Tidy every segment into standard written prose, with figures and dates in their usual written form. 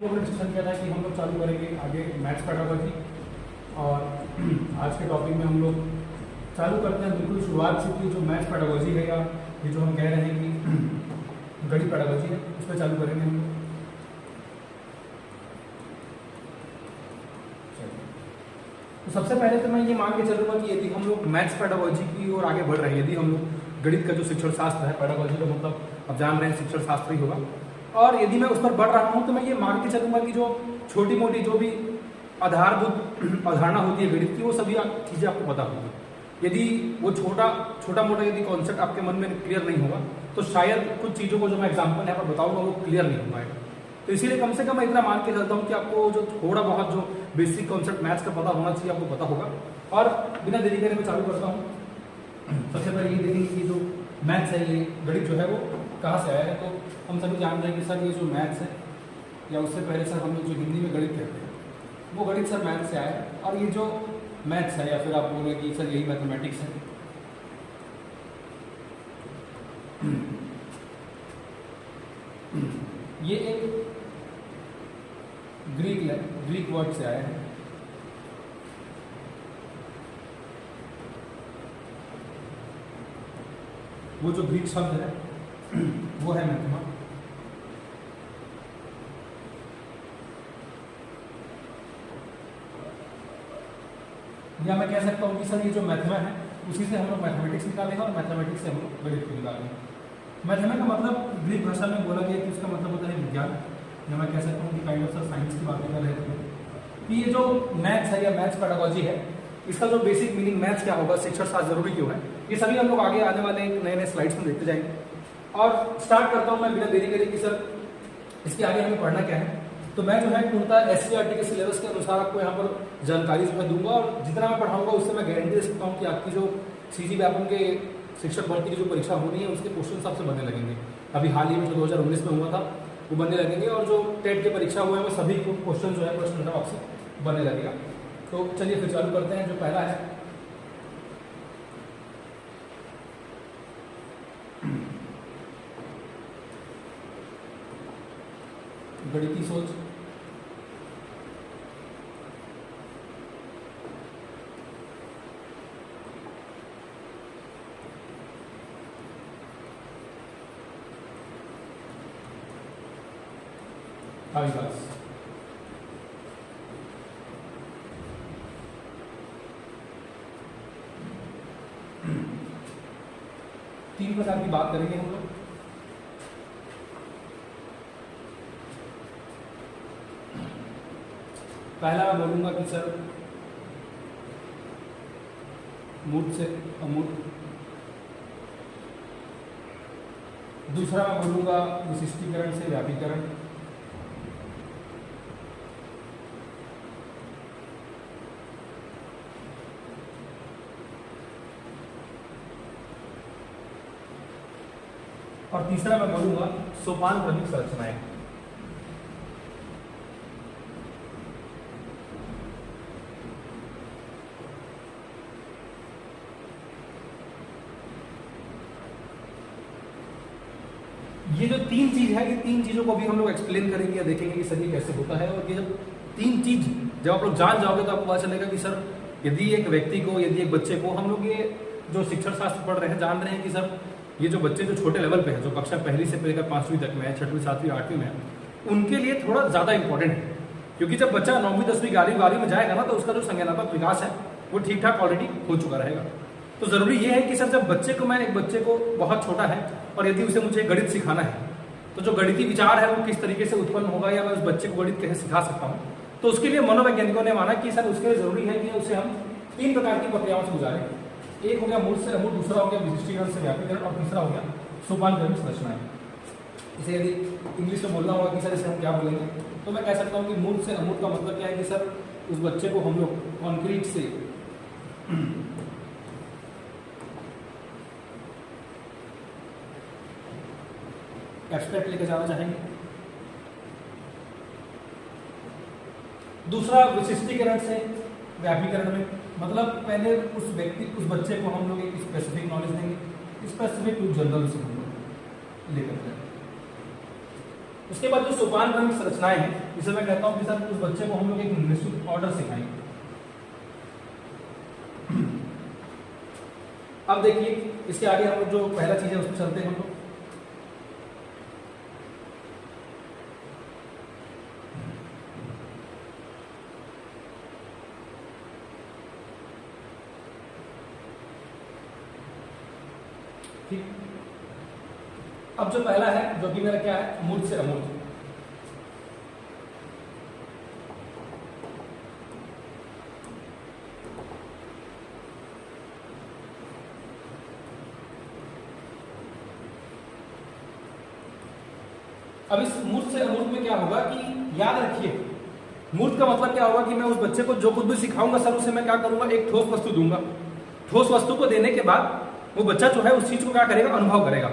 Discussion किया था कि हम लोग चालू करेंगे आगे मैथ्स पेडागोजी। और आज के टॉपिक में हम लोग चालू करते हैं बिल्कुल शुरुआत से कि जो मैथ्स पेडागोजी है या ये जो हम कह रहे हैं कि गणित पेडागोजी है उस पर चालू करेंगे हम लोग। तो सबसे पहले तो मैं ये मान के चलूँगा कि यदि हम लोग मैथ्स पेडागोजी की ओर आगे बढ़ रहे हैं, यदि हम लोग गणित का जो शिक्षण शास्त्र है, पेडागोजी का मतलब अब जान रहे हैं शिक्षण शास्त्र ही होगा, और यदि मैं उस पर बढ़ रहा हूँ तो मैं ये मान के चलूँगा कि जो छोटी मोटी जो भी आधारभूत अवधारणा होती है गणित की वो सभी चीज़ें आपको पता होगी। यदि वो छोटा मोटा यदि कॉन्सेप्ट आपके मन में क्लियर नहीं होगा तो शायद कुछ चीज़ों को जो मैं एग्जाम्पल यहाँ पर बताऊँगा वो क्लियर नहीं हो पाएगा। तो इसीलिए कम से कम मैं इतना मान के चलता हूँ कि आपको जो थोड़ा बहुत जो बेसिक कॉन्सेप्ट मैथ्स का पता होना चाहिए आपको पता होगा। और बिना देरी करे मैं चालू करता हूँ। सबसे पहले ये देखेंगे कि जो मैथ्स है, ये गणित जो है वो कहाँ से आया है। तो हम सभी जानते हैं कि सर ये जो मैथ्स है, या उससे पहले सर हम लोग जो हिंदी में गणित कहते हैं वो गणित सर मैथ्स से आया है। और ये जो मैथ्स है या फिर आप बोलें कि सर यही मैथमेटिक्स है, ये एक ग्रीक वर्ड से आया है। वो जो ग्रीक शब्द है वो है मैथमा। या मैं कह सकता हूँ कि सर ये जो मैथमा है उसी से हम लोग मैथमेटिक्स निकालेंगे और मैथमेटिक्स से हम लोग गणित को निकालेंगे। मैथमा का मतलब ग्रीक भाषा में बोला गया कि उसका मतलब होता है विज्ञान, या मैं कह सकता हूँ कि काइंड ऑफ साइंस की बातें कर रहे थे कि ये जो मैथ्स है या मैथ्स पेडागोजी है, इसका जो बेसिक मीनिंग मैथ्स क्या होगा, शिक्षण शास्त्र जरूरी क्यों है, ये सभी हम लोग आगे आने वाले नए नए स्लाइड्स में देखते जाएंगे। और स्टार्ट करता हूँ मैं बिना देरी करे कि सर इसके आगे हमें पढ़ना क्या है। तो मैं जो है पूर्णतः SCERT के सिलेबस के अनुसार आपको यहाँ पर जानकारी जो है दूंगा, और जितना मैं पढ़ाऊंगा उससे मैं गारंटी दे सकता हूँ कि आपकी जो CG व्यापम के शिक्षक भर्ती की जो परीक्षा होनी है उसके क्वेश्चन आपसे बनने लगेंगे। अभी हाल ही में जो 2019 में हुआ था वो बनने लगेंगे, और जो टेट की परीक्षा हुआ है वो सभी क्वेश्चन जो है प्रश्न आपसे बनने लगेगा। तो चलिए फिर चालू करते हैं। जो पहला है गणितीय सोच। विकास तीन प्रकार की बात करेंगे हम लोग। पहला मैं बोलूंगा कि सर मूर्त से अमूर्त। दूसरा मैं बोलूंगा विशिष्टीकरण से व्यापीकरण। और तीसरा मैं बोलूंगा सोपान क्रमिक संरचनाएं। ये जो तीन चीज है, ये तीन चीजों को भी हम लोग एक्सप्लेन करेंगे या देखेंगे कि सर ये कैसे होता है। और ये जब तीन चीज जब आप लोग जान जाओगे तो आपको पता चलेगा कि सर यदि एक व्यक्ति को, यदि एक बच्चे को, हम लोग ये जो शिक्षण शास्त्र पढ़ रहे हैं जान रहे हैं कि सर ये जो बच्चे जो छोटे लेवल पे हैं, जो कक्षा पहली से लेकर 5वीं तक में है, 6वीं 7वीं 8वीं में है, उनके लिए थोड़ा ज़्यादा इंपॉर्टेंट है। क्योंकि जब बच्चा 9वीं 10वीं 11वीं 12वीं में जाएगा ना तो उसका जो संज्ञानात्मक विकास है वो ठीक ठाक ऑलरेडी हो चुका रहेगा। तो ज़रूरी ये है कि सर जब एक बच्चे को बहुत छोटा है और यदि उसे मुझे गणित सिखाना है तो जो गणितीय विचार है वो किस तरीके से उत्पन्न होगा, या मैं उस बच्चे को गणित कैसे सिखा सकता हूँ। तो उसके लिए मनोवैज्ञानिकों ने माना कि सर उसके लिए जरूरी है कि उसे हम तीन प्रकार की प्रक्रियाओं से गुजारें। एक हो गया मूल से अमूल, दूसरा हो गया विशिष्टीकरण से व्यापीकरण, और तीसरा हो गया सोपान क्रमिक संरचनाएं। इसे यदि इंग्लिश में बोलना होगा कि सर इसे हम क्या बोलेंगे, तो मैं कह सकता हूँ कि मूल से अमूल का मतलब क्या है कि सर उस बच्चे को हम लोग कॉन्क्रीट से एब्स्ट्रैक्ट लेकर जाना चाहेंगे। दूसरा विशिष्टीकरण से व्यापीकरण में, मतलब पहले उस बच्चे को हम लोग एक स्पेसिफिक नॉलेज देंगे, स्पेसिफिक टू जनरल से हम लोग लेकर जाएंगे। उसके बाद जो सोपान क्रमिक संरचनाएं हैं, जिसे मैं कहता हूं कि सर उस बच्चे को हम लोग एक निश्चित ऑर्डर सिखाएंगे। अब देखिए इसके आगे हम लोग जो पहला चीज है उसमें चलते हैं हम लोग। ठीक, अब जो पहला है जो कि मेरा क्या है, मूर्त से अमूर्त। अब इस मूर्त से अमूर्त में क्या होगा कि याद रखिए, मूर्त का मतलब क्या होगा कि मैं उस बच्चे को जो कुछ भी सिखाऊंगा सर उसे मैं क्या करूंगा, एक ठोस वस्तु दूंगा। ठोस वस्तु को देने के बाद वो बच्चा जो है उस चीज को क्या करेगा, अनुभव करेगा।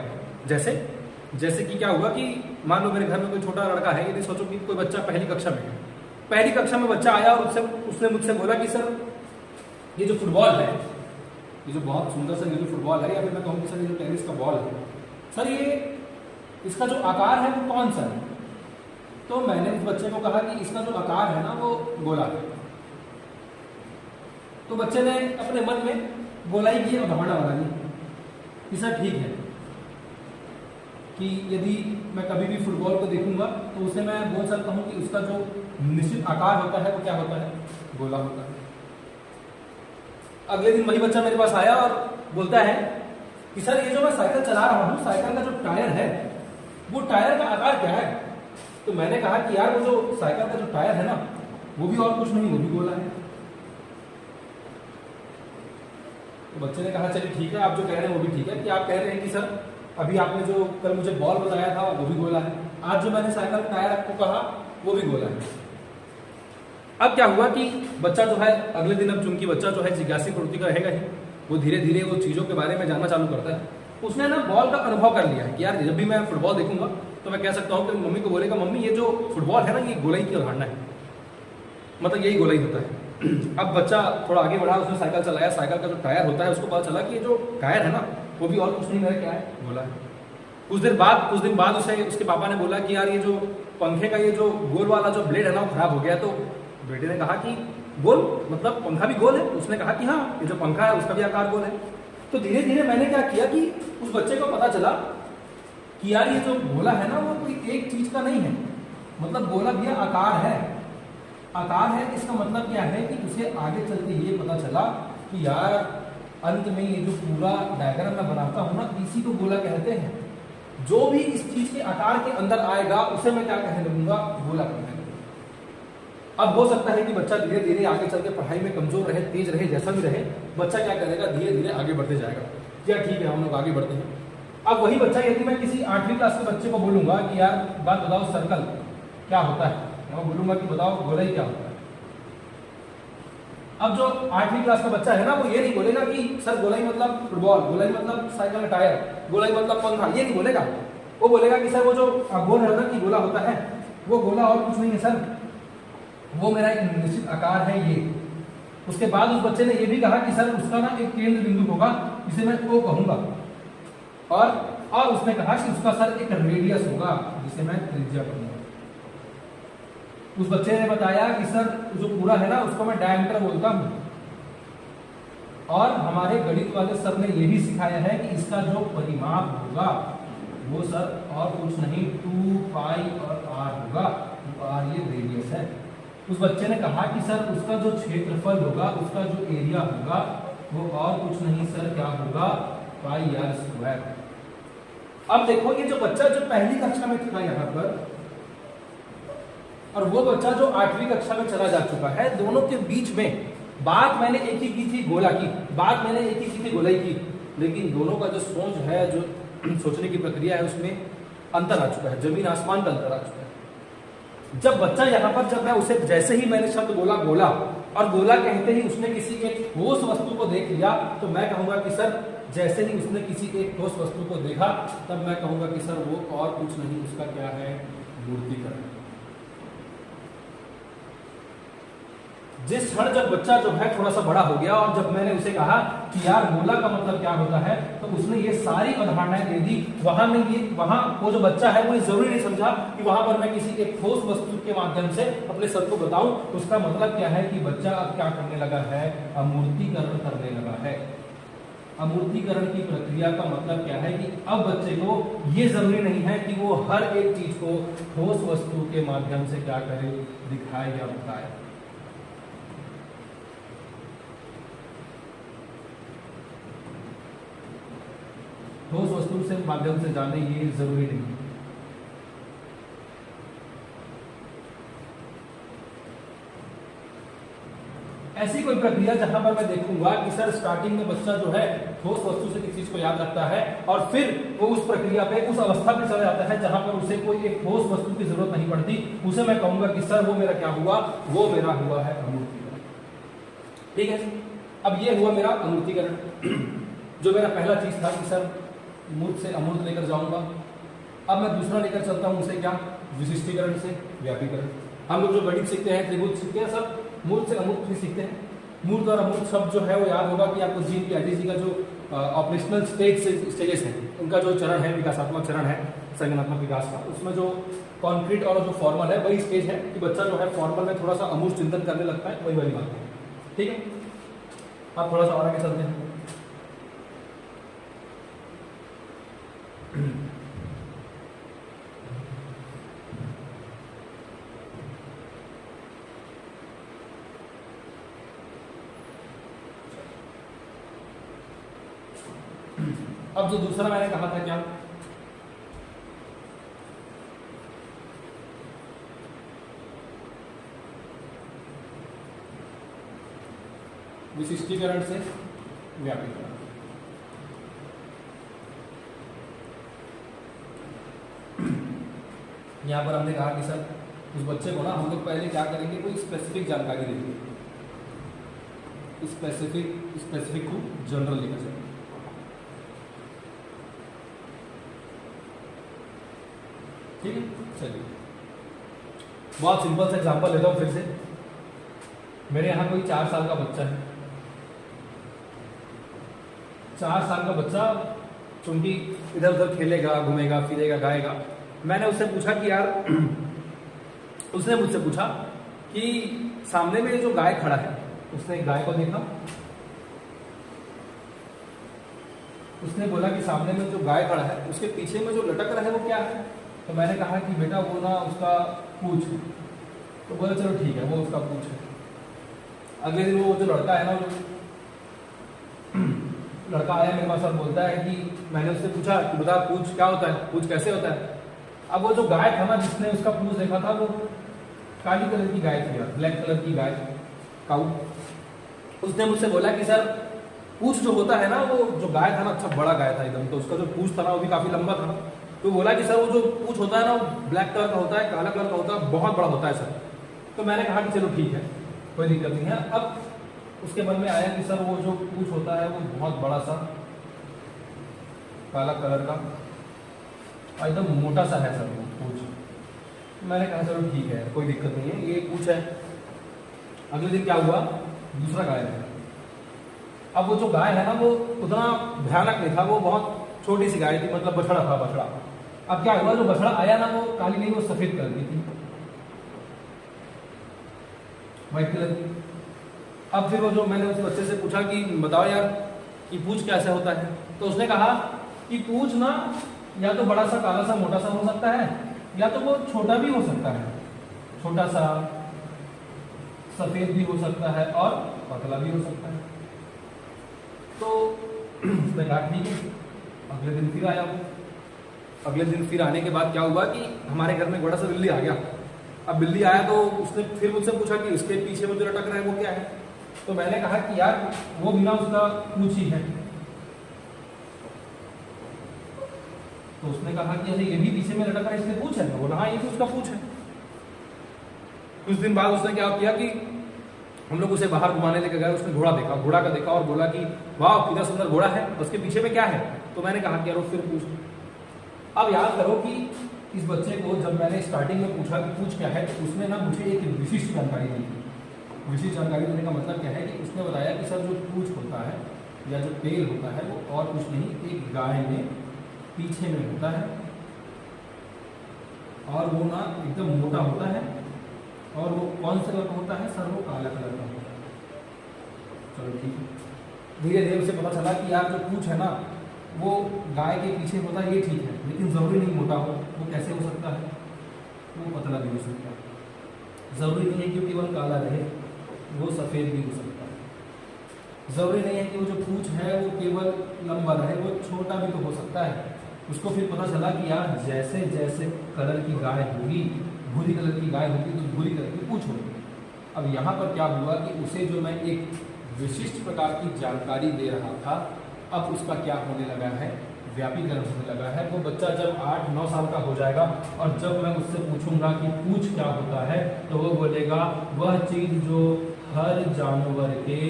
जैसे कि क्या हुआ कि मान लो मेरे घर में कोई छोटा लड़का है, यदि सोचो कि कोई बच्चा पहली कक्षा में है, पहली कक्षा में बच्चा आया और उसने मुझसे बोला कि सर ये जो फुटबॉल है, ये जो बहुत सुंदर सा ये जो फुटबॉल है, या फिर मैं कहूँ कि सर ये जो टेनिस का बॉल है, सर ये इसका जो आकार है वो कौन सा है। तो मैंने उस बच्चे को कहा कि इसका जो आकार है ना वो गोला है। तो बच्चे ने अपने मन में गोलाई की अवधारणा बना ली कि सर ठीक है कि यदि मैं कभी भी फुटबॉल को देखूंगा तो उसे मैं बोल सकता हूं कि उसका जो निश्चित आकार होता है वो क्या होता है, गोला होता है। अगले दिन वही बच्चा मेरे पास आया और बोलता है कि सर ये जो मैं साइकिल चला रहा हूं, साइकिल का जो टायर है वो टायर का आकार क्या है। तो मैंने कहा कि यार वो जो साइकिल का जो टायर है ना वो भी और कुछ नहीं, वो भी गोला है। तो बच्चे ने कहा चलिए ठीक है, आप जो कह रहे हैं वो भी ठीक है कि आप कह रहे हैं कि सर अभी आपने जो कल मुझे बॉल बताया था वो भी गोला है, आज जो मैंने साइकिल का टायर आपको कहा वो भी गोला है। अब क्या हुआ कि बच्चा जो है अगले दिन, अब चूंकि बच्चा जो है जिज्ञासी प्रवृत्ति का रहेगा ही, वो धीरे धीरे वो चीज़ों के बारे में जानना चालू करता है। उसने ना बॉल का अनुभव कर लिया है कि यार जब भी मैं फुटबॉल देखूंगा तो मैं कह सकता हूँ कि मम्मी को बोलेगा मम्मी ये जो फुटबॉल है ना ये गोलाई की अवधारणा है, मतलब यही गोलाई होता है। अब बच्चा थोड़ा आगे बढ़ा, उसने साइकिल चलाया, साइकिल का जो टायर होता है उसको पता चला कि ये जो टायर है ना वो भी और कुछ नहीं मेरा क्या है, गोला है। कुछ दिन बाद उसे उसके पापा ने बोला कि यार ये जो पंखे का ये जो गोल वाला जो ब्लेड है ना वो खराब हो गया। तो बेटे ने कहा कि गोल मतलब पंखा भी गोल है। उसने कहा कि हाँ ये जो पंखा है उसका भी आकार गोल है। तो धीरे धीरे मैंने क्या किया कि उस बच्चे को पता चला कि यार ये जो गोला है ना वो कोई एक चीज का नहीं है, मतलब गोला भी आकार है। आकार है इसका मतलब क्या है कि उसे आगे चलते ये पता चला कि यार अंत में ये जो पूरा डायग्राम मैं बनाता हूं ना इसी को गोला कहते हैं। जो भी इस चीज के आकार के अंदर आएगा उसे मैं क्या कहने लगूंगा, गोला कहने लगूंगा। अब हो सकता है कि बच्चा धीरे धीरे आगे चल के पढ़ाई में कमजोर रहे, तेज रहे, जैसा भी रहे, बच्चा क्या करेगा, धीरे धीरे आगे बढ़ते जाएगा। क्या ठीक है, हम लोग आगे बढ़ते हैं। अब वही बच्चा यदि मैं किसी 8वीं क्लास के बच्चे को बोलूंगा कि यार बात बताओ सर्कल क्या होता है, मैं बोलूंगा कि बताओ गोलाई क्या होता है। अब जो 8वीं क्लास का बच्चा है ना वो ये नहीं बोलेगा कि सर गोलाई मतलब फुटबॉल, गोलाई मतलब साइकिल का टायर, गोलाई मतलब पंखा, ये नहीं बोलेगा। वो बोलेगा कि सर वो जो आप बोल रहे हो ना कि गोला होता है, वो गोला और कुछ नहीं है सर, वो मेरा एक निश्चित आकार है ये। उसके बाद उस बच्चे ने ये भी कहा कि सर उसका ना एक केंद्र बिंदु होगा जिसे मैं ओ कहूंगा, और उसने कहा कि उसका सर एक रेडियस होगा जिसे मैं त्रिज्या कहूंगा। उस बच्चे ने बताया कि सर जो पूरा है ना उसको मैं डायमीटर बोलता हूं, और हमारे गणित वाले सर ने ये भी सिखाया है कि इसका जो परिमाप होगा वो सर और कुछ नहीं 2 पाई और r होगा। तो r ये रेडियस है। उस बच्चे ने कहा कि सर उसका जो क्षेत्रफल होगा, उसका जो एरिया होगा वो और कुछ नहीं सर क्या होगा, पाई r स्क्वायर। अब देखो ये जो बच्चा जो पहली कक्षा में था यहाँ पर, और वो बच्चा जो 8वीं कक्षा में चला जा चुका है, दोनों के बीच में बात मैंने एक ही की थी गोला की, बात मैंने एक ही की थी गोलाई की, लेकिन दोनों का जो सोच है, जो सोचने की प्रक्रिया है उसमें अंतर आ चुका है, जमीन आसमान का अंतर आ चुका है। जब बच्चा यहाँ पर, जब मैं उसे जैसे ही मैंने शब्द बोला गोला, और गोला कहते ही उसने किसी एक ठोस वस्तु को देख लिया, तो मैं कहूंगा कि सर जैसे ही उसने किसी एक ठोस वस्तु को देखा तब मैं कहूंगा कि सर वो और कुछ नहीं, उसका क्या है, मूर्तिकरण। जिस क्षण जब बच्चा जो है थोड़ा सा बड़ा हो गया और जब मैंने उसे कहा कि यार गोला का मतलब क्या होता है, तो उसने ये सारी अवधारणाएं दे दी। वहां वो जो बच्चा है वो ये जरूरी नहीं समझा कि वहां पर मैं किसी एक ठोस वस्तु के माध्यम से अपने सर को बताऊं। उसका मतलब क्या है कि बच्चा अब क्या करने लगा है, अमूर्तीकरण करने लगा है। अमूर्तीकरण की प्रक्रिया का मतलब क्या है कि अब बच्चे को ये जरूरी नहीं है कि वो हर एक चीज को ठोस वस्तु के माध्यम से क्या करे, दिखाए या बताए। ठोस वस्तु से माध्यम से जाने ये जरूरी नहीं है। ऐसी कोई प्रक्रिया जहां पर मैं देखूंगा कि सर स्टार्टिंग में बच्चा जो है ठोस वस्तु से किसी चीज को याद रखता है और फिर वो उस प्रक्रिया पे उस अवस्था पे चला जाता है जहां पर उसे कोई एक ठोस वस्तु की जरूरत नहीं पड़ती, उसे मैं कहूंगा कि सर वो मेरा क्या हुआ, वो मेरा हुआ है अमूर्तीकरण। ठीक है, अब ये हुआ मेरा अमूर्तीकरण। जो मेरा पहला चीज था कि सर मूर्त से अमूर्त लेकर जाऊंगा। अब मैं दूसरा लेकर चलता हूं, उसे क्या, विशिष्टीकरण से व्यापीकरण। हम लोग जो गणित सीखते हैं, त्रिभुज सीखते हैं, सब मूर्त से अमूर्त भी सीखते हैं। मूर्त और अमूर्त शब्द जो है वो याद होगा कि आपको जीन पीआईटी का जो ऑपरेशनल स्टेजेस हैं, उनका जो चरण है, विकासात्मक चरण है संज्ञानात्मक विकास का, उसमें जो कॉन्क्रीट और जो फॉर्मल है वही स्टेज है कि बच्चा जो है फॉर्मल में थोड़ा सा अमूर्त चिंतन करने लगता है, वही वाली बात है। ठीक है, आप थोड़ा सा और आगे चलते हैं। अब जो दूसरा मैंने कहा था क्या, विशिष्टीकरण से व्यापीकरण। यहां पर हमने कहा कि सर उस बच्चे को ना हम लोग पहले क्या करेंगे, कोई स्पेसिफिक जानकारी देंगे, स्पेसिफिक को जनरल लेकर चलेंगे। ठीक है, चलिए बहुत सिंपल सा एग्जांपल लेता हूं फिर से। मेरे यहाँ कोई 4 साल का बच्चा है। 4 साल का बच्चा चूंकि इधर उधर खेलेगा, घूमेगा, फिरेगा, गाएगा। मैंने उससे पूछा कि यार उसने मुझसे पूछा कि सामने में जो गाय खड़ा है, उसने एक गाय को देखा। उसने बोला कि सामने में जो गाय खड़ा है उसके पीछे में जो लटक रहा है वो क्या है। तो मैंने कहा कि बेटा वो ना उसका पूंछ है। तो बोला चलो ठीक है, वो उसका पूंछ है। अगले दिन वो जो लड़का है ना, वो लड़का आया मेरे पास और बोलता है कि मैंने उससे पूछा कि बता पूंछ क्या होता है, पूंछ कैसे होता है। अब वो जो गाय था ना, जिसने उसका पूंछ देखा था, वो काली कलर की गाय थी यार, ब्लैक कलर की गाय, काऊ। उसने मुझसे बोला कि सर पूंछ जो होता है ना, वो जो गाय था ना, अच्छा बड़ा गाय था एकदम, तो उसका जो पूंछ था ना वो भी काफी लंबा था। तो बोला कि सर वो जो पूंछ होता है ना, वो ब्लैक कलर का होता है, काला कलर का होता है, बहुत बड़ा होता है सर। तो मैंने कहा कि चलो ठीक है, कोई दिक्कत नहीं है। अब उसके मन में आया कि सर वो जो पूंछ होता है वो बहुत बड़ा सा काला कलर का एकदम मोटा सा है सर वो पूंछ। मैंने कहा चलो ठीक है, कोई दिक्कत नहीं है, ये पूंछ है। अगले दिन क्या हुआ, दूसरा गाय है। अब वो जो गाय है ना, वो उतना भयानक नहीं था, वो बहुत छोटी सी गाय थी, मतलब बछड़ा था, बछड़ा। अब क्या हुआ, जो बछड़ा आया ना, वो काली नहीं, वो सफेद कलर की थी, व्हाइट कलर की। अब फिर वो जो मैंने उस बच्चे से पूछा कि बताओ यार कि पूंछ कैसे होता है। तो उसने कहा कि पूंछ ना या तो बड़ा सा काला सा मोटा सा हो सकता है, या तो वो छोटा भी हो सकता है, छोटा सा सफेद भी हो सकता है और पतला भी हो सकता है। तो उसने कहा ठीक है। अगले दिन फिर आया वो। अगले दिन फिर आने के बाद क्या हुआ कि हमारे घर में बड़ा सा बिल्ली आ गया। अब बिल्ली आया तो उसने फिर मुझसे पूछा कि उसके पीछे में जो लटक रहा है वो क्या है। तो मैंने कहा कि यार वो बिना उसका पूंछ ही है। तो उसने कहा कि अरे ये भी पीछे में लटक रहा है, इसलिए पूंछ है। मैं बोला हाँ, ये भी उसका पूंछ है। कुछ दिन बाद उसने क्या किया कि हम लोग उसे बाहर घुमाने लेकर गए। उसने घोड़ा देखा, घोड़ा का देखा और बोला कि वाह कितना सुंदर घोड़ा है, उसके पीछे में क्या है। तो मैंने कहा कि यार फिर पूछ। अब याद करो कि इस बच्चे को जब मैंने स्टार्टिंग में पूछा कि पूछ क्या है, तो उसने ना मुझे एक विशिष्ट जानकारी दी थी। विशेष जानकारी देने का मतलब क्या है कि उसने बताया कि सर जो पूंछ होता है या जो टेल होता है वो और कुछ नहीं एक गाय में पीछे में होता है और वो ना एकदम मोटा होता है और वो कौन से कलर का होता है सर? वो काला कलर का होता है। चलो ठीक है, धीरे धीरे उसे पता चला कि यार जो पूंछ है ना वो गाय के पीछे होता है, ये ठीक है, लेकिन ज़रूरी नहीं मोटा हो। वो कैसे हो सकता है? वो पतला भी हो सकता है। ज़रूरी नहीं है कि केवल काला रहे, वो सफ़ेद भी हो सकता है। ज़रूरी नहीं है कि वो जो पूंछ है वो केवल लंबा रहे, वो छोटा भी तो हो सकता है। उसको फिर पता चला कि यार जैसे जैसे कलर की गाय होगी, भूरी कलर की गाय होगी तो भूरी कलर की पूंछ होगी। अब यहाँ पर क्या हुआ कि उसे जो मैं एक विशिष्ट प्रकार की जानकारी दे रहा था, अब उसका क्या होने लगा है? व्यापीकरण होने लगा है। वो बच्चा जब 8-9 साल का हो जाएगा और जब मैं उससे पूछूंगा कि पूंछ क्या होता है, तो वो बोलेगा वह चीज़ जो हर जानवर के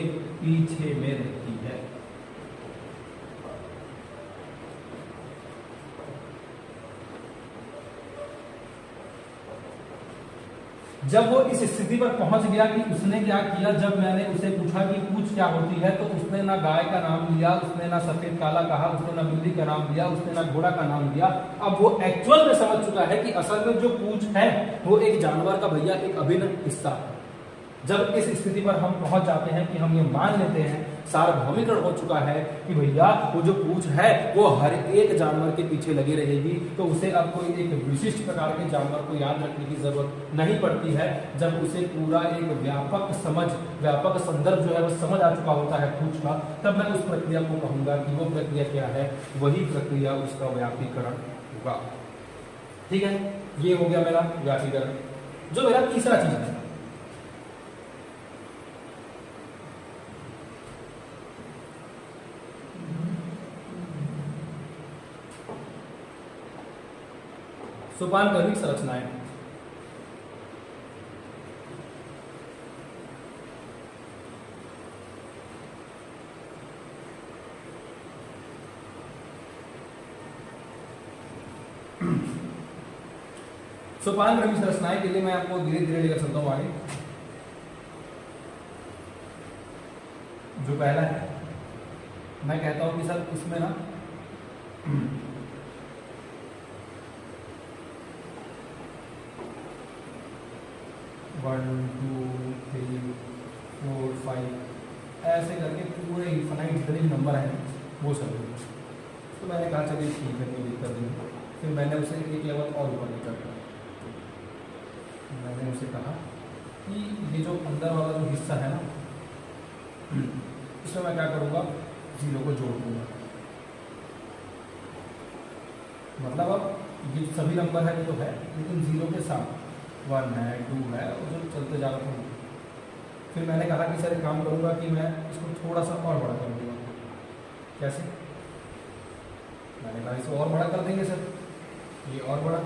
पीछे में रहती है। जब वो इस स्थिति पर पहुंच गया कि उसने क्या किया, जब मैंने उसे पूछा कि पूंछ क्या होती है, तो उसने ना गाय का नाम लिया, उसने ना सफेद काला कहा, उसने ना बिल्ली का नाम लिया, उसने ना घोड़ा का नाम लिया। अब वो एक्चुअल में समझ चुका है कि असल में जो पूंछ है वो एक जानवर का भैया एक अभिन्न हिस्सा है। जब इस स्थिति पर हम पहुंच जाते हैं कि हम ये मान लेते हैं, सार्वभौमिकरण हो चुका है कि भैया वो जो पूंछ है वो हर एक जानवर के पीछे लगी रहेगी, तो उसे अब कोई एक विशिष्ट प्रकार के जानवर को याद रखने की जरूरत नहीं पड़ती है। जब उसे पूरा एक व्यापक समझ, व्यापक संदर्भ जो है वो समझ आ चुका होता है पूंछ का, तब मैं उस प्रक्रिया को कहूंगा कि वो प्रक्रिया क्या है, वही प्रक्रिया उसका व्यापीकरण होगा। ठीक है, ये हो गया मेरा व्यापीकरण। जो मेरा तीसरा चीज है, सोपानक्रमिक संरचनाएं। सोपानक्रमिक संरचनाएं के लिए मैं आपको धीरे धीरे लेकर चलता हूं आगे। जो पहला है, मैं कहता हूं कि सर उसमें ना 1 2 3 4 5 ऐसे करके पूरे इन्फिनाइट जितने भी नंबर हैं वो सब। तो मैंने कहा चलिए ठीक है, कोई दिक्कत नहीं। फिर मैंने उसे एक लेवल और ऊपर लेकर गया। मैंने उसे कहा कि ये जो अंदर वाला जो हिस्सा है ना, इसमें मैं क्या करूँगा, 0 को जोड़ दूँगा। मतलब अब ये सभी नंबर है तो है, लेकिन 0 के साथ 1 है 2 है और जो चलते जा रहा था। फिर मैंने कहा कि सर एक काम करूँगा कि मैं इसको थोड़ा सा और बड़ा कर दूँगा। कैसे? मैंने कहा इसे और बड़ा कर देंगे सर, ये और बड़ा।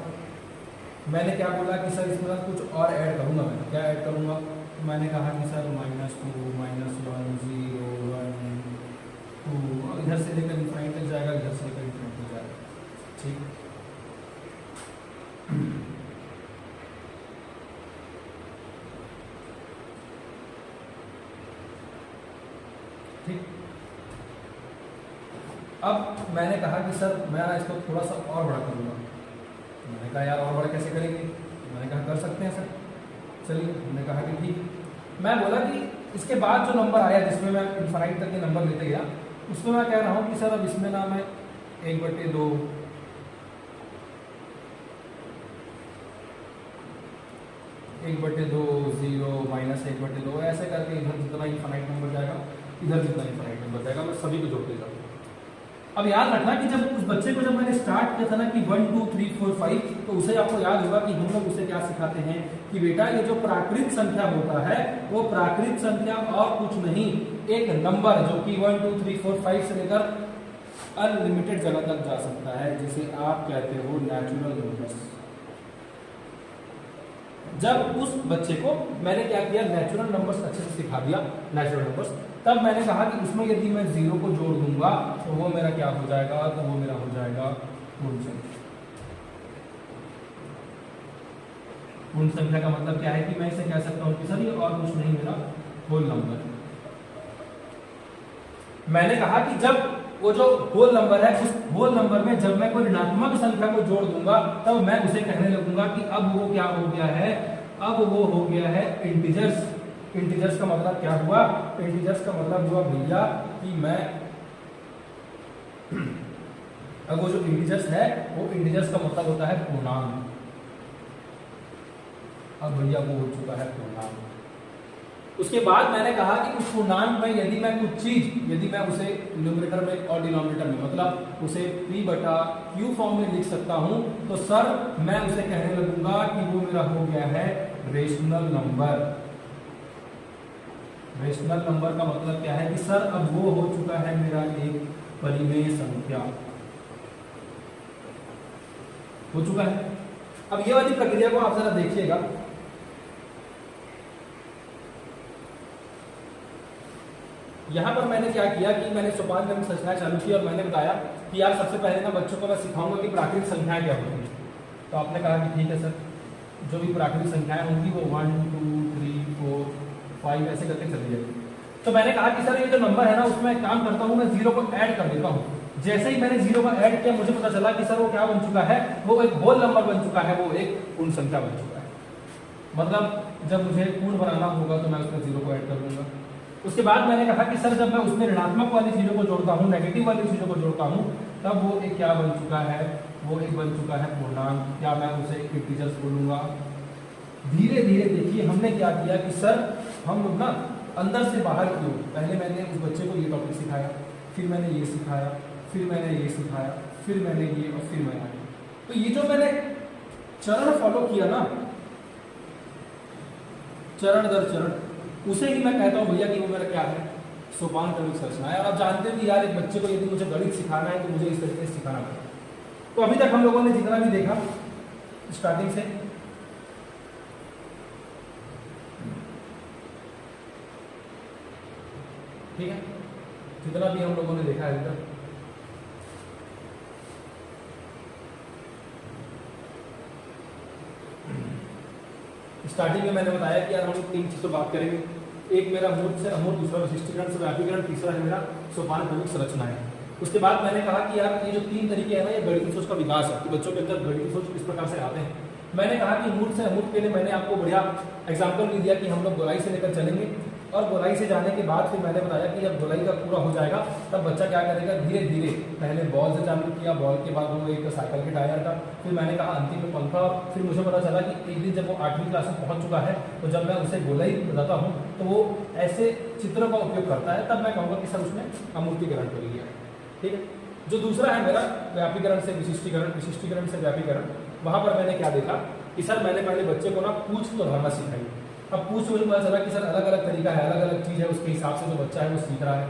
मैंने क्या बोला कि सर इसमें कुछ और ऐड करूँगा। मैं क्या ऐड करूँगा? तो मैंने कहा कि सर -2 -1 0 1 2 और इधर से लेकर इन्फिनिट तक जाएगा, इधर से लेकर इन्फिनिट तक जाएगा। ठीक, ठीक। अब मैंने कहा कि सर मैं ना इसको थोड़ा सा और बड़ा करूँगा। मैंने कहा यार और बड़ा कैसे करेंगे? मैंने कहा कर सकते हैं सर, चलिए। हमने कहा कि ठीक। मैं बोला कि इसके बाद जो नंबर आया जिसमें मैं इन्फिनिट तक के नंबर लेते गया, उसमें मैं कह रहा हूँ कि सर अब इसमें ना मैं 1/2 1/2 0 -1/2 ऐसे करके इधर जितना इन्फिनिट नंबर जाएगा, इधर जितना इन्फिनिट नंबर जाएगा, मैं सभी को जोड़ते जाऊँगा। अब याद रखना कि जब उस बच्चे को जब मैंने स्टार्ट किया था ना कि 1 2 3 4 5, तो उसे आपको याद होगा कि हम लोग उसे क्या सिखाते हैं कि बेटा ये जो प्राकृत संख्या होता है वो प्राकृत संख्या और कुछ नहीं, एक नंबर जो कि 1 2 3 4 5 से लेकर अनलिमिटेड जगह तक जा सकता है, जिसे आप कहते हो नेचुरल नंबर्स। जब उस बच्चे को मैंने क्या किया, नेचुरल नंबर्स अच्छे से सिखा दिया, नेचुरल नंबर्स, तब मैंने कहा कि उसमें यदि मैं 0 को जोड़ दूंगा तो वो मेरा क्या हो जाएगा, तो वो मेरा हो जाएगा पूर्ण संख्या। पूर्ण संख्या का मतलब क्या है कि मैं इसे कह सकता हूँ कि सर ये और कुछ नहीं मेरा होल नंबर। मैंने कहा कि जब वो जो होल नंबर है उस होल नंबर में जब मैं कोई ऋणात्मक संख्या को जोड़ दूंगा तब मैं उसे कहने लगूंगा कि अब वो क्या हो गया है, अब वो हो गया है इंटीजर्स। इंटीजर्स का मतलब क्या हुआ, इंटीजर्स का मतलब हुआ भैया कि मैं अब वो जो इंटीजर्स है वो इंटीजर्स का मतलब होता है पूर्णांक। अब भैया वो हो चुका है पूर्णांक। उसके बाद मैंने कहा कि उस पूर्णांक में यदि मैं कुछ चीज यदि मैं उसे न्यूमरेटर में और डिनोमिनेटर में मतलब उसे p बटा q फॉर्म में लिख सकता हूं तो सर मैं उसे कहने लगूंगा कि वो मेरा हो गया है रेशनल नंबर। रेशनल नंबर का मतलब क्या है कि सर अब वो हो चुका है मेरा एक परिमेय संख्या हो चुका है। अब ये वाली प्रक्रिया को आप जरा देखिएगा। यहां पर मैंने क्या किया कि मैंने सोपान क्रमिक संख्याएं चालू की और मैंने बताया कि यार सबसे पहले ना बच्चों को मैं सिखाऊंगा कि प्राकृतिक संख्याएं क्या होती हैं। तो आपने कहा कि ठीक है सर, जो भी प्राकृतिक संख्याएं होंगी वो 1 2 3 4 5 ऐसे करके चली जाएगी। तो मैंने कहा कि सर ये जो नंबर है ना उसमें एक काम करता हूँ, मैं जीरो को ऐड कर देता हूँ। जैसे ही मैंने जीरो को ऐड किया मुझे पता चला कि सर वो क्या बन चुका है, वो एक होल नंबर बन चुका है, वो एक पूर्ण संख्या बन चुका है। मतलब जब मुझे पूर्ण बनाना होगा तो मैं उसमें जीरो को ऐड कर दूंगा। उसके बाद मैंने कहा कि सर जब मैं उसमें ऋणात्मक वाली चीजों को जोड़ता हूँ, नेगेटिव वाली चीजों को जोड़ता हूँ, तब वो एक क्या बन चुका है, वो एक बन चुका है पूर्णांक, या मैं उसे इंटीजर्स बोलूंगा। धीरे धीरे देखिए हमने क्या किया कि सर हम लोग ना अंदर से बाहर की ओर, पहले मैंने उस बच्चे को ये टॉपिक सिखाया, फिर मैंने ये सिखाया, फिर मैंने ये सिखाया, फिर मैंने ये और फिर मैंने। तो ये जो मैंने चरण फॉलो किया ना, चरण दर चरण, उसे ही मैं कहता हूं भैया कि वो मेरा क्या है, सोपान क्रमिक संरचना है। और आप जानते हैं कि यार एक बच्चे को यदि मुझे गणित सिखाना है तो मुझे इस तरीके से सिखाना पड़ेगा। तो अभी तक हम लोगों ने जितना भी देखा स्टार्टिंग से, ठीक है, जितना भी हम लोगों ने देखा है इधर, स्टार्टिंग में मैंने बताया कि यार हम लोग तीन चीजों बात करेंगे। एक मेरा मूर्त से अमूर्त, दूसरा विशिष्टीकरण से व्यापीकरण, तीसरा है मेरा सोपान क्रमिक संरचना है। उसके बाद मैंने कहा कि यार ये जो तीन तरीके हैं ना, ये गणितीय सोच का विकास है कि बच्चों के अंदर गणितीय सोच इस प्रकार से आते हैं। मैंने कहा कि मूर्त से अमूर्त के लिए मैंने आपको बढ़िया एग्जाम्पल भी दिया कि हम लोग गोलाई से लेकर चलेंगे, और गोलाई से जाने के बाद फिर मैंने बताया कि जब गोलाई का पूरा हो जाएगा तब बच्चा क्या करेगा, धीरे धीरे पहले बॉल से चालू किया, बॉल के बाद वो एक साइकिल के टायर का, फिर मैंने कहा अंतिम में पंखा। फिर मुझे पता चला कि एक दिन जब वो 8वीं क्लास में पहुंच चुका है तो जब मैं उसे गोलाई बताता हूँ तो वो ऐसे चित्रों का उपयोग करता है, तब मैं कहूँगा कि सर उसने अमूर्तीकरण कर लिया। ठीक है, जो दूसरा है मेरा व्यापीकरण से विशिष्टीकरण, विशिष्टीकरण से व्यापीकरण, वहां पर मैंने क्या देखा कि सर मैंने पहले बच्चे को ना पूछ तो धरना सिखाई। अब पूछ मुझे पता चला कि सर अलग अलग तरीका है, अलग अलग चीज़ है, उसके हिसाब से जो बच्चा है वो सीख रहा है।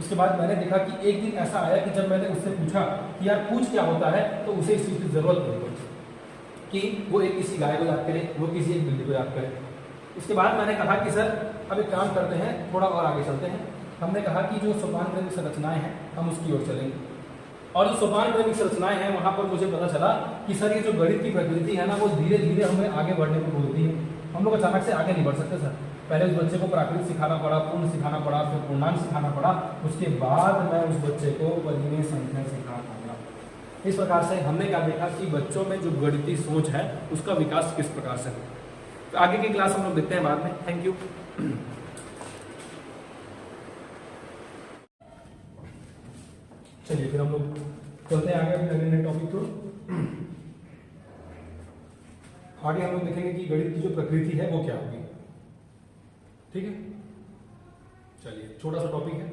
उसके बाद मैंने देखा कि एक दिन ऐसा आया कि जब मैंने उससे पूछा कि यार पूछ क्या होता है, तो उसे इस चीज़ की जरूरत नहीं पड़ी कि वो एक किसी गाय को याद करे, वो किसी एक बिल्ली को याद करे। उसके बाद मैंने कहा कि सर अब एक काम करते हैं, थोड़ा और आगे चलते हैं। हमने कहा कि जो सोपान क्रमिक संरचनाएं हैं हम उसकी ओर चलेंगे, और जो सोपान क्रमिक संरचनाएं हैं वहां पर मुझे पता चला कि सर ये जो गणित की प्रकृति है ना, वो धीरे धीरे हमें आगे बढ़ने को बोलती है। हम लोग अचानक से आगे नहीं बढ़ सकते सर। पहले उस बच्चे को प्राकृतिक सिखाना पड़ा, पूर्ण सिखाना पड़ा, फिर पूर्णांक सिखाना पड़ा, उसके बाद मैं उस बच्चे को परिमेय संख्या सिखाना पड़ा। इस प्रकार से हमने क्या देखा कि बच्चों में जो गणितीय सोच है उसका विकास किस प्रकार से हो। तो आगे की क्लास हम लोग देखते हैं बाद में। Thank you. चलिए फिर हम लोग चलते हैं आगे अपने नए टॉपिक को। आगे हम लोग देखेंगे कि गणित की जो प्रकृति है वो क्या होगी। ठीक है, चलिए छोटा सा टॉपिक है।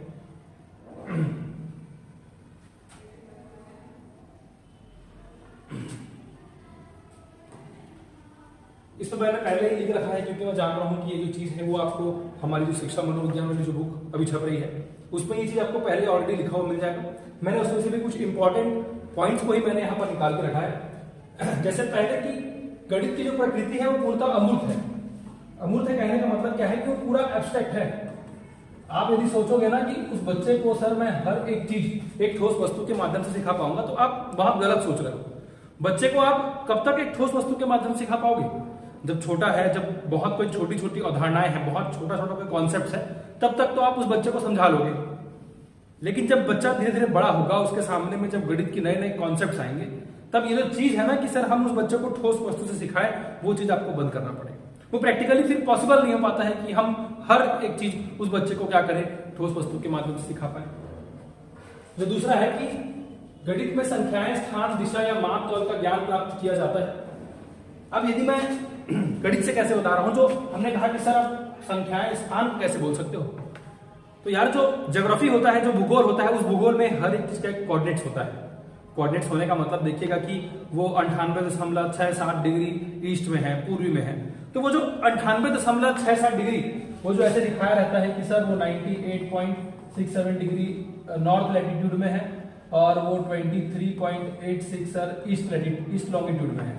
इस तो मैंने पहले ही लिख रखा है क्योंकि मैं जान रहा हूं कि ये जो चीज है वो आपको हमारी जो शिक्षा मनोविज्ञान वाली जो बुक अभी छप रही है उसमें ये चीज आपको पहले ऑलरेडी लिखा हुआ मिल जाएगा। मैंने उसमें से भी कुछ इंपॉर्टेंट पॉइंट्स को ही मैंने यहाँ पर निकाल के रखा है। जैसे पहले कि गणित की जो प्रकृति है वो पूर्णतः अमूर्त है। अमूर्त है कहने का मतलब क्या है कि वो पूरा एब्स्ट्रैक्ट है। आप यदि सोचोगे ना कि उस बच्चे को सर मैं हर एक चीज एक ठोस वस्तु के माध्यम से सिखा पाऊंगा, तो आप बहुत गलत सोच रहे हो। बच्चे को आप कब तक एक ठोस वस्तु के माध्यम से सिखा पाओगे? जब छोटा है, जब बहुत कोई छोटी छोटी अवधारणाएं हैं, बहुत छोटा छोटा कोई कॉन्सेप्ट है, तब तक तो आप उस बच्चे को समझा लोगे। लेकिन जब बच्चा धीरे धीरे बड़ा होगा, उसके सामने में जब गणित के नए नए कॉन्सेप्ट आएंगे, तब ये जो चीज है ना कि सर हम उस बच्चे को ठोस वस्तु से सिखाएं, वो चीज आपको बंद करना पड़ेगा। वो प्रैक्टिकली फिर पॉसिबल नहीं हो पाता है कि हम हर एक चीज उस बच्चे को क्या करें, ठोस वस्तु के माध्यम से सिखा पाए। जो दूसरा है कि गणित में संख्याएं, स्थान, दिशा या माप तौल का ज्ञान प्राप्त किया जाता है। अब यदि मैं गणित से कैसे बता रहा हूं, जो हमने कहा कि सर आप संख्याएं, स्थान को कैसे बोल सकते हो, तो यार जो ज्योग्राफी होता है, जो भूगोल होता है, उस भूगोल में हर एक चीज का एक कोऑर्डिनेट्स होता है। कोऑर्डिनेट्स होने का मतलब देखिएगा कि वो 98.67 डिग्री ईस्ट में है, पूर्वी में है। तो वो जो 98.67 डिग्री, वो जो ऐसे दिखाया रहता है कि सर वो 98.67 डिग्री नॉर्थ लैटिट्यूड में है और वो 23.86 सर ईस्ट लॉन्गिट्यूड में है।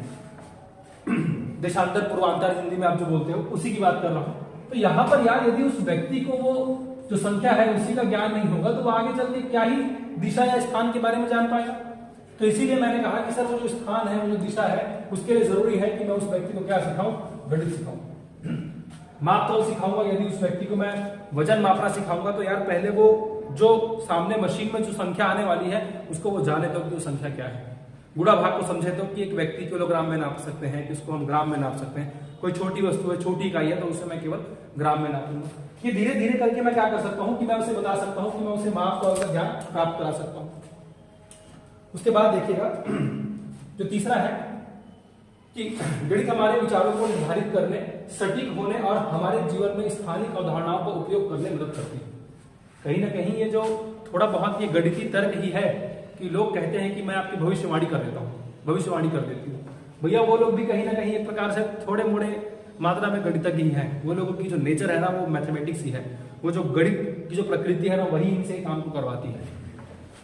देशांतर पूर्वांतर हिंदी में आप जो बोलते हो, उसी की बात कर रहा हूं। तो यहां पर यार यदि उस व्यक्ति को वो जो संख्या है उसी का ज्ञान नहीं होगा, तो वो आगे चल के क्या ही दिशा या स्थान के बारे में जान पाएगा। तो इसीलिए मैंने कहा कि सर वो जो स्थान है, वो जो दिशा है, उसके लिए जरूरी है कि मैं उस व्यक्ति को क्या सिखाऊं, गणित सिखाऊं, माप तौल सिखाऊंगा। यदि उस व्यक्ति को मैं वजन मापना सिखाऊंगा, तो यार पहले वो जो सामने मशीन में जो संख्या आने वाली है, उसको वो जाने तो कि वो संख्या क्या है। गुणा भाग को समझे तो कि एक व्यक्ति किलोग्राम में नाप सकते हैं, कि उसको हम ग्राम में नाप सकते हैं। कोई छोटी वस्तु है, छोटी इकाई है, तो उसे मैं केवल ग्राम में नापूंगा। ये धीरे धीरे करके मैं क्या कर सकता हूं कि मैं उसे बता सकता हूं कि मैं उसे माप तौल का ज्ञान प्राप्त करा सकता हूं। उसके बाद देखिएगा जो तीसरा है कि गणित हमारे विचारों को निर्धारित करने, सटीक होने और हमारे जीवन में स्थानिक अवधारणाओं का उपयोग करने में मदद करती है। कहीं ना कहीं ये जो थोड़ा बहुत ये गणितीय तर्क ही है कि लोग कहते हैं कि मैं आपकी भविष्यवाणी कर देता हूँ, भविष्यवाणी कर देती हूँ। भैया वो लोग भी कहीं ना कहीं एक प्रकार से थोड़े मोड़े मात्रा में गणितज्ञ ही हैं। वो लोगों की जो नेचर है ना, वो मैथमेटिक्स ही है। वो जो गणित की जो प्रकृति है ना, वही इनसे काम को करवाती है।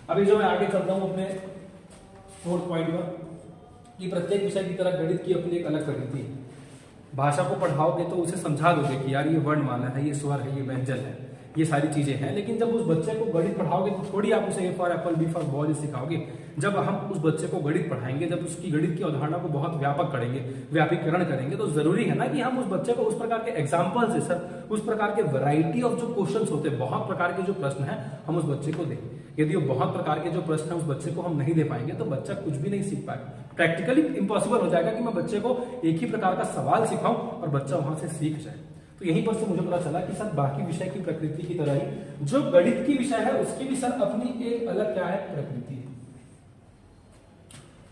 अभी जो मैं आगे चलता हूँ अपने 4th पॉइंट में, कि प्रत्येक विषय की तरह गणित की अपनी एक अलग प्रकृति है। भाषा को पढ़ाओगे तो उसे समझा दोगे कि यार ये वर्णमाला है, ये स्वर है, ये व्यंजन है, ये सारी चीजें हैं। लेकिन जब उस बच्चे को गणित पढ़ाओगे तो थोड़ी आप उसे A for apple, B for ball सिखाओगे। जब हम उस बच्चे को गणित पढ़ाएंगे, जब उसकी गणित की अवधारणा को बहुत व्यापक करेंगे, व्यापीकरण करेंगे, तो जरूरी है ना कि हम उस बच्चे को उस प्रकार के एग्जाम्पल से, सर उस प्रकार के वैरायटी ऑफ जो क्वेश्चन होते हैं, बहुत प्रकार के जो प्रश्न है, हम उस बच्चे को दें। यदि वो बहुत प्रकार के जो प्रश्न है उस बच्चे को हम नहीं दे पाएंगे, तो बच्चा कुछ भी नहीं सीख पाएगा। प्रैक्टिकली इम्पॉसिबल हो जाएगा कि मैं बच्चे को एक ही प्रकार का सवाल सिखाऊं और बच्चा वहां से सीख जाए। तो यहीं पर से मुझे पता चला कि सर बाकी विषय की प्रकृति की तरह ही जो गणित की विषय है, उसकी भी सर अपनी एक अलग क्या है, प्रकृति है।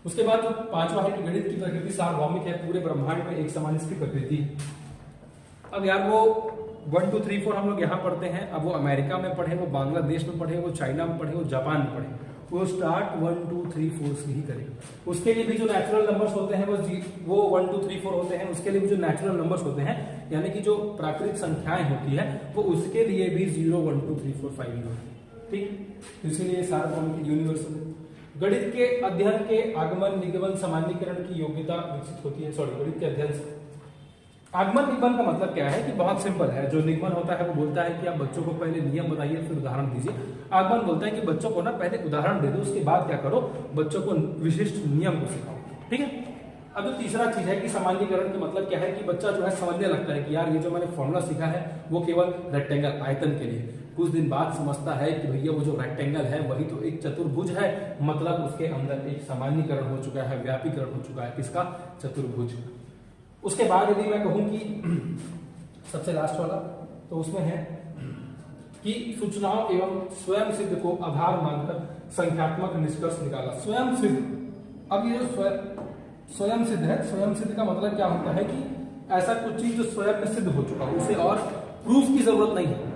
उसके बाद जो 5वां है कि गणित की प्रकृति सार्वभौमिक है, पूरे ब्रह्मांड में एक समान इसकी प्रकृति है। अब यार वो 1 2 3 4 हम लोग यहाँ पढ़ते हैं। अब वो अमेरिका में पढ़े, वो बांग्लादेश में पढ़े, वो चाइना में पढ़े, वो जापान में पढ़े, वो स्टार्ट 1 2 3 4 से ही करेगा। उसके लिए भी जो नेचुरल नंबर्स होते हैं वो 1 2 3 4 होते हैं। उसके लिए भी जो नेचुरल नंबर्स होते हैं, यानी कि जो प्राकृतिक संख्याएं होती है, वो उसके लिए भी 0 1 2 3 4 5 होती है। ठीक, इसलिए सार्वभौमिक यूनिवर्सल। गणित के अध्ययन के आगमन, निगमन, सामान्यीकरण की योग्यता विकसित होती है। सॉरी, गणित के अध्ययन से आगमन निगमन का मतलब क्या है कि बहुत सिंपल है। जो निगमन होता है वो बोलता है कि आप बच्चों को पहले नियम बताइए, फिर उदाहरण दीजिए। आगमन बोलता है कि बच्चों को ना पहले उदाहरण दे दो, उसके बाद क्या करो, बच्चों को विशिष्ट नियम को सिखाओ। ठीक है। अब जो तीसरा चीज है कि सामान्यीकरण का मतलब क्या है कि बच्चा जो है समझने लगता है कि यार ये जो मैंने फॉर्मूला सीखा है वो केवल रेक्टेंगल, आयतन के लिए। कुछ दिन बाद समझता है कि भैया वो जो रेक्टेंगल है वही तो एक चतुर्भुज है, मतलब उसके अंदर एक सामान्यीकरण हो चुका है, व्यापीकरण हो चुका है। किसका? चतुर्भुज। उसके बाद यदि मैं कहूं कि सबसे लास्ट वाला, तो उसमें है कि सूचनाओं एवं स्वयं सिद्ध को आधार मानकर संख्यात्मक निष्कर्ष निकाला। स्वयं सिद्ध, अब ये जो स्वयं सिद्ध है, स्वयं सिद्ध का मतलब क्या होता है कि ऐसा कुछ चीज जो स्वयं में सिद्ध हो चुका, उसे और प्रूफ की जरूरत नहीं है।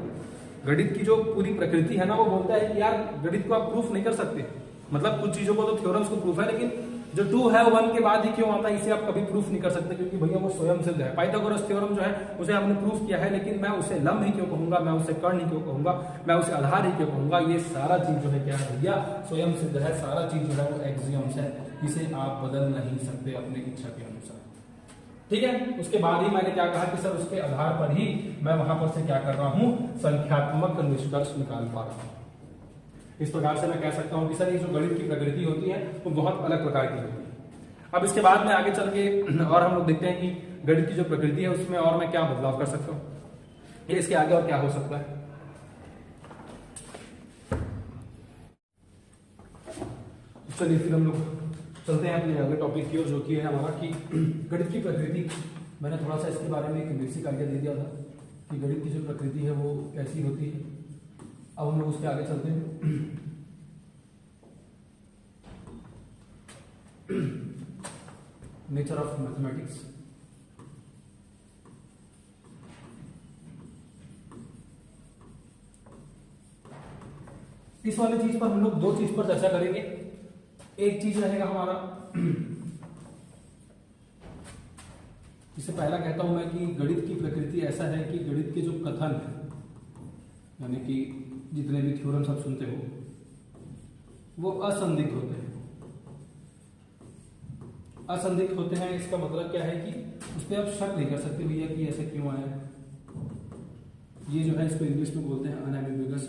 गणित की जो पूरी प्रकृति है ना, वो बोलता है कि यार गणित को आप प्रूफ नहीं कर सकते। मतलब कुछ चीजों को तो थ्योरम्स को प्रूफ है, लेकिन जो 2 है 1 के बाद ही क्यों आता है, इसे आप कभी प्रूफ नहीं कर सकते, क्योंकि भैया वो स्वयं सिद्ध है। पाइथागोरस थ्योरम जो है उसे हमने प्रूफ किया है, लेकिन मैं उसे लंब ही क्यों कहूंगा, मैं उसे कर्ण ही क्यों कहूंगा, मैं उसे आधार ही क्यों कहूंगा। ये सारा चीज जो है क्या है भैया, स्वयं सिद्ध है। सारा चीज जो है वो एक्सियम्स है, इसे आप बदल नहीं सकते अपनी इच्छा के अनुसार। ठीक है। उसके बाद ही मैंने क्या कहा कि सर उसके आधार पर ही मैं वहां पर से क्या कर रहा हूं, संख्यात्मक निष्कर्ष निकाल पा रहा हूं। इस प्रकार से मैं कह सकता हूं कि सर ये जो गणित की प्रकृति होती है वो बहुत अलग प्रकार की होती है। अब इसके बाद में आगे चल के और हम लोग देखते हैं कि गणित की जो प्रकृति है उसमें और मैं क्या बदलाव कर सकता हूँ, ये इसके आगे और क्या हो सकता है। चलिए फिर हम लोग चलते हैं अपने अगले टॉपिक की ओर, जो कि है हमारा कि गणित की प्रकृति। मैंने थोड़ा सा इसके बारे में एक बेसिक आइडिया दे दिया था कि गणित की जो प्रकृति है वो कैसी होती है। अब हम लोग उसके आगे चलते हैं। Nature of mathematics. इस वाली चीज पर हम लोग दो चीज पर चर्चा करेंगे। एक चीज रहेगा हमारा, इससे पहला कहता हूं मैं कि गणित की प्रकृति ऐसा है कि गणित के जो कथन है, यानी कि जितने भी थ्योरम्स आप सुनते हो वो असंदिग्ध होते हैं। असंदिग्ध होते हैं इसका मतलब क्या है कि उस पर आप शक नहीं कर सकते भैया कि ऐसा क्यों आया। ये जो है इसको इंग्लिश में बोलते हैं अनएम्बिगुअस।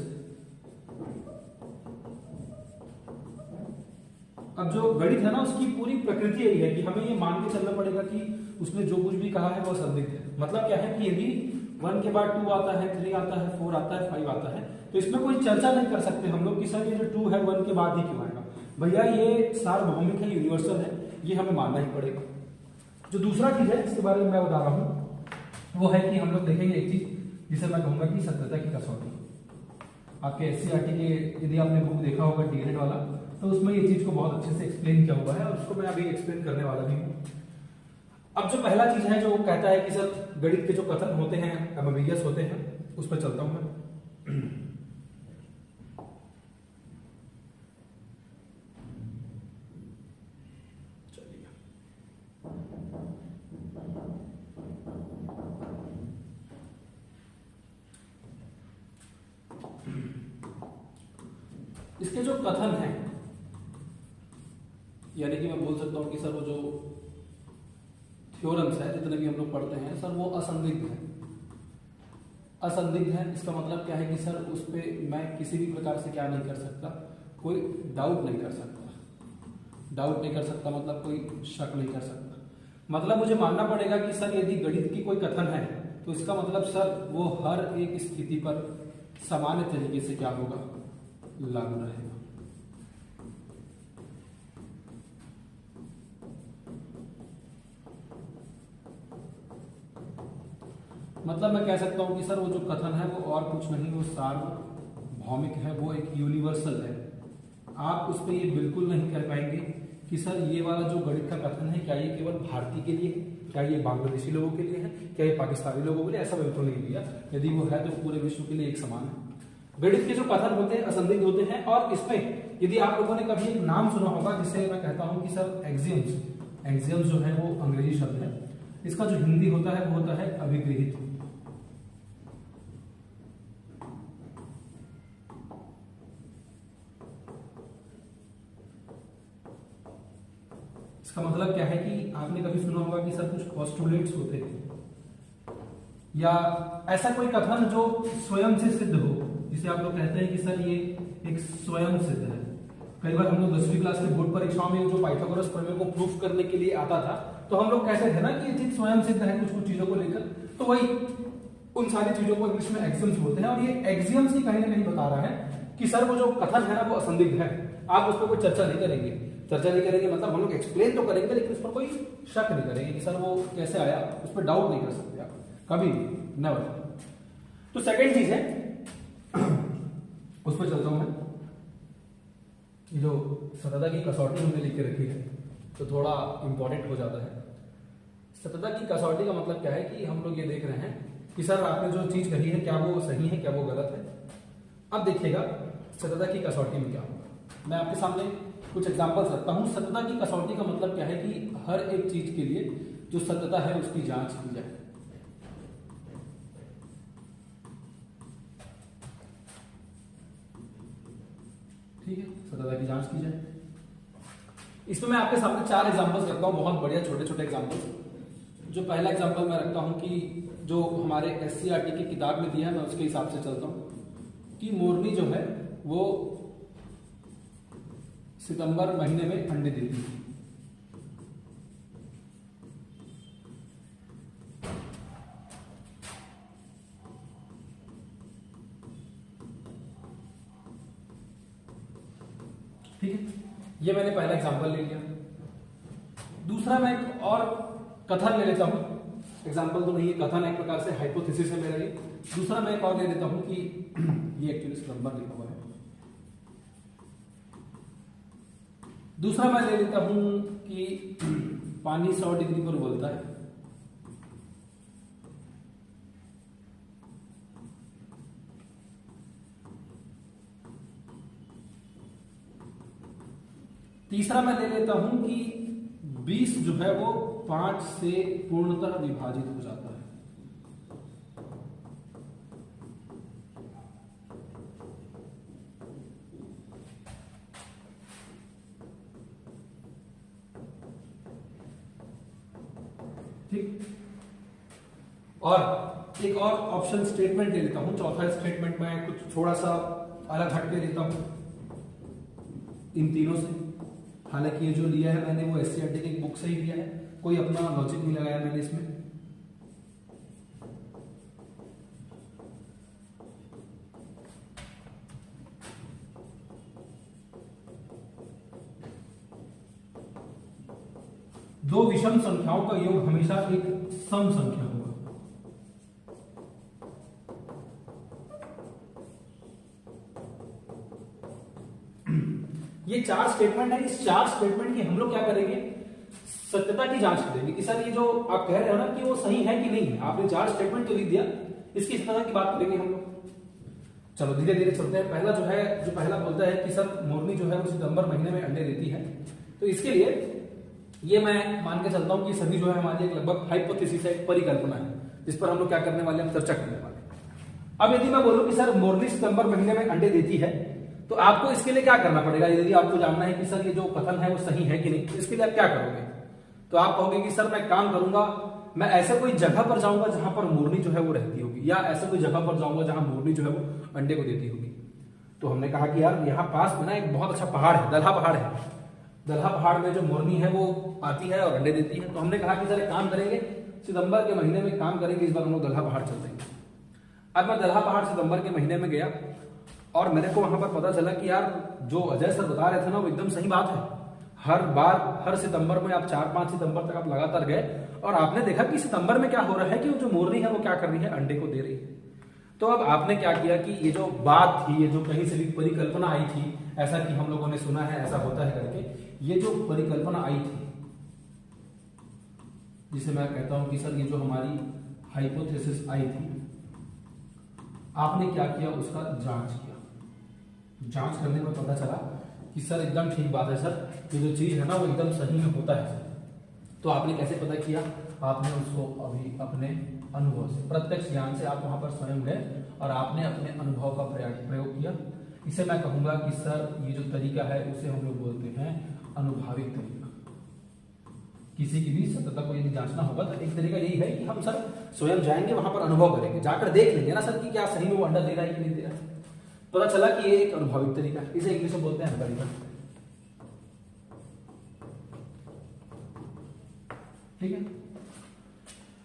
अब जो गणित है ना उसकी पूरी प्रकृति यही है कि हमें ये मान के चलना पड़ेगा कि उसने जो कुछ भी कहा है वो संदिग्ध है। मतलब क्या है कि यदि 1 के बाद 2 आता है, 3 आता है, 4 आता है, 5 आता है, तो इसमें कोई चर्चा नहीं कर सकते हम लोग कि सर ये जो 2 है 1 के बाद ही क्यों आएगा। भैया ये सार्वभौमिक है, यूनिवर्सल है, ये हमें मानना ही पड़ेगा। जो दूसरा चीज है जिसके बारे में मैं बता रहा हूं वो है कि हम लोग देखेंगे एक चीज जिसे मैं कहूंगा कि सत्यता की कसौटी। आपके SCERT के यदि आपने बुक देखा होगा डीएलएड वाला, तो उसमें ये चीज को बहुत अच्छे से एक्सप्लेन किया हुआ है और उसको मैं अभी एक्सप्लेन करने वाला भी हूँ। अब जो पहला चीज है जो वो कहता है कि सर गणित के जो कथन होते हैं एम्बिगियस होते हैं, उस पर चलता हूं मैं। इसके जो कथन हैं, यानी कि मैं बोल सकता हूं कि सर वो जो थ्योरम्स है जितने भी हम लोग पढ़ते हैं सर वो असंदिग्ध है। असंदिग्ध है इसका मतलब क्या है कि सर उस पर मैं किसी भी प्रकार से क्या नहीं कर सकता, कोई डाउट नहीं कर सकता। डाउट नहीं कर सकता मतलब कोई शक नहीं कर सकता। मतलब मुझे मानना पड़ेगा कि सर यदि गणित की कोई कथन है तो इसका मतलब सर वो हर एक स्थिति पर सामान्य तरीके से क्या होगा, लागू रहेगा। मतलब मैं कह सकता हूं कि सर वो जो कथन है वो और कुछ नहीं, वो सार्वभौमिक है, वो एक यूनिवर्सल है। आप उस पर ये बिल्कुल नहीं कह पाएंगे कि सर ये वाला जो गणित का कथन है क्या ये केवल भारतीय के लिए है, क्या ये बांग्लादेशी लोगों के लिए है, क्या ये पाकिस्तानी लोगों के लिए, ऐसा बिल्कुल नहीं लिया। यदि वो है तो पूरे विश्व के लिए एक समान है। गणित के जो कथन होते हैं असंदिग्ध होते हैं। और इसमें यदि आप लोगों ने कभी एक नाम सुना होगा जिसे मैं कहता हूं कि सर एक्सियम्स। एक्सियम्स जो है वो अंग्रेजी शब्द है, इसका जो हिंदी होता है वो होता है अभिगृहित। इसका मतलब क्या है कि आपने कभी सुना होगा कि सर कुछ पोस्टुलेट्स होते हैं या ऐसा कोई कथन जो स्वयं से सिद्ध हो, जिसे आप लोग कहते हैं कि सर ये एक स्वयं सिद्ध है। कई बार हम लोग 10वीं क्लास के बोर्ड परीक्षाओं में जो पाइथागोरस प्रमेय को प्रूफ करने के लिए आता था तो हम लोग कहते थे ना कि ये चीज स्वयं सिद्ध है कुछ कुछ चीजों को लेकर। तो वही उन सारी चीजों को इंग्लिश में एक्सियम्स बोलते हैं। और ये एक्सियम्स ही कहीं ना कहीं बता रहा है कि सर वो जो कथन है ना वो असंदिग्ध है। आप उस पर कोई चर्चा नहीं करेंगे। चर्चा नहीं करेंगे मतलब हम लोग एक्सप्लेन तो करेंगे लेकिन उस पर कोई शक नहीं करेंगे कि सर वो कैसे आया, उस पर डाउट नहीं कर सकते आप कभी, नेवर। तो सेकंड चीज है उस पर चलता हूं मैं। ये जो सतता की कसौटी हमने लिख के रखी है तो थोड़ा इंपॉर्टेंट हो जाता है। सतता की कसौटी का मतलब क्या है कि हम लोग ये देख रहे हैं कि सर आपने जो चीज कही है क्या वो सही है, क्या वो गलत है। अब देखिएगा सतता की कसौटी में क्या होगा। मैं आपके सामने कुछ एग्जांपल्स रखता हूं। सतता की कसौटी का मतलब क्या है कि हर एक चीज के लिए जो सतता है उसकी जांच की जाए। ठीक है, सतता की जांच की जाए। इसमें मैं आपके सामने 4 एग्जांपल्स रखता हूं, बहुत बढ़िया छोटे छोटे एग्जांपल्स। जो पहला एग्जांपल मैं रखता हूं कि जो हमारे SCERT की किताब में दिया है मैं उसके हिसाब से चलता हूं कि मोरनी जो है वो सितंबर महीने में अंडे देती है। ठीक है, ये मैंने पहला एग्जांपल ले लिया। दूसरा मैं एक और कथन ले लेता हूं, एग्जांपल तो नहीं है, कथन एक प्रकार से हाइपोथेसिस है मेरा ये। दूसरा मैं एक और ले लेता हूं कि ये एक्चुअली नंबर लिखा हुआ है। दूसरा मैं ले लेता हूं कि पानी 100 डिग्री पर उबलता है। तीसरा मैं ले लेता हूं कि 20 जो है वो 5 से पूर्णतः विभाजित हो जाता है। ठीक, और एक और ऑप्शन स्टेटमेंट ले लेता हूं। चौथा स्टेटमेंट मैं कुछ थोड़ा सा अलग हट के लेता हूं इन तीनों से। हालांकि ये जो लिया है मैंने वो एससीईआरटी की बुक से ही लिया है, कोई अपना लॉजिक नहीं लगाया मैंने इसमें। दो विषम संख्याओं का योग हमेशा एक सम संख्या होगा। ये 4 स्टेटमेंट है। इस 4 स्टेटमेंट की हम लोग क्या करेंगे, सत्यता की जांच करेंगे कि सर ये जो आप कह रहे हो ना कि वो सही है कि नहीं है। आपने 4 स्टेटमेंट तो लिख दिया, इसकी सत्यता की बात करेंगे हम लोग। चलो धीरे धीरे चलते हैं। पहला जो है, जो पहला बोलता है कि सर मोरनी जो है वो सितंबर महीने में अंडे देती है। तो इसके लिए ये मैं मान के चलता हूं कि सभी जो है हमारी एक लगभग हाइपोथेसिस है, एक परिकल्पना है, जिस पर हम लोग क्या करने वाले हैं, हम चर्चा करने वाले हैं। अब यदि मैं बोलूं कि सर मोरनी सितंबर महीने में अंडे देती है, तो आपको इसके लिए क्या करना पड़ेगा। यदि आपको जानना है कि सर ये जो कथन है वो सही है कि नहीं, तो इसके लिए आप क्या करोगे। तो आप कहोगे कि सर मैं काम करूंगा, मैं ऐसे कोई जगह पर जाऊंगा जहां पर मोरनी जो है वो रहती होगी, या ऐसे कोई जगह पर जाऊंगा जहां मोरनी जो है वो अंडे को देती होगी। तो हमने कहा कि यार यहाँ पास में ना एक बहुत अच्छा पहाड़ है, दलहा पहाड़ है। दलहा पहाड़ में जो मोरनी है वो आती है और अंडे देती है। तो हमने कहा कि सर एक काम करेंगे, सितंबर के महीने में काम करेंगे, इस बार हम लोग दलहा पहाड़ चलते हैं। अब मैं दलहा पहाड़ सितंबर के महीने में गया और मेरे को वहां पर पता चला कि यार जो अजय सर बता रहे थे ना वो एकदम सही बात है। हर बार हर सितंबर में आप 4-5 सितंबर तक आप लगातार गए और आपने देखा कि सितंबर में क्या हो रहा है कि वो जो मोरनी है वो क्या कर रही है, अंडे को दे रही है। तो अब आपने क्या किया कि ये जो बात थी, ये जो कहीं से भी परिकल्पना आई थी, ऐसा कि हम लोगों ने सुना है ऐसा होता है करके, ये जो परिकल्पना आई थी, जिसे मैं कहता हूं कि सर ये जो हमारी हाइपोथेसिस आई थी, आपने क्या किया, उसका जांच किया। जांच करने में पता चला कि सर एकदम ठीक बात है सर, ये जो चीज है ना वो एकदम सही में होता है सर। तो आपने कैसे पता किया, आपने उसको अभी अपने अनुभव से, प्रत्यक्ष ज्ञान से आप वहां पर स्वयं गए और आपने अपने अनुभव का प्रयोग किया। इसे मैं कहूंगा कि सर ये जो तरीका है उसे हम लोग बोलते हैं अनुभाविक तरीका। किसी की भी सत्यता को यदि जांचना होगा तो एक तरीका यही है कि हम सर स्वयं जाएंगे, वहां पर अनुभव करेंगे, जाकर देख लेंगे ना सर कि क्या सही में वो अंडा दे रहा है कि नहीं दे रहा है। पता चला कि ये एक अनुभविक तरीका है, इसे इंग्लिश में बोलते हैं तरीका। ठीक है।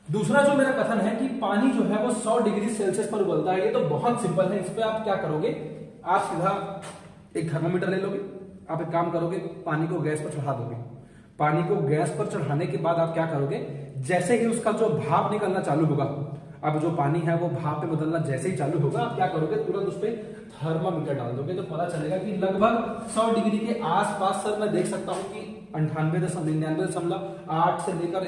दूसरा जो मेरा कथन है कि पानी जो है वो 100 डिग्री सेल्सियस पर उबलता है, ये तो बहुत सिंपल है। इस पे आप क्या करोगे, आप सीधा एक थर्मोमीटर ले लोगे, आप एक काम करोगे, पानी को गैस पर चढ़ा दोगे। पानी को गैस पर चढ़ाने के बाद आप क्या करोगे, जैसे ही उसका जो भाप निकलना चालू होगा, अब जो पानी है वो भाप में बदलना जैसे ही चालू होगा, आप क्या करोगे, तुरंत उस पर थर्मामीटर डाल दोगे। तो पता चलेगा कि लगभग 100 डिग्री के आसपास सर मैं देख सकता हूं कि 98.99.8 से लेकर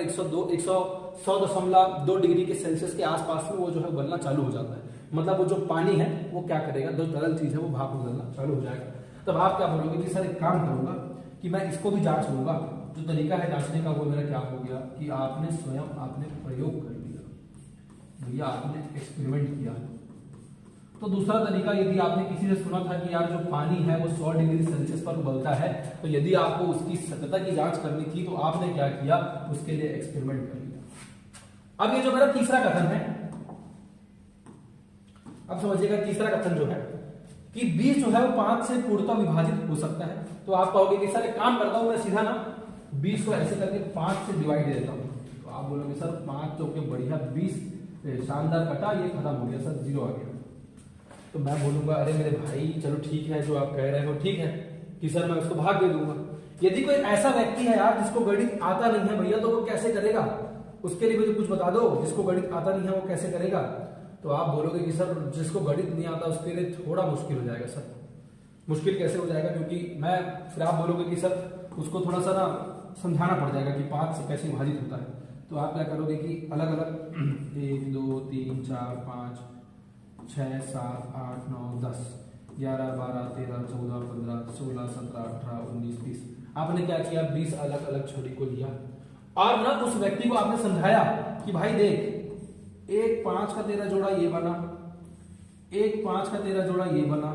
100.2 डिग्री के सेल्सियस के आसपास में वो जो है उबलना चालू हो जाता है। मतलब वो जो पानी है वो क्या करेगा, जो तरल चीज है वो भाप में बदलना चालू हो जाएगा। तब आप क्या बोलोगे कि सर एक काम करूंगा कि मैं इसको भी जांच लूंगा। जो तरीका है जांचने का वो मेरा क्या हो गया कि आपने स्वयं आपने प्रयोग कर दिया, भैया आपने एक्सपेरिमेंट किया। तो दूसरा तरीका, यदि आपने किसी से सुना था कि यार जो पानी है वो 100 डिग्री सेल्सियस पर उबलता है, तो यदि आपको उसकी सत्यता की जांच करनी थी तो आपने क्या किया, उसके लिए एक्सपेरिमेंट कर लिया। अब ये जो मेरा तीसरा कथन है, अब समझिएगा तीसरा कथन जो है कि 20 जो है वो 5 से पूर्णतः विभाजित हो सकता है। तो आप कहोगे कि सर एक काम करता हूं मैं सीधा ना 20 को ऐसे करके 5 से डिवाइड दे देता हूं। तो आप बोलोगे सर 5 चौके बढ़िया, 20 शानदार कटा, ये खत्म हो गया सर, 0 आ गया। तो मैं बोलूंगा अरे मेरे भाई चलो ठीक है, जो आप कह रहे हो ठीक है, कि सर मैं उसको भाग दे दूंगा। यदि कोई ऐसा व्यक्ति है यार जिसको गणित आता नहीं है भैया, तो वो कैसे करेगा? उसके लिए मुझे कुछ बता दो, जिसको गणित आता नहीं है वो कैसे करेगा? तो आप बोलोगे कि सर जिसको गणित नहीं आता उसके लिए थोड़ा मुश्किल हो जाएगा। सर मुश्किल कैसे हो जाएगा? क्योंकि फिर आप बोलोगे कि सर उसको थोड़ा सा ना समझाना पड़ जाएगा कि 5 से कैसे विभाजित होता है। तो आप क्या करोगे कि अलग अलग 1 2 3 4 5 6 7 8 9 10 11 12 13 14 15 16 17 18 19 20 आपने क्या किया? 20 अलग अलग छड़ी को लिया और ना उस व्यक्ति को आपने समझाया कि भाई देख, 1 5 का तेरा जोड़ा ये बना, 1 5 का तेरा जोड़ा ये बना,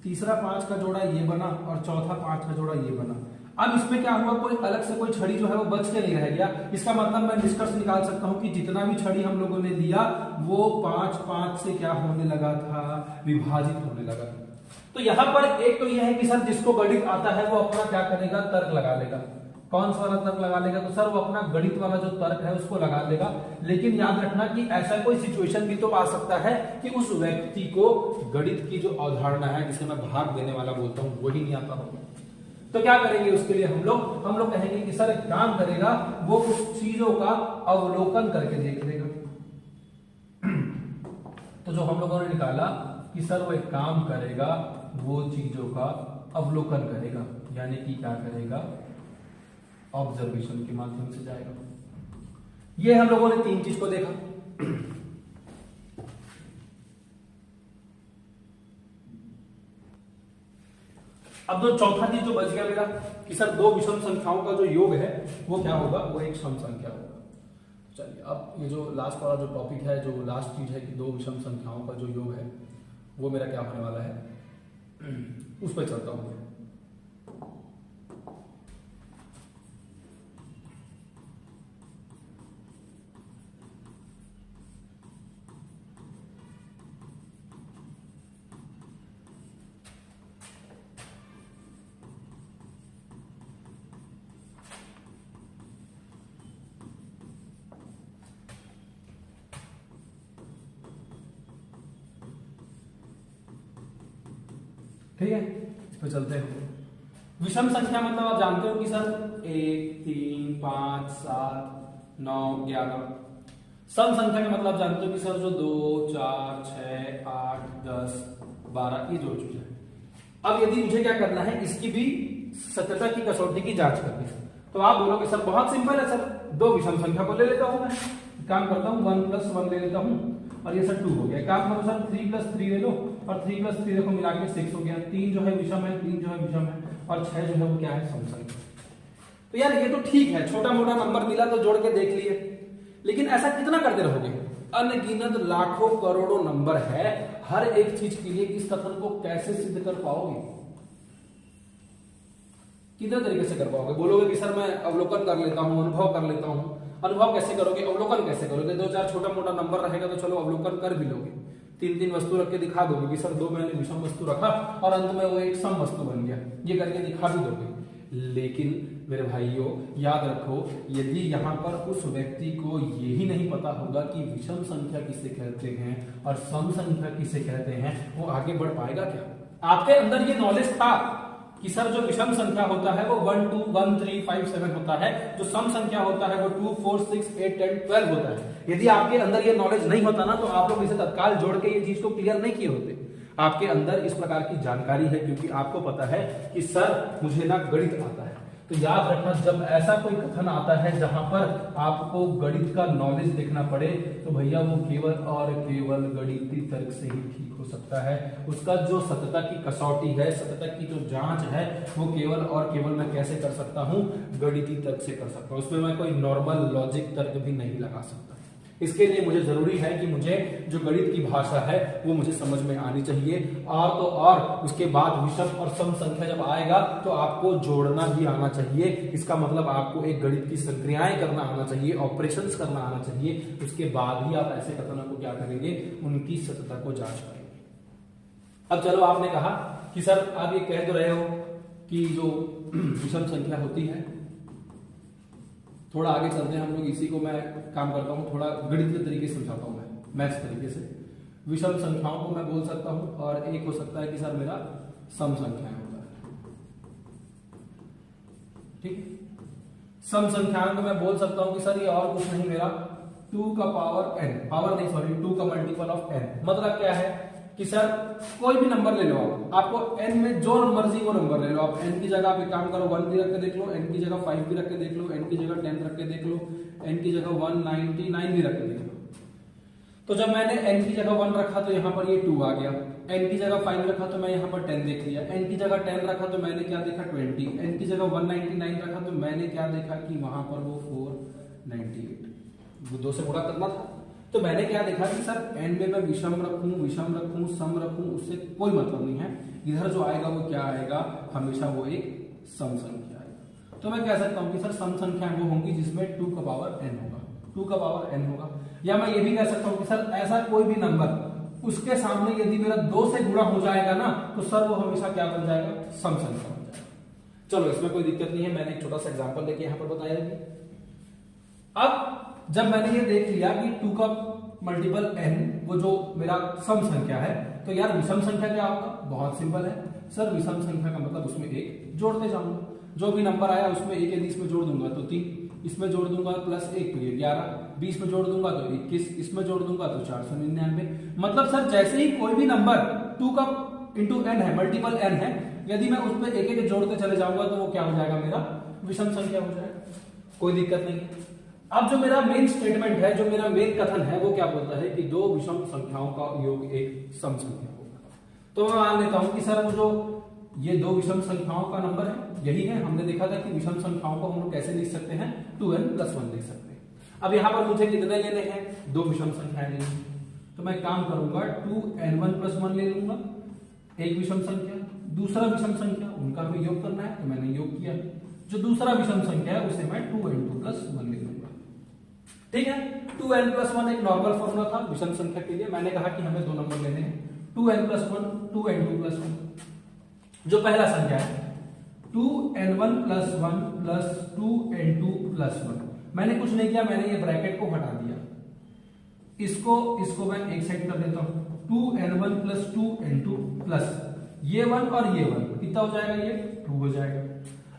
तीसरा 5 का जोड़ा ये बना और चौथा 5 का जोड़ा ये बना। अब इसमें क्या हुआ? कोई अलग से कोई छड़ी जो है वो बच के नहीं रह गया। इसका मतलब मैं निष्कर्ष निकाल सकता हूं कि जितना भी छड़ी हम लोगों ने लिया वो 5 5 से क्या होने लगा था? विभाजित होने लगा था। तो यहां पर एक तो यह है कि सर जिसको गणित आता है वो अपना क्या करेगा? तर्क लगा लेगा। कौन सा वाला तर्क लगा लेगा? तो सर वो अपना गणित वाला जो तर्क है उसको लगा लेगा। लेकिन याद रखना कि ऐसा कोई सिचुएशन भी तो आ सकता है कि उस व्यक्ति को गणित की जो अवधारणा है, जिसे मैं भाग देने वाला बोलता हूं, वही नहीं आता होगा। तो क्या करेंगे उसके लिए? हम लोग कहेंगे कि सर एक काम करेगा, वो उस चीजों का अवलोकन करके देख लेगा। तो जो हम लोगों ने निकाला कि सर वो एक काम करेगा, वो चीजों का अवलोकन करेगा, यानी कि क्या करेगा? ऑब्जर्वेशन के माध्यम से जाएगा। ये हम लोगों ने 3 चीज को देखा। अब जो चौथा चीज जो बच गया मेरा कि सर 2 विषम संख्याओं का जो योग है वो क्या होगा? वो एक सम संख्या होगा। चलिए अब ये जो लास्ट वाला जो टॉपिक है, जो लास्ट चीज है कि 2 विषम संख्याओं का जो योग है वो मेरा क्या होने वाला है, उस पर चलता हूं। ठीक है, इस पर चलते हैं। विषम संख्या मतलब आप जानते हो कि सर 1 3 5 7 9 11। सम संख्या का मतलब आप जानते हो कि सर जो 2 4 6 8 10 12 ये जो चीज है। अब यदि मुझे क्या करना है, इसकी भी सत्यता की कसौटी की जांच करनी है, तो आप बोलोगे सर बहुत सिंपल है सर, 2 विषम संख्या को ले लेता हूं मैं, काम करता हूं 1 + 1 ले लेता हूं और ये सर 2 हो गया। काम करो सर 3 + 3 ले लो और 3 + 3 देखो मिला के 6 हो गया। 3 जो है विषम है, 3 जो है विषम है और 6 जो है वो क्या है? सम संख्या। तो यार ये तो ठीक है, छोटा मोटा नंबर मिला तो जोड़ के देख लिए, लेकिन ऐसा कितना करते रहोगे? अनगिनत लाखों करोड़ों नंबर है, हर एक चीज के लिए इस कथन को कैसे सिद्ध कर पाओगे? कितने तरीके से कर पाओगे? बोलोगे कि सर मैं अवलोकन कर लेता हूं, अनुभव कर लेता हूं। अनुभव कैसे करोगे? अवलोकन कैसे करोगे? 2-4 छोटा मोटा नंबर रहेगा तो चलो अवलोकन कर भी लोगे। 3-3 वस्तु रख के दिखा दोगे कि सर 2 मैंने विषम वस्तु रखा और अंत में वो एक सम वस्तु बन गया, ये करके दिखा भी दोगे। लेकिन मेरे भाइयों याद रखो, यदि यहाँ पर उस व्यक्ति को यही नहीं पता होगा कि विषम संख्या किसे कहते हैं और सम संख्या किसे कहते हैं, वो आगे बढ़ पाएगा क्या? आपके अंदर ये नॉलेज था कि सर जो विषम संख्या होता है वो 1 2 1 3 5 7 होता है, जो सम संख्या होता है वो 2 4 6 8 10 12 होता है। यदि आपके अंदर ये नॉलेज नहीं होता ना, तो आप लोग इसे तत्काल जोड़ के ये चीज को क्लियर नहीं किए होते। आपके अंदर इस प्रकार की जानकारी है क्योंकि आपको पता है कि सर मुझे ना गणित आता है। तो याद रखना, जब ऐसा कोई कथन आता है जहां पर आपको गणित का नॉलेज देखना पड़े, तो भैया वो केवल और केवल गणितीय तर्क से ही ठीक हो सकता है। उसका जो सत्यता की कसौटी है, सत्यता की जो जांच है, वो केवल और केवल मैं कैसे कर सकता हूं? गणितीय तर्क से कर सकता हूं। उसमें मैं कोई नॉर्मल लॉजिक तर्क भी नहीं लगा सकता। इसके लिए मुझे जरूरी है कि मुझे जो गणित की भाषा है वो मुझे समझ में आनी चाहिए, और तो और उसके बाद विषम और सम संख्या जब आएगा तो आपको जोड़ना भी आना चाहिए। इसका मतलब आपको एक गणित की संक्रियाएं करना आना चाहिए, ऑपरेशंस करना आना चाहिए। उसके बाद ही आप ऐसे कथनों को क्या करेंगे? उनकी सत्यता को जांच करेंगे। अब चलो, आपने कहा कि सर आप ये कह तो रहे हो कि जो विषम संख्या होती है, थोड़ा आगे चलते हैं हम लोग, इसी को मैं काम करता हूँ, थोड़ा गणितीय तरीके से समझाता हूँ, मैं मैथ्स तरीके से। विषम संख्याओं को मैं बोल सकता हूँ और एक हो सकता है कि सर मेरा सम संख्या होता है। ठीक है। सम संख्याओं को मैं बोल सकता हूं कि सर ये और कुछ नहीं मेरा 2 का पावर n, पावर नहीं सॉरी 2 का मल्टीपल ऑफ n। मतलब क्या है कि सर कोई भी नंबर ले लो आप, आपको n में जो नंबर चाहिए वो नंबर ले लो आप। n की जगह आप एक काम करो 1 भी रख के देख लो, n की जगह 5 भी रख के देख लो, n की जगह 10 रख के देख लो, n की जगह 199 भी रख के देख लो। तो जब मैंने n की जगह 1 रखा तो यहाँ पर ये 2 आ गया, n की जगह 5 रखा तो मैं यहाँ पर 10 देख लिया, n की जगह 10 रखा तो मैंने क्या देखा 20, n की जगह 199 रखा तो मैंने क्या देखा कि वहां पर वो 498, वो 2 से गुणा करना था। तो मैंने क्या देखा कि सर n में मैं विषम रखूं, सम रखूं, उससे कोई मतलब नहीं है। इधर जो आएगा वो क्या आएगा, हमेशा वो एक सम संख्या आएगा। तो मैं कह सकता हूं कि सर सम संख्या वो होंगी जिसमें 2 का पावर n होगा, 2 का पावर n होगा। या मैं ये भी कह सकता हूं कि सर ऐसा कोई भी नंबर उसके सामने यदि मेरा 2 से गुणा हो जाएगा ना तो सर वो हमेशा क्या बन जाएगा, सम संख्या बन जाएगा। चलो इसमें कोई दिक्कत नहीं है, मैंने एक छोटा सा एग्जांपल लेके यहां पर बताया है। अब जब मैंने ये देख लिया कि 2 का मल्टीपल n वो जो मेरा सम संख्या है, तो यार विषम संख्या क्या होगा, बहुत सिंपल है सर। विषम संख्या का मतलब उसमें एक जोड़ते जाऊंगा, जो भी नंबर आया उसमें एक, यदि इसमें जोड़ दूंगा तो 3, इसमें जोड़ दूंगा प्लस 1 तो ये 11, 20 में जोड़ दूंगा तो 21, इसमें जोड़ दूंगा तो 499। मतलब सर जैसे ही कोई भी नंबर 2 का इंटू n है, मल्टीपल n है, यदि मैं उसमें एक एक जोड़ते चले जाऊंगा तो वो क्या हो जाएगा, मेरा विषम संख्या हो जाएगा, कोई दिक्कत नहीं। अब जो मेरा मेन स्टेटमेंट है, जो मेरा मेन कथन है, वो क्या बोलता है कि 2 विषम संख्याओं का योग एक सम संख्या होगा। तो मैं मान लेता हूं कि सर वो जो ये 2 विषम संख्याओं का नंबर है, यही है। हमने देखा था कि विषम संख्याओं को हम लोग कैसे लिख सकते हैं, 2n + 1 लिख सकते हैं। अब यहां पर मुझे कितने लेने हैं, 2 विषम संख्याएं लेनी, तो मैं काम करूंगा 2n1 + 1 ले लूंगा, एक विषम संख्या, दूसरा विषम संख्या उनका हमें योग करना है तो मैंने योग किया। जो दूसरा विषम संख्या है उसे मैं 2n2 + 1 ले लूंगा। ठीक है, 2n + 1 एक नॉर्मल फॉर्मूला था विषम संख्या के लिए। मैंने कहा कि हमें 2 नंबर लेने हैं, 2n + 1, 2n2 + 1। जो पहला संख्या है 2n1 + 1 + 2n2 + 1, मैंने कुछ नहीं किया, मैंने ये ब्रैकेट को हटा दिया, इसको मैं एक साइड कर देता हूं। 2n1 + 2n2 प्लस ये 1 और ये 1 कितना हो जाएगा, ये 2 हो जाएगा।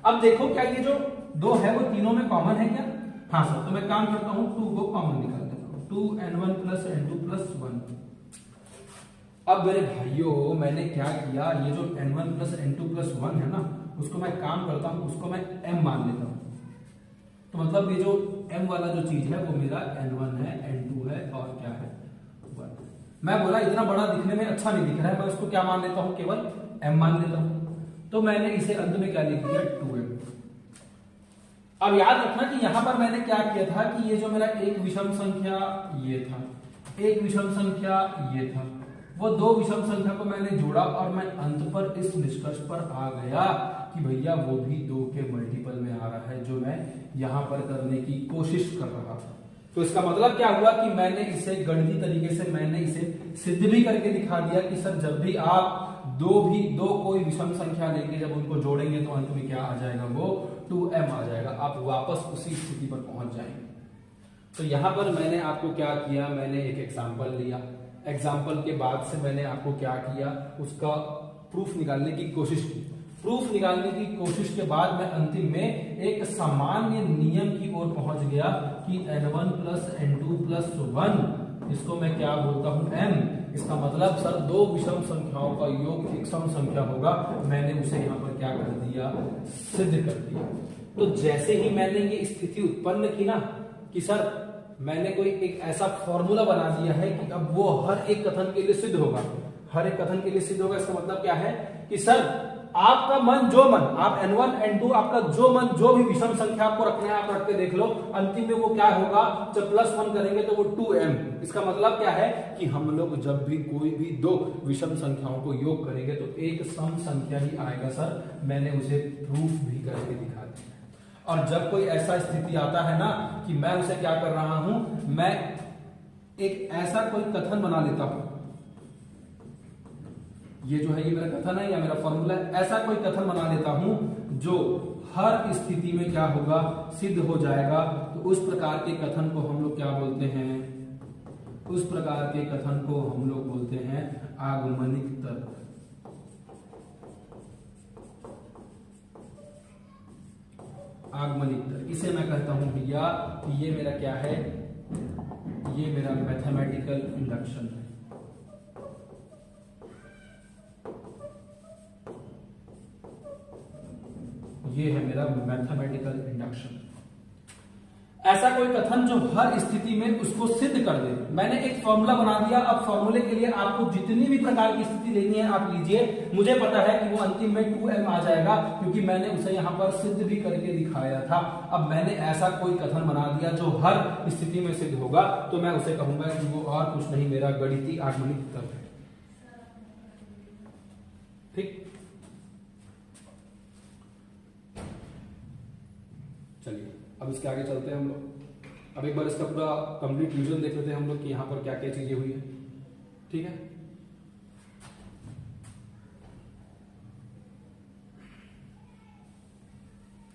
अब देखो क्या ये जो 2 है वो तीनों में कॉमन है क्या, हाँ सर। तो मैं काम करता हूं 2 को कॉमन निकाल देता हूं, 2n1 + n2 + 1। अब मेरे भाइयों मैंने क्या किया, ये जो n1 + n2 + 1 है ना, उसको मैं काम करता हूं, उसको मैं m मान लेता हूं। तो मतलब ये जो m वाला जो चीज है वो मेरा n1 है, n2 है और क्या है 1। मैं बोला इतना बड़ा दिखने में अच्छा नहीं दिख रहा है, मैं उसको क्या मान लेता हूं, केवल m मान लेता हूं। तो मैंने इसे अंत में क्या लिख दिया, 2m। अब याद रखना कि यहां पर मैंने क्या किया था कि ये जो मेरा एक विषम संख्या ये था, एक विषम संख्या ये था, वो 2 विषम संख्या को मैंने जोड़ा और मैं अंत पर इस निष्कर्ष पर आ गया कि भैया वो भी 2 के मल्टीपल में आ रहा है, जो मैं यहां पर करने की कोशिश कर रहा था। तो इसका मतलब क्या हुआ कि मैंने इसे गणितीय तरीके से मैंने इसे सिद्ध भी करके दिखा दिया कि सर जब भी आप दो कोई विषम संख्या लेंगे, जब उनको जोड़ेंगे तो अंत में क्या आ जाएगा, वो 2m आ जाएगा, आप वापस उसी स्थिति पर पहुंच जाएंगे। तो यहां पर मैंने आपको क्या किया, मैंने एक एग्जांपल लिया, एग्जाम्पल के बाद से मैंने आपको क्या किया, उसका प्रूफ निकालने की कोशिश की। प्रूफ निकालने की कोशिश के बाद मैं अंतिम में एक सामान्य नियम की ओर पहुंच गया कि n1 + n2 + 1, इसको मैं क्या बोलता हूं, m। इसका मतलब सर 2 विषम संख्याओं का योग एक सम संख्या होगा। मैंने उसे यहाँ पर क्या कर दिया, सिद्ध कर दिया। तो जैसे ही मैंने ये स्थिति उत्पन्न की ना कि सर मैंने कोई एक ऐसा फॉर्मूला बना दिया है कि अब वो हर एक कथन के लिए सिद्ध होगा, हर एक कथन के लिए सिद्ध होगा। इसका मतलब क्या है कि सर आपका मन जो मन, आप n1 n2 आपका जो मन, जो भी विषम संख्या आपको रखना है आप रख के देख लो, अंतिम में वो क्या होगा, जब +1 करेंगे तो वो 2m। इसका मतलब क्या है कि हम लोग जब भी कोई भी 2 विषम संख्याओं को योग करेंगे तो एक सम संख्या ही आएगा सर। मैंने उसे प्रूफ भी करके दिखा दिया। और जब कोई ऐसा स्थिति आता है ना कि मैं उसे क्या कर रहा हूं, मैं एक ऐसा कोई कथन बना लेता हूं, ये जो है ये मेरा कथन है या मेरा फॉर्मूला है, ऐसा कोई कथन बना लेता हूं जो हर स्थिति में क्या होगा, सिद्ध हो जाएगा। तो उस प्रकार के कथन को हम लोग क्या बोलते हैं, उस प्रकार के कथन को हम लोग बोलते हैं आगमनिक तर्क। लिया कि ये मेरा क्या है, ये मेरा मैथमेटिकल इंडक्शन है। ये है मेरा मैथमेटिकल इंडक्शन। ऐसा कोई कथन जो हर स्थिति में उसको सिद्ध कर दे। मैंने एक फॉर्मूला बना दिया, अब फॉर्मूले के लिए आपको जितनी भी प्रकार की स्थिति लेनी है आप लीजिए। मुझे पता है कि वो अंतिम में 2m आ जाएगा, क्योंकि मैंने उसे यहां पर सिद्ध भी करके दिखाया था। अब मैंने ऐसा कोई कथन बना दिया जो हर स्थिति में सिद्ध होगा, तो मैं उसे कहूंगा कि वो और कुछ नहीं, मेरा गणितीय आगमनिक तर्क है। ठीक, चलिए अब इसके आगे चलते हैं हम लोग। अब एक बार इसका पूरा कंप्लीट विजुअल देख लेते हैं हम लोग कि यहाँ पर क्या क्या चीजें हुई है। ठीक है,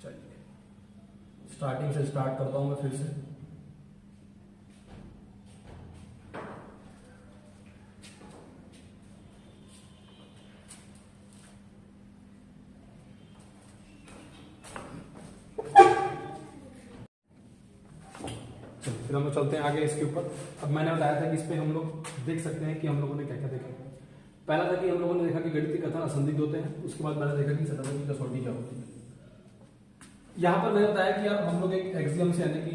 चलिए स्टार्टिंग से स्टार्ट करता हूं मैं फिर से। फिर हम लोग चलते हैं आगे इसके ऊपर। अब मैंने बताया था कि इस पे हम लोग देख सकते हैं कि हम लोगों ने क्या क्या देखा। पहला था कि हम लोगों ने देखा कि गणितीय कथन असंदिग्ध होते हैं। उसके बाद मैंने देखा कि सतह की कसौटी क्या होती है। यहाँ पर मैंने बताया कि यार हम लोग एक एक्सियम से यानी कि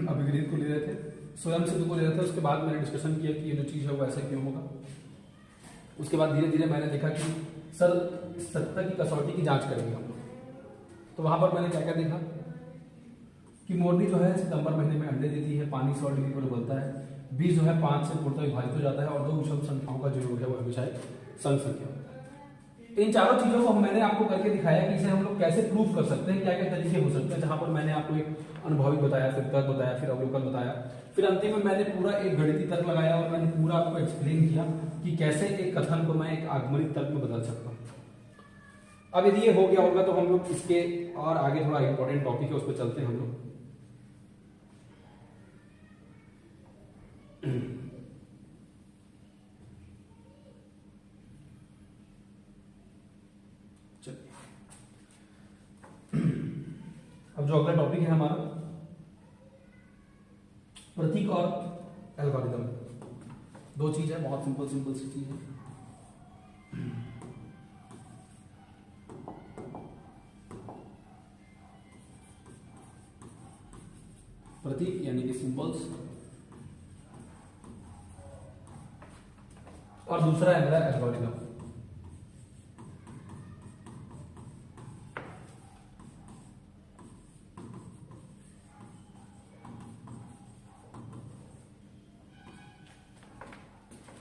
अभिगृहित को ले रहे थे, स्वयं सिद्ध को ले रहे थे। उसके बाद मैंने डिस्कशन किया कि ये जो चीज है वो ऐसा क्यों होगा। उसके बाद धीरे धीरे मैंने देखा कि सर सतह की कसौटी की जांच करेंगे हम लोग। तो वहां पर मैंने क्या क्या देखा कि मोरनी जो है सितंबर महीने में अंडे देती है, पानी 100 डिग्री पर उबलता है, 20 जो है 5 से पूर्णतः विभाजित हो जाता है और 2 विषम संख्याओं का जो योग है वो हमेशा एक संग संख्या होता है। इन चारों चीजों को मैंने आपको करके दिखाया कि इसे हम लोग कैसे प्रूव कर सकते हैं, क्या क्या तरीके हो सकते हैं। जहां पर मैंने आपको एक अनुभवी बताया, फिर तर्क बताया, फिर अवलोकन बताया, फिर अंतिम में मैंने पूरा एक गणितीय तर्क लगाया और मैंने पूरा आपको एक्सप्लेन किया कि कैसे एक कथन को मैं एक आगमनिक तर्क में बदल सकता हूँ। अब यदि ये हो गया होगा तो हम लोग इसके और आगे थोड़ा इंपॉर्टेंट टॉपिक है उस पर चलते हैं हम लोग। अब जो अगला टॉपिक है हमारा प्रतीक और एल्गोरिथम। दो चीज है, बहुत सिंपल सिंपल सी चीज है। प्रतीक यानी कि सिंबल्स, और दूसरा है मेरा एल्गोरिथम।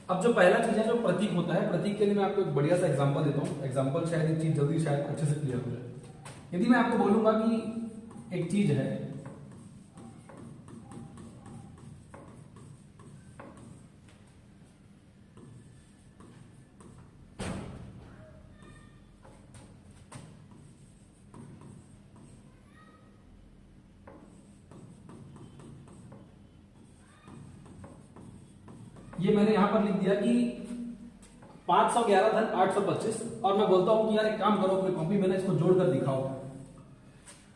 अब जो पहला चीज है जो प्रतीक होता है, प्रतीक के लिए मैं आपको एक बढ़िया सा एग्जांपल देता हूं। एग्जांपल शायद एक चीज जल्दी शायद अच्छे से क्लियर हो जाए। यदि मैं आपको बोलूंगा कि एक चीज है ये मैंने यहां पर लिख दिया कि 511 धन 825, और मैं बोलता हूं कि यार एक काम करो अपनी कॉपी में ना इसको जोड़कर दिखाओ।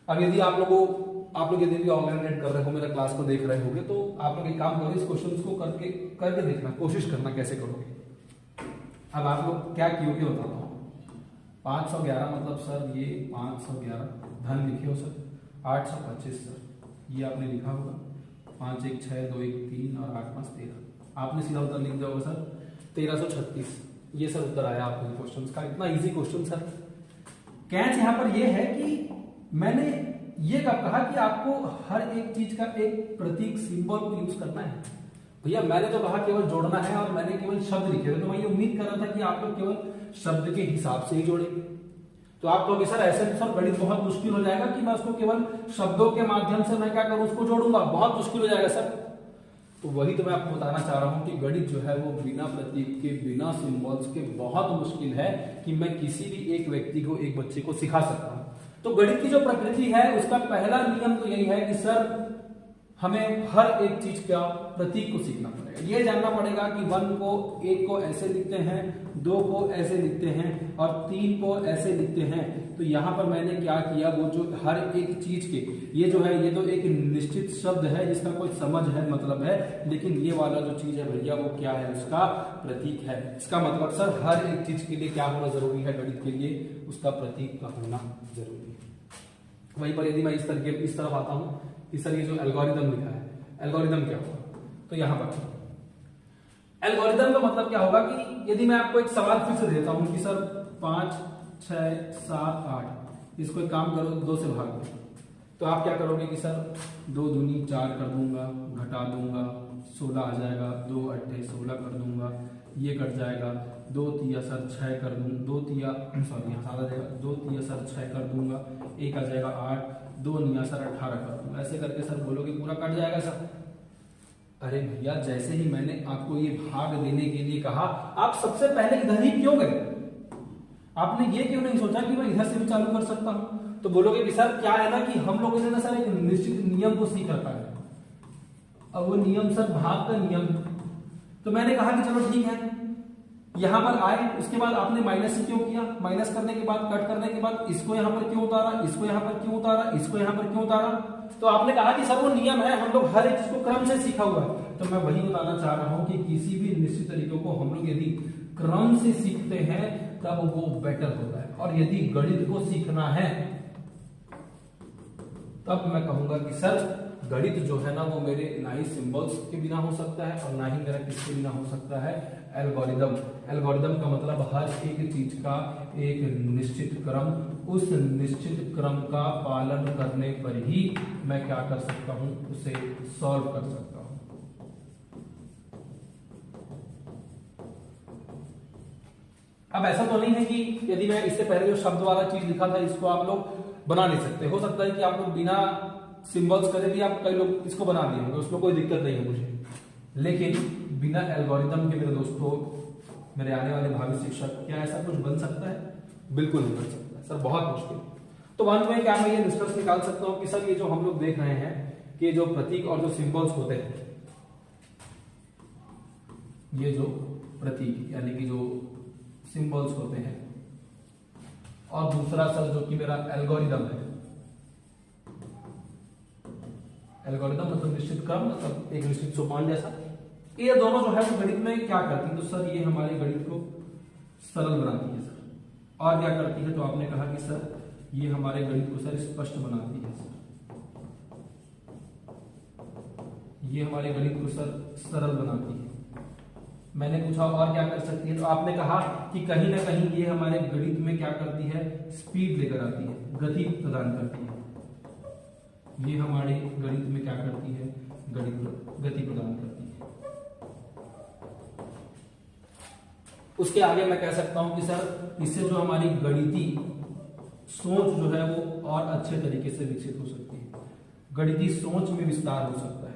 अब यदि आप लोग यदि भी ऑनलाइन रेड कर रहे हो, मेरा क्लास को देख रहे होगे, तो आप लोग एक काम करो, इस क्वेश्चन को करके देखना, कोशिश करना कैसे करोगे। अब आप लोग क्या कियोगे बताता हूँ। 511 मतलब सर ये 511 धन लिखे हो सर, 825 सर ये आपने लिखा होगा, 5 1 6 2 1 3 और 8 5 13। आपने सीधा उत्तर लिख दिया होगा सर 1336। ये सर उत्तर आया आपके क्वेश्चन का। इतना इजी क्वेश्चन सर। कैच यहाँ पर ये है कि मैंने ये कब कहा कि आपको हर एक चीज का एक प्रतीक सिंबल को यूज करना है। भैया मैंने तो कहा केवल जोड़ना है और मैंने केवल शब्द लिखे थे, तो मैं ये उम्मीद कर रहा था कि आप लोग केवल शब्द के हिसाब से ही जोड़ेंगे। तो आप कहोगे सर ऐसे सर गणित बहुत मुश्किल हो जाएगा कि मैं उसको केवल शब्दों के माध्यम से मैं क्या करूं उसको जोड़ूंगा, बहुत मुश्किल हो जाएगा सर। तो वही तो मैं आपको बताना चाह रहा हूं कि गणित जो है वो बिना प्रतीक के, बिना सिंबल्स के बहुत मुश्किल है कि मैं किसी भी एक व्यक्ति को, एक बच्चे को सिखा सकता हूं। तो गणित की जो प्रकृति है उसका पहला नियम तो यही है कि सर हमें हर एक चीज का प्रतीक को सीखना पड़ेगा। पड़ेगा, ये जानना पड़ेगा कि 1 को 1 को ऐसे लिखते हैं, 2 को ऐसे लिखते हैं और 3 को ऐसे लिखते हैं। तो यहाँ पर मैंने क्या किया, वो जो हर एक चीज के ये जो है ये तो एक निश्चित शब्द है जिसका कोई समझ है, मतलब है, लेकिन ये वाला जो चीज है भैया वो क्या है, उसका प्रतीक है। इसका मतलब सर हर एक चीज के लिए क्या होना जरूरी है, गणित के लिए उसका प्रतीक का होना जरूरी है। वहीं पर यदि मैं इस तरफ आता हूँ कि सर ये जो एल्गोरिदम लिखा है, एल्गोरिदम क्या होगा, तो यहां पर एल्गोरिदम का मतलब क्या होगा कि यदि मैं आपको एक सवाल फिर से देता हूं कि सर 5 6 7 8 इसको एक काम करो 2 से भाग दो, तो आप क्या करोगे कि सर 2 दूनी 4 कर दूंगा, घटा दूंगा 16 आ जाएगा, 2 8 16 कर दूंगा, ये कट जाएगा, 2 तिया सर 6 कर दूंगा, 2 तिया सॉरी यहाँ आ जाएगा, 2 तिया सर 6 कर दूंगा, 1 आ जाएगा 8, 2 निया सर 18 कर दूंगा। ऐसे करके सर बोलोगे पूरा कट जाएगा सर। अरे भैया जैसे ही मैंने आपको ये भाग देने के लिए कहा, आप सबसे पहले इधर ही क्यों गए? आपने ये क्यों नहीं सोचा कि मैं इधर से भी चालू कर सकता हूं? तो बोलोगे कि सर क्या है ना कि हम लोगों ने ना सर एक निश्चित नियम को सीख रखा है, अब वो नियम सर भाग का नियम। तो मैंने कहा कि चलो ठीक है, यहां पर आए, उसके बाद आपने माइनस क्यों किया, माइनस करने के बाद कट करने के बाद इसको यहां पर क्यों उतारा, इसको यहां पर क्यों उतारा, इसको यहां पर क्यों उतारा? तो आपने कहा कि सर वो नियम है, हम लोग हर एक चीज को क्रम से सीखा हुआ है। तो मैं वही बताना चाह रहा हूं कि किसी भी निश्चित तरीकों को हम लोग यदि क्रम से सीखते हैं तब वो बेटर होता है, और यदि गणित को सीखना है तब मैं कहूंगा कि सर गणित जो है ना वो मेरे ना ही सिंबल्स के बिना हो सकता है और ना ही मेरा किसके बिना हो सकता है, एल्गोरिदम। एल्गोरिदम का मतलब हर एक चीज का एक निश्चित क्रम, उस निश्चित क्रम का पालन करने पर ही मैं क्या कर सकता हूं, उसे सॉल्व कर सकता हूं। अब ऐसा तो नहीं है कि यदि मैं इससे पहले जो शब्द वाला चीज लिखा था इसको आप लोग बना नहीं सकते, हो सकता है कि आप लोग बिना सिंबल्स करे भी आप कई लोग इसको बना दिए होंगे, उसमें कोई दिक्कत नहीं है मुझे, लेकिन बिना एल्गोरिदम के मेरे दोस्तों, मेरे आने वाले भावी शिक्षक, क्या ऐसा कुछ बन सकता है? बिल्कुल नहीं बन सकता सर, बहुत मुश्किल। तो अंत में क्या मैं ये निष्कर्ष निकाल सकता हूं कि सर ये जो हम लोग देख रहे हैं कि जो प्रतीक और जो सिंबल्स होते हैं, ये जो प्रतीक यानी कि जो सिंबल्स होते हैं, और दूसरा सर जो कि मेरा एल्गोरिदम है, एल्गोरिदम मतलब निश्चित क्रम, मतलब एक निश्चित सोपान जैसा, ये दोनों जो है वो गणित में क्या करती है, तो सर ये हमारे गणित को सरल बनाती है सर। और क्या करती है, तो आपने कहा कि सर ये हमारे गणित को सर स्पष्ट बनाती है सर, ये हमारे गणित को सर सरल बनाती है। मैंने पूछा और क्या कर सकती है, तो आपने कहा कि कहीं ना कहीं ये हमारे गणित में क्या करती है, स्पीड लेकर आती है, गति प्रदान करती है। ये हमारे गणित में क्या करती है, गति प्रदान करती है। उसके आगे मैं कह सकता हूं कि सर इससे जो हमारी गणितीय सोच जो है वो और अच्छे तरीके से विकसित हो सकती है, गणितीय सोच में विस्तार हो सकता है।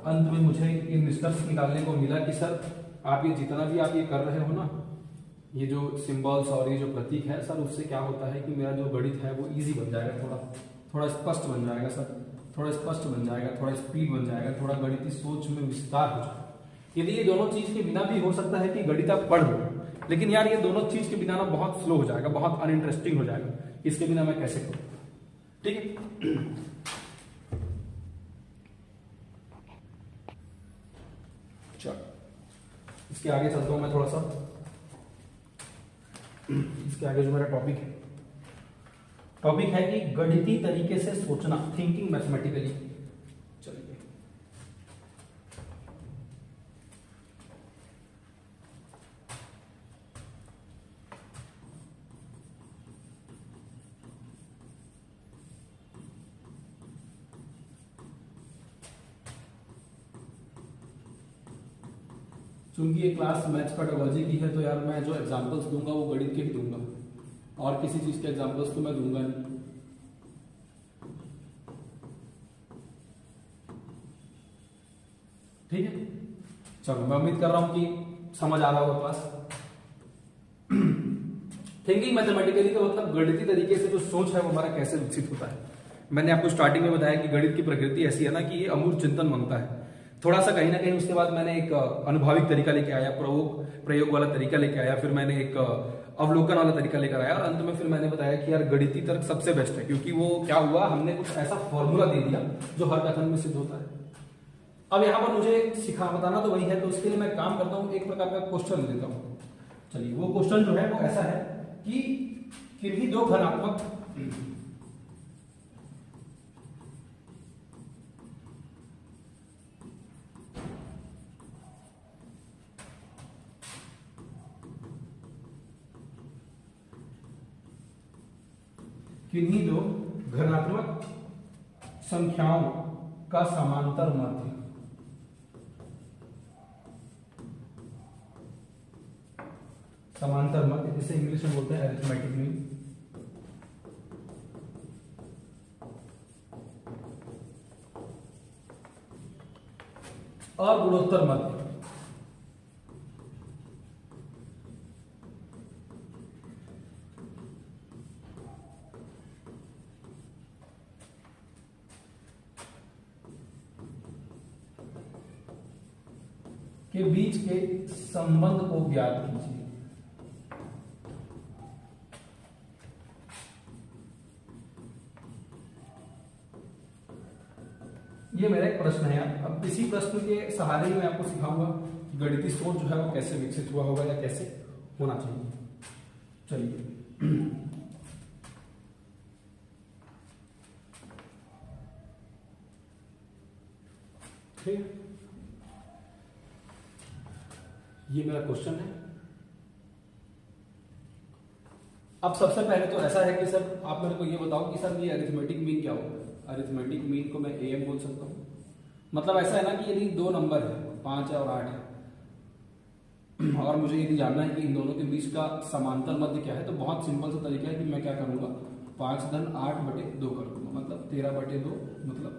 अंत में मुझे ये निष्कर्ष निकालने को मिला कि सर आप ये जितना भी आप ये कर रहे हो ना, ये जो सिंबल्स और ये जो प्रतीक है सर, उससे क्या होता है कि मेरा जो गणित है वो इजी बन जाएगा, थोड़ा स्पष्ट बन जाएगा सर, थोड़ा स्पष्ट बन जाएगा, थोड़ा स्पीड बन जाएगा, थोड़ा गणितीय सोच में विस्तार हो जाएगा। यदि ये दोनों चीज के बिना भी हो सकता है कि गणित आप पढ़ लो, लेकिन यार ये दोनों चीज के बिना ना बहुत स्लो हो जाएगा, बहुत अनइंटरेस्टिंग हो जाएगा, इसके बिना मैं कैसे करूँ? ठीक है, इसके आगे चलता हूं मैं थोड़ा सा। इसके आगे जो मेरा टॉपिक है कि गणितीय तरीके से सोचना, थिंकिंग मैथमेटिकली। चलिए चूंकि ये क्लास मैथ्स पेडागोजी की है तो यार मैं जो एग्जांपल्स दूंगा वो गणित के ही दूंगा, और किसी चीज के एग्जांपल्स तो मैं दूंगा नहीं। चलो मैं उम्मीद कर रहा हूं कि समझ आ रहा होगा क्लास। थिंकिंग मैथमेटिकली का मतलब गणितीय तरीके से जो सोच है वो हमारा कैसे विकसित होता है। मैंने आपको स्टार्टिंग में बताया कि गणित की प्रकृति ऐसी है ना कि ये अमूर्त चिंतन मांगता है थोड़ा सा कहीं ना कहीं। उसके बाद मैंने एक अनुभविक तरीका लेके आया, प्रयोग वाला तरीका लेके आया, फिर मैंने एक अवलोकन वाला तरीका लेकर आया, और अंत में फिर मैंने बताया कि यार गणितीय तर्क सबसे बेस्ट है, क्योंकि वो क्या हुआ, हमने कुछ ऐसा फॉर्मूला दे दिया जो हर कथन में सिद्ध होता है। अब यहाँ पर मुझे बताना तो वही है, तो उसके लिए मैं काम करता हूँ, एक प्रकार का क्वेश्चन देता हूँ। चलिए वो क्वेश्चन जो है वो ऐसा है कि किन्हीं दो घनात्मक संख्याओं का समांतर माध्य जिसे इंग्लिश में बोलते हैं अरिथमेटिक मीन, और गुणोत्तर माध्य के बीच के संबंध को ज्ञात कीजिए। ये मेरा एक प्रश्न है यार। अब इसी प्रश्न के सहारे ही मैं आपको सिखाऊंगा कि गणितीय सोच जो है वो कैसे विकसित हुआ होगा या कैसे होना चाहिए। चलिए ठीक, ये मेरा क्वेश्चन है। अब सबसे पहले तो ऐसा है कि सर आप मेरे को ये बताओ कि सर ये अरिथमेटिक मीन क्या होगा। अरिथमेटिक मीन को मैं AM बोल सकता हूँ। मतलब ऐसा है ना कि यदि दो नंबर है 5 है और 8 है, और मुझे यदि जानना है कि इन दोनों के बीच का समांतर मध्य क्या है, तो बहुत सिंपल सा तरीका है कि मैं क्या करूंगा, 5 धन 8/2 कर दूंगा, मतलब 13/2 मतलब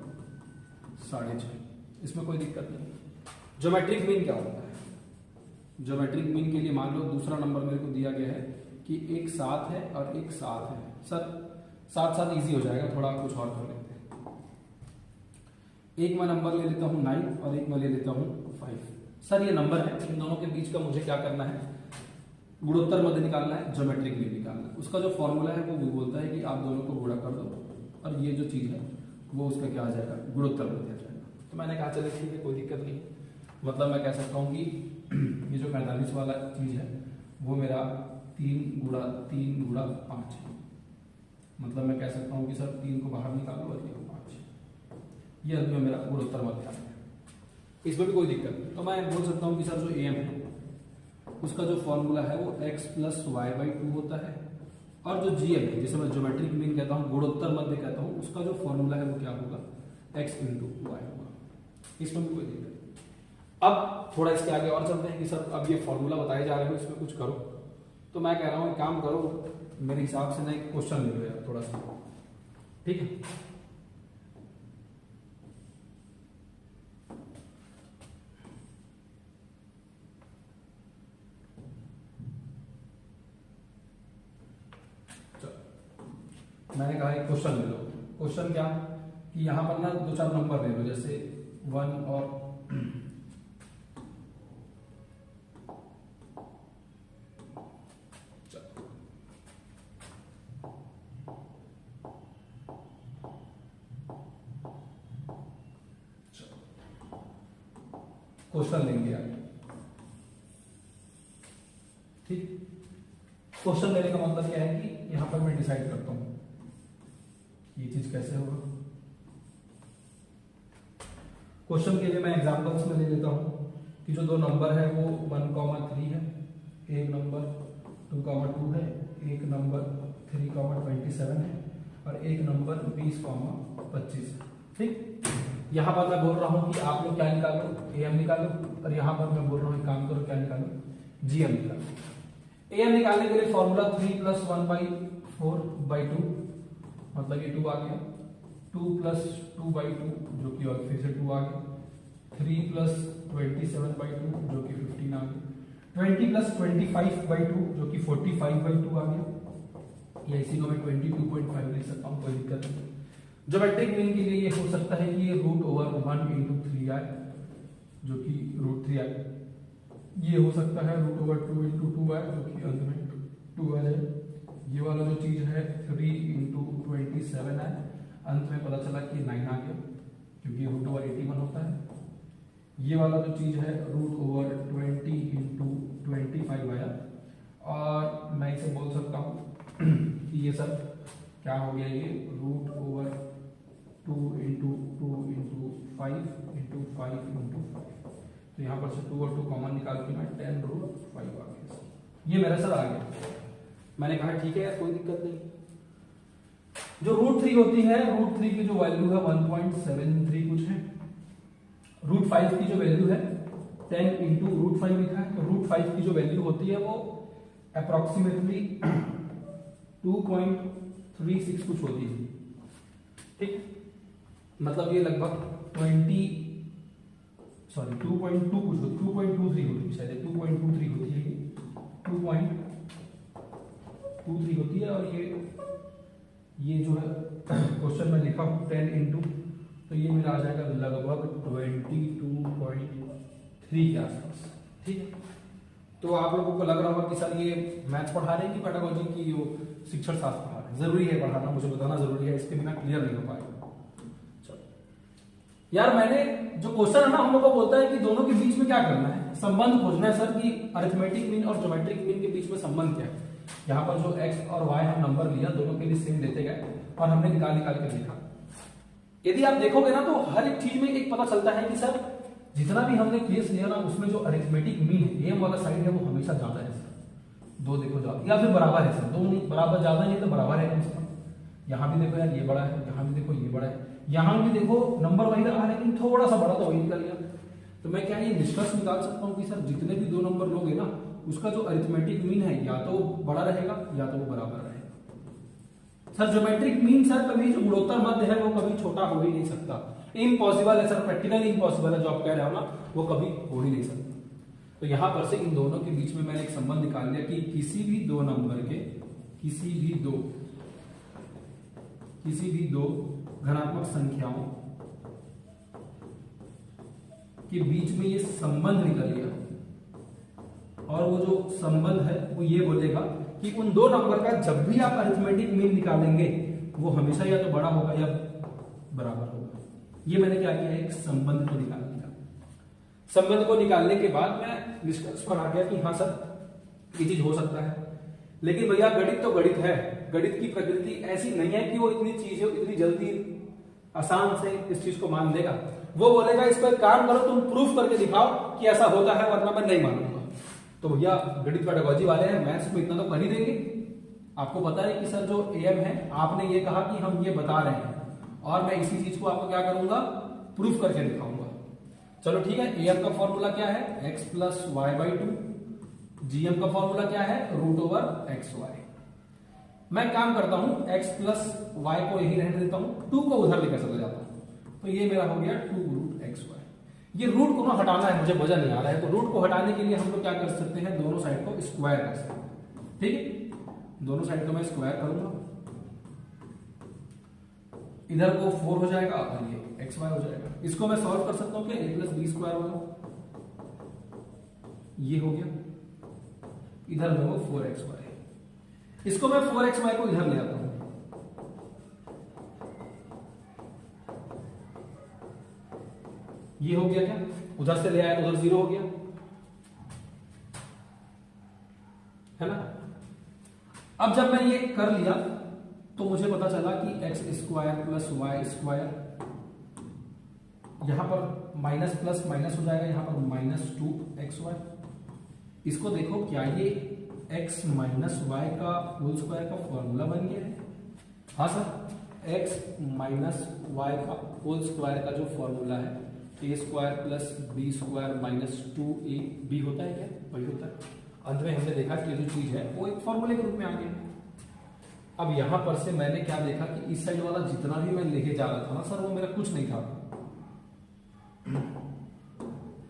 6.5। इसमें कोई दिक्कत नहीं। ज्योमेट्रिक मीन क्या होता है? ज्योमेट्रिक मीन के लिए मान लो दूसरा नंबर मेरे को दिया गया है कि एक 7 है और एक 7 है। सर 7 इजी हो जाएगा, थोड़ा कुछ और कर लेते हैं। एक मैं नंबर ले लेता हूं 9 और एक मैं ले लेता हूं 5। सर ये नंबर है, इन दोनों के बीच का मुझे क्या करना है, गुणोत्तर मध्य निकालना है, ज्योमेट्रिक मीन निकालना है। उसका जो फॉर्मूला है वो बोलता है कि आप दोनों को गुणा कर दो और ये जो चीज है वो उसका क्या आ जाएगा, गुणोत्तर मध्य आ जाएगा। तो मैंने कहा चले ठीक है, कोई दिक्कत नहीं। मतलब मैं कह सकता हूँ कि ये जो 45 वाला चीज है वो मेरा 3 × 5 है। मतलब मैं कह सकता हूँ कि सर 3 को बाहर निकालो और ये 5, ये अंत में मेरा गुणोत्तर मध्य आ गया। इसमें भी कोई दिक्कत नहीं। तो मैं बोल सकता हूँ कि सर जो AM है उसका जो फॉर्मूला है वो x + y/2 होता है, और जो GM है जिसे मैं ज्योमेट्रिक मीन कहता हूँ, गुणोत्तर मध्य कहता हूँ, उसका जो फॉर्मूला है वो क्या होगा, x × y होगा। इसमें भी कोई दिक्कत नहीं। अब थोड़ा इसके आगे और चलते हैं कि सर अब ये फॉर्मूला बताए जा रहे हो, इसमें कुछ करो। तो मैं कह रहा हूँ एक काम करो, मेरे हिसाब से ना एक क्वेश्चन ले लो यार थोड़ा सा, ठीक है। मैंने कहा एक क्वेश्चन ले लो। क्वेश्चन क्या कि यहां पर ना 2-4 नंबर ले लो, जैसे 1 और क्वेश्चन लेंगे आगे, ठीक। क्वेश्चन लेने का मतलब क्या है कि यहां पर मैं डिसाइड करता हूं ये चीज कैसे होगा। क्वेश्चन के लिए मैं एग्जांपल्स में ले लेता हूं कि जो दो नंबर है वो 1,3 है, एक नंबर 2,2 है, एक नंबर 3,27 है, और एक नंबर 20,25 है, ठीक। यहां पर मैं बोल रहा हूं कि आप लोग क्या निकालो, AM निकालो, और यहां पर मैं बोल रहा हूं एक काम करो, क्या निकालो, GM निकालो। AM निकालने के लिए फॉर्मूला 3 + 1/4/2, मतलब ये 2 आ गया, 2 + 2/2 जो कि और फिर से 2 आ गया, 3 प्लस 27/2 जो कि 15 आ गया, 20 प्लस 25/2 जो कि 45/2 आ गया, या इसी को मैं 22.5 लिख सकता हूँ, कोई दिक्कत नहीं। ज्योमेट्रिक मीन के लिए ये हो सकता है कि ये √1 इंटू 3 आए, जो कि √3 आए, ये हो सकता है √2 इंटू 2 आए, जो कि अंत में 2 आ जाए। ये वाला जो चीज है 3 इंटू 27 है, अंत में पता चला कि 9 आ गया, क्योंकि √81 होता है। ये वाला जो चीज है √20 इंटू 25 आया, और मैं इसे बोल सकता हूँ कि ये सब क्या हो गया, ये √2 इंटू 2 इंटू 5 इंटू 5 इंटू 5, तो यहाँ पर से 2 और 2 कॉमन निकाल के मैं 10√5 आ गया। ये मेरा सर आ गया। मैंने कहा ठीक है यार, कोई दिक्कत नहीं। जो √3 होती है, √3 की जो वैल्यू है 1.73 कुछ है, √5 की जो वैल्यू है 10 इंटू √5 लिखा है, तो √5 की जो वैल्यू होती है वो अप्रोक्सीमेटली 2.36 कुछ होती है, ठीक, मतलब ये लगभग 2.2 कुछ होती, 2.23 होती है शायद, 2.23 होती है, ये 2.23 होती है। और ये जो है क्वेश्चन में लिखा हूँ 10 इंटू, तो ये मेरा आ जाएगा लगभग 22.3 के आसपास, ठीक है। तो आप लोगों को लग रहा होगा कि सर ये मैथ्स पढ़ा रहे हैं कि पेडागोजी की जो शिक्षण शास्त्र पढ़ा रहे हैं, जरूरी है पढ़ाना, मुझे बताना जरूरी है, इसके बिना क्लियर नहीं हो पाएगा। यार मैंने जो क्वेश्चन है ना, हम लोग को बोलता है कि दोनों के बीच में क्या करना है, संबंध खोजना है सर, कि अरिथमेटिक मीन और ज्योमेट्रिक मीन के बीच में संबंध क्या है। यहाँ पर जो x और y हम नंबर लिया, दोनों के लिए सेम देते गए और हमने निकाल के देखा। यदि आप देखोगे ना तो हर एक चीज में एक पता चलता है कि सर जितना भी हमने केस लिया ना, उसमें जो अरिथमेटिक मीन है, एम वाला साइड है, वो हमेशा ज्यादा है सर, 2 देखो ज्यादा, या फिर बराबर है सर, 2 बराबर ज्यादा नहीं तो बराबर है। यहाँ भी देखो यार ये बड़ा है, यहाँ भी देखो ये बड़ा है, यहाँ भी देखो नंबर वही रहा, लेकिन थोड़ा सा बड़ा तो वही निकल गया। तो मैं क्या ये निष्कर्ष निकाल सकता हूँ कि सर जितने भी 2 नंबर लोगे ना, उसका जो अरिथमेटिक मीन है या तो बड़ा रहेगा या तो वो बराबर रहेगा। सर ज्योमेट्रिक मीन सर कभी जो गुणोत्तर मध्य है वो कभी छोटा हो ही नहीं सकता, इम्पॉसिबल है सर, प्रैक्टिकली इम्पॉसिबल है, जो आप कह रहे हो ना वो कभी हो ही नहीं सकता। तो यहां पर से इन दोनों के बीच में मैंने एक संबंध निकाल लिया कि किसी भी 2 नंबर के किसी भी दो धनात्मक संख्याओं के बीच में ये संबंध निकल गया, और वो जो संबंध है वो ये बोलेगा कि उन 2 नंबर का जब भी आप अरिथमेटिक मीन निकालेंगे वो हमेशा या तो बड़ा होगा या बराबर होगा। ये मैंने क्या किया, एक संबंध को निकाल लिया। संबंध को निकालने के बाद मैं निष्कर्ष पर आ गया कि हाँ सर ये चीज हो सकता है, लेकिन भैया गणित तो गणित है, गणित की प्रकृति ऐसी नहीं है कि वो इतनी चीजें इतनी जल्दी आसान से इस चीज को मान लेगा। वो बोलेगा इस पर काम करो, तुम प्रूफ करके दिखाओ कि ऐसा होता है, वरना मैं नहीं मानूंगा। तो भैया गणित पेडागोजी वाले हैं, मैथ्स में इतना तो कर ही देंगे। आपको पता है कि सर जो एम है, आपने ये कहा कि हम ये बता रहे हैं, और मैं इसी चीज को आपको क्या करूंगा, प्रूफ करके दिखाऊंगा। चलो ठीक है, एम का फॉर्मूला क्या है, x plus Y by 2, GM का फॉर्मूला क्या है, √xy। मैं काम करता हूं, x प्लस वाई को यही रहने देता हूं, 2 को उधर लेकर चला जाता हूं, तो ये मेरा हो गया 2√xy। ये रूट को ना हटाना है, मुझे मजा नहीं आ रहा है, तो रूट को हटाने के लिए हम लोग क्या कर सकते हैं, दोनों साइड को स्क्वायर कर सकते हैं, ठीक है। दोनों साइड को मैं स्क्वायर करूंगा, इधर को 4 हो जाएगा और ये xy हो जाएगा। इसको मैं सॉल्व कर सकता हूं क्या, a प्लस बी स्क्वायर होगा, ये हो गया, इधर में वो 4xy, इसको मैं 4xy को इधर ले आता हूं, ये हो गया क्या, उधर से ले आया तो उधर 0 हो गया, है ना। अब जब मैं ये कर लिया तो मुझे पता चला कि x square plus Y square, यहां पर माइनस प्लस माइनस हो जाएगा, यहां पर -2xy। इसको देखो, क्या ये x माइनस वाई का होल स्क्वायर का फॉर्मूला बन गया है। हाँ सर, x माइनस वाई का होल स्क्वायर का जो फॉर्मूला है, a square plus B square minus 2ab होता है क्या, वही होता है। अंत में हमने देखा कि जो चीज है वो एक फॉर्मूले के रूप में आ गया। अब यहां पर से मैंने क्या देखा कि इस साइड वाला जितना भी मैं लेके जा रहा था ना सर, वो मेरा कुछ नहीं था,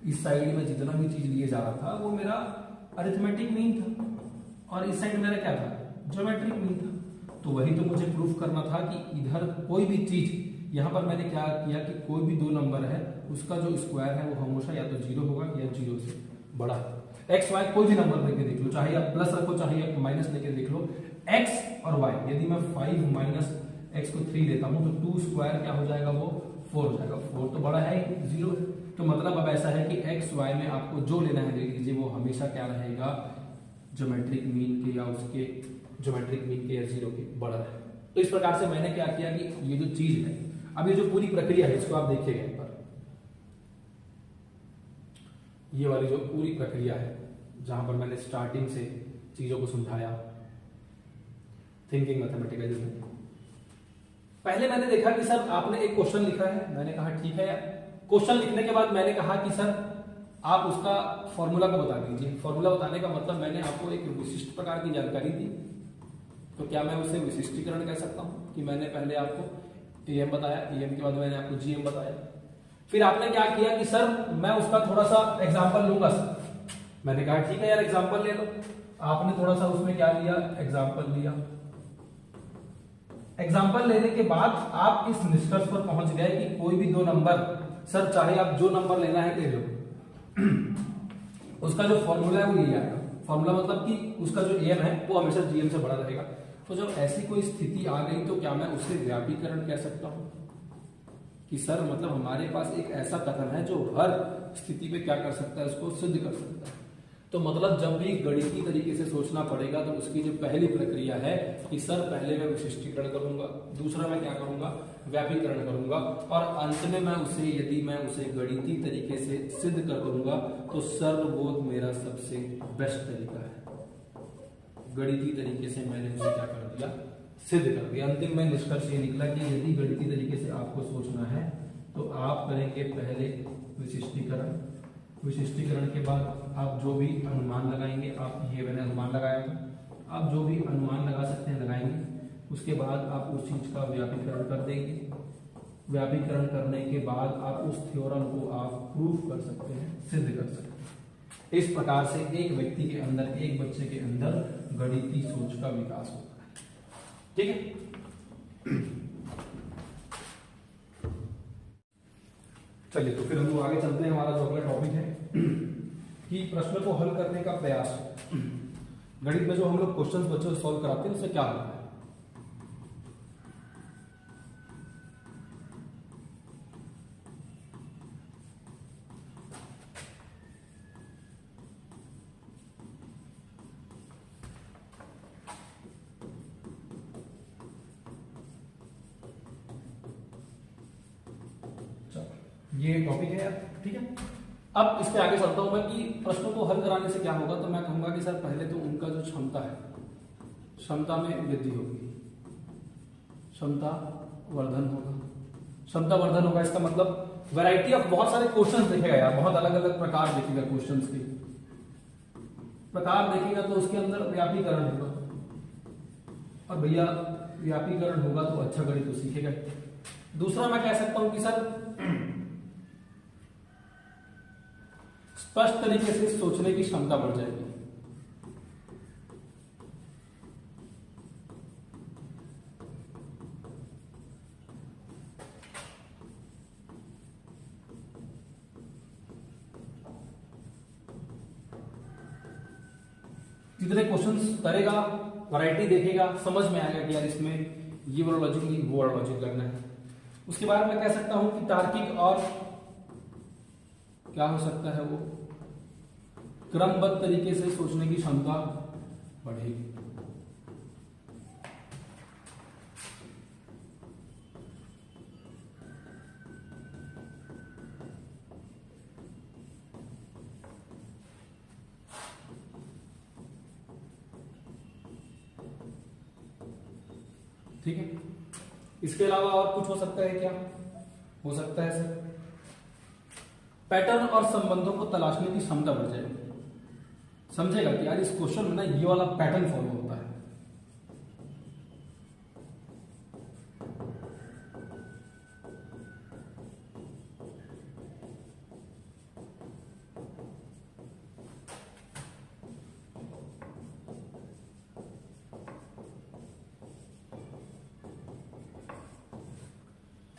इस साइड में जितना भी चीज लिए जा रहा था वो मेरा अरिथमेटिक मीन था, और इस साइड मेरा क्या था, ज्योमेट्रिक मीन था। तो वही तो मुझे प्रूफ करना था कि इधर कोई भी चीज, यहाँ पर मैंने क्या किया कि कोई भी दो नंबर है उसका जो स्क्वायर है वो हमेशा या तो जीरो होगा या जीरो से बड़ा है। एक्स वाई कोई भी नंबर लेके देख लो, चाहे आप प्लस रखो चाहे आप माइनस लेके देख लो, एक्स और वाई, यदि मैं 5 माइनस एक्स को 3 लेता हूं तो 2 स्क्वायर क्या हो जाएगा, वो 4 हो जाएगा। 4 तो बड़ा है, जीरो है। तो मतलब अब ऐसा है कि एक्स वाई में आपको जो लेना है ले लीजिए, वो हमेशा क्या रहेगा, ज्योमेट्रिक मीन के या उसके ज्योमेट्रिक मीन के या जीरो के बड़ा है। तो इस प्रकार से मैंने क्या किया कि ये जो चीज है, अब ये जो पूरी प्रक्रिया है इसको आप देखिएगा एक बार, ये वाली जो पूरी प्रक्रिया है जहां पर मैंने स्टार्टिंग से चीजों को समझाया, थिंकिंग मैथमेटिकली में। पहले मैंने देखा कि सर आपने एक क्वेश्चन लिखा है, मैंने कहा ठीक है। क्वेश्चन लिखने के बाद मैंने कहा कि सर आप उसका फॉर्मूला को बता दीजिए। फॉर्मूला बताने का मतलब मैंने आपको एक विशिष्ट प्रकार की जानकारी दी, तो क्या मैं उसे विशिष्टीकरण कह सकता हूं कि मैंने पहले आपको एम बताया, एम के बाद मैंने आपको जीएम बताया, फिर आपने क्या किया कि सर मैं उसका थोड़ा सा एग्जाम्पल लूंगा सर। मैंने कहा ठीक है यार एग्जाम्पल ले लो। आपने थोड़ा सा उसमें क्या लिया, एग्जाम्पल लिया। एग्जाम्पल लेने के बाद आप इस निष्कर्ष पर पहुंच गए कि कोई भी दो नंबर, सर चाहे आप जो नंबर लेना है ले लो, उसका जो फॉर्मूला है वो यही आएगा। फॉर्मूला मतलब कि उसका जो एम है वो हमेशा जीएम से बड़ा रहेगा। तो जब ऐसी कोई स्थिति आ गई तो क्या मैं उसे व्यापीकरण कह सकता हूं कि सर मतलब हमारे पास एक ऐसा कथन है जो हर स्थिति पे क्या कर सकता है, उसको सिद्ध कर सकता है। तो मतलब जब भी गणितीय तरीके से सोचना पड़ेगा तो उसकी जो पहली प्रक्रिया है कि सर पहले मैं विशिष्टीकरण करूंगा, दूसरा मैं क्या करूंगा, व्यापीकरण करूंगा, और अंत में मैं उसे, यदि मैं उसे गणितीय तरीके से सिद्ध कर दूंगा तो सर्वबोध मेरा सबसे बेस्ट तरीका है। गणितीय तरीके से मैंने उसे क्या कर दिया, सिद्ध कर दिया। अंतिम में निष्कर्ष ये निकला कि यदि गणितीय तरीके से आपको सोचना है तो आप करेंगे पहले विशिष्टीकरण, विशिष्टीकरण के बाद आप जो भी अनुमान लगाएंगे, आप ये मैंने अनुमान लगाया था, आप जो भी अनुमान लगा सकते हैं लगाएंगे। उसके बाद आप उस चीज का व्यापीकरण कर देंगे। व्यापीकरण करने के बाद आप उस थ्योरम को आप प्रूफ कर सकते हैं, सिद्ध कर सकते हैं। इस प्रकार से एक व्यक्ति के अंदर, एक बच्चे के अंदर गणितीय सोच का विकास होता है। ठीक है, चलिए तो फिर हम लोग आगे चलते हैं। हमारा जो अगला टॉपिक है कि प्रश्न को हल करने का प्रयास। गणित में जो हम लोग क्वेश्चंस बच्चों को सॉल्व कराते हैं उससे क्या होता है, ये टॉपिक है यार। ठीक है, अब इस पे आगे चलता हूं मैं कि प्रश्नों को हल कराने से क्या होगा। तो मैं कहूंगा कि सर पहले तो उनका जो क्षमता है, क्षमता में वृद्धि होगी, क्षमता वर्धन होगा। क्षमता वर्धन होगा इसका मतलब वैरायटी ऑफ बहुत सारे क्वेश्चंस देखेगा यार, बहुत अलग अलग प्रकार देखेगा क्वेश्चंस के, प्रकार देखेगा तो उसके अंदर व्यापीकरण होगा, और भैया व्यापीकरण होगा तो अच्छा गणित तो सीखेगा। दूसरा मैं कह सकता हूं कि सर स्पष्ट तरीके से सोचने की क्षमता बढ़ जाएगी। जितने क्वेश्चंस करेगा, वैरायटी देखेगा, समझ में आएगा कि यार इसमें ये वाला लॉजिक नहीं वो वाला लॉजिक करना है। उसके बाद मैं कह सकता हूं कि तार्किक और क्या हो सकता है, वो क्रमबद्ध तरीके से सोचने की क्षमता बढ़ेगी। ठीक है, इसके अलावा और कुछ हो सकता है क्या, हो सकता है सर पैटर्न और संबंधों को तलाशने की क्षमता बढ़ जाएगी। समझेगा कि यार इस क्वेश्चन में ना ये वाला पैटर्न फॉलो होता है।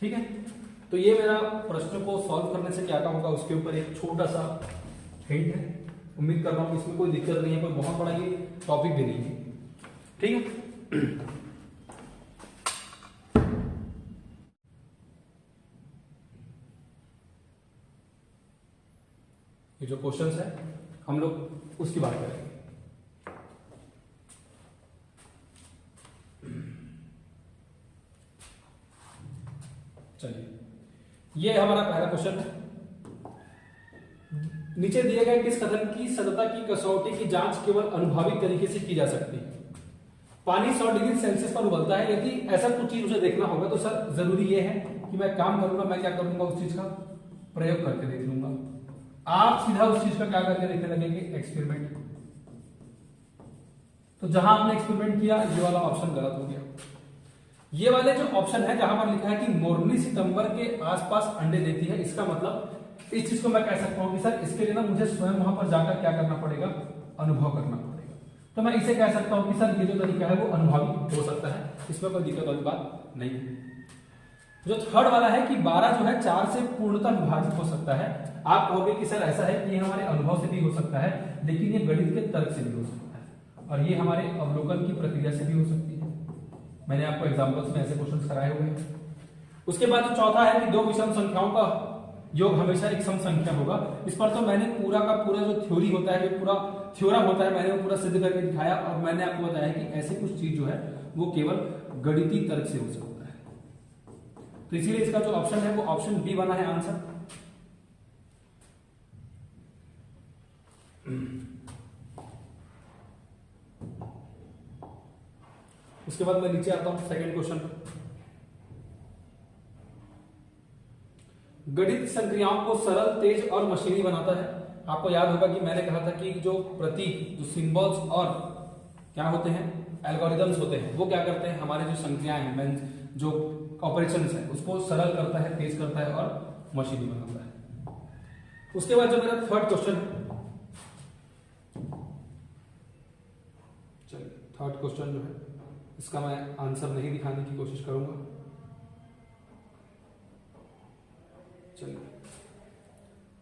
ठीक है, तो ये मेरा प्रश्न को सॉल्व करने से क्या होगा उसके ऊपर एक छोटा सा हिंट है। उम्मीद कर रहा हूँ इसमें कोई दिक्कत नहीं है, कोई बहुत बड़ा ये टॉपिक भी नहीं है। ठीक है, ये जो क्वेश्चंस है हम लोग उसकी बात करेंगे। चलिए, ये हमारा पहला क्वेश्चन है। नीचे दिए गए किस कथन की सततता की कसौटी की जांच केवल अनुभवनिक तरीके से की जा सकती है? पानी 100 डिग्री सेल्सियस पर उबलता है। यदि ऐसा कुछ चीज मुझे देखना होगा तो सर जरूरी ये है कि मैं काम करूंगा, मैं क्या करूंगा, उस चीज का प्रयोग करके देख लूंगा। आप सीधा उस चीज का क्या करके देखने लगेंगे, एक्सपेरिमेंट। तो जहां आपने एक्सपेरिमेंट किया ये वाला ऑप्शन गलत हो गया। ये वाले जो ऑप्शन है जहां पर लिखा है कि मोरनी सितंबर के आसपास अंडे देती है, इसका मतलब इस चीज को मैं कह सकता हूं कि सर इसके लिए ना मुझे स्वयं वहां पर जाकर क्या करना पड़ेगा, अनुभव करना पड़ेगा। तो मैं इसे कह सकता हूं कि सर ये जो तरीका है वो अनुभवी हो सकता है, इसमें कोई दिक्कत वाली बात नहीं है। जो थर्ड वाला है कि 12 जो है 4 से पूर्णतः विभाजित हो सकता है, आप कहोगे कि सर ऐसा है कि ये हमारे अनुभव से भी हो सकता है, लेकिन ये गणित के तर्क से भी हो सकता है, और ये हमारे अवलोकन की प्रक्रिया से भी हो सकती है। मैंने आपको एग्जांपल्स में ऐसे क्वेश्चंस कराए हुए हैं। उसके बाद जो चौथा है कि दो विषम संख्याओं का योग हमेशा एक सम संख्या होगा। इस पर तो मैंने पूरा का पूरा जो थ्योरी होता है, जो पूरा थ्योरम होता है, मैंने वो पूरा सिद्ध करके दिखाया, और मैंने आपको बताया कि ऐसी कुछ चीज जो है वो केवल गणितीय तर्क से हो सकता है। तो इसीलिए इसका जो ऑप्शन है वो ऑप्शन बी बना है आंसर। उसके बाद मैं नीचे आता हूं सेकंड क्वेश्चन पर। गणित संक्रियाओं को सरल, तेज और मशीनी बनाता है। आपको याद होगा कि मैंने कहा था कि जो प्रतीक, जो सिंबल्स और क्या होते हैं, एल्गोरिदम्स होते हैं, वो क्या करते हैं, हमारे जो संक्रियाएं हैं, जो ऑपरेशंस है, उसको सरल करता है, तेज करता है और मशीनी बनाता है। उसके बाद जो मेरा थर्ड क्वेश्चन है, चलिए थर्ड क्वेश्चन जो है इसका मैं आंसर नहीं दिखाने की कोशिश करूंगा। चलिए,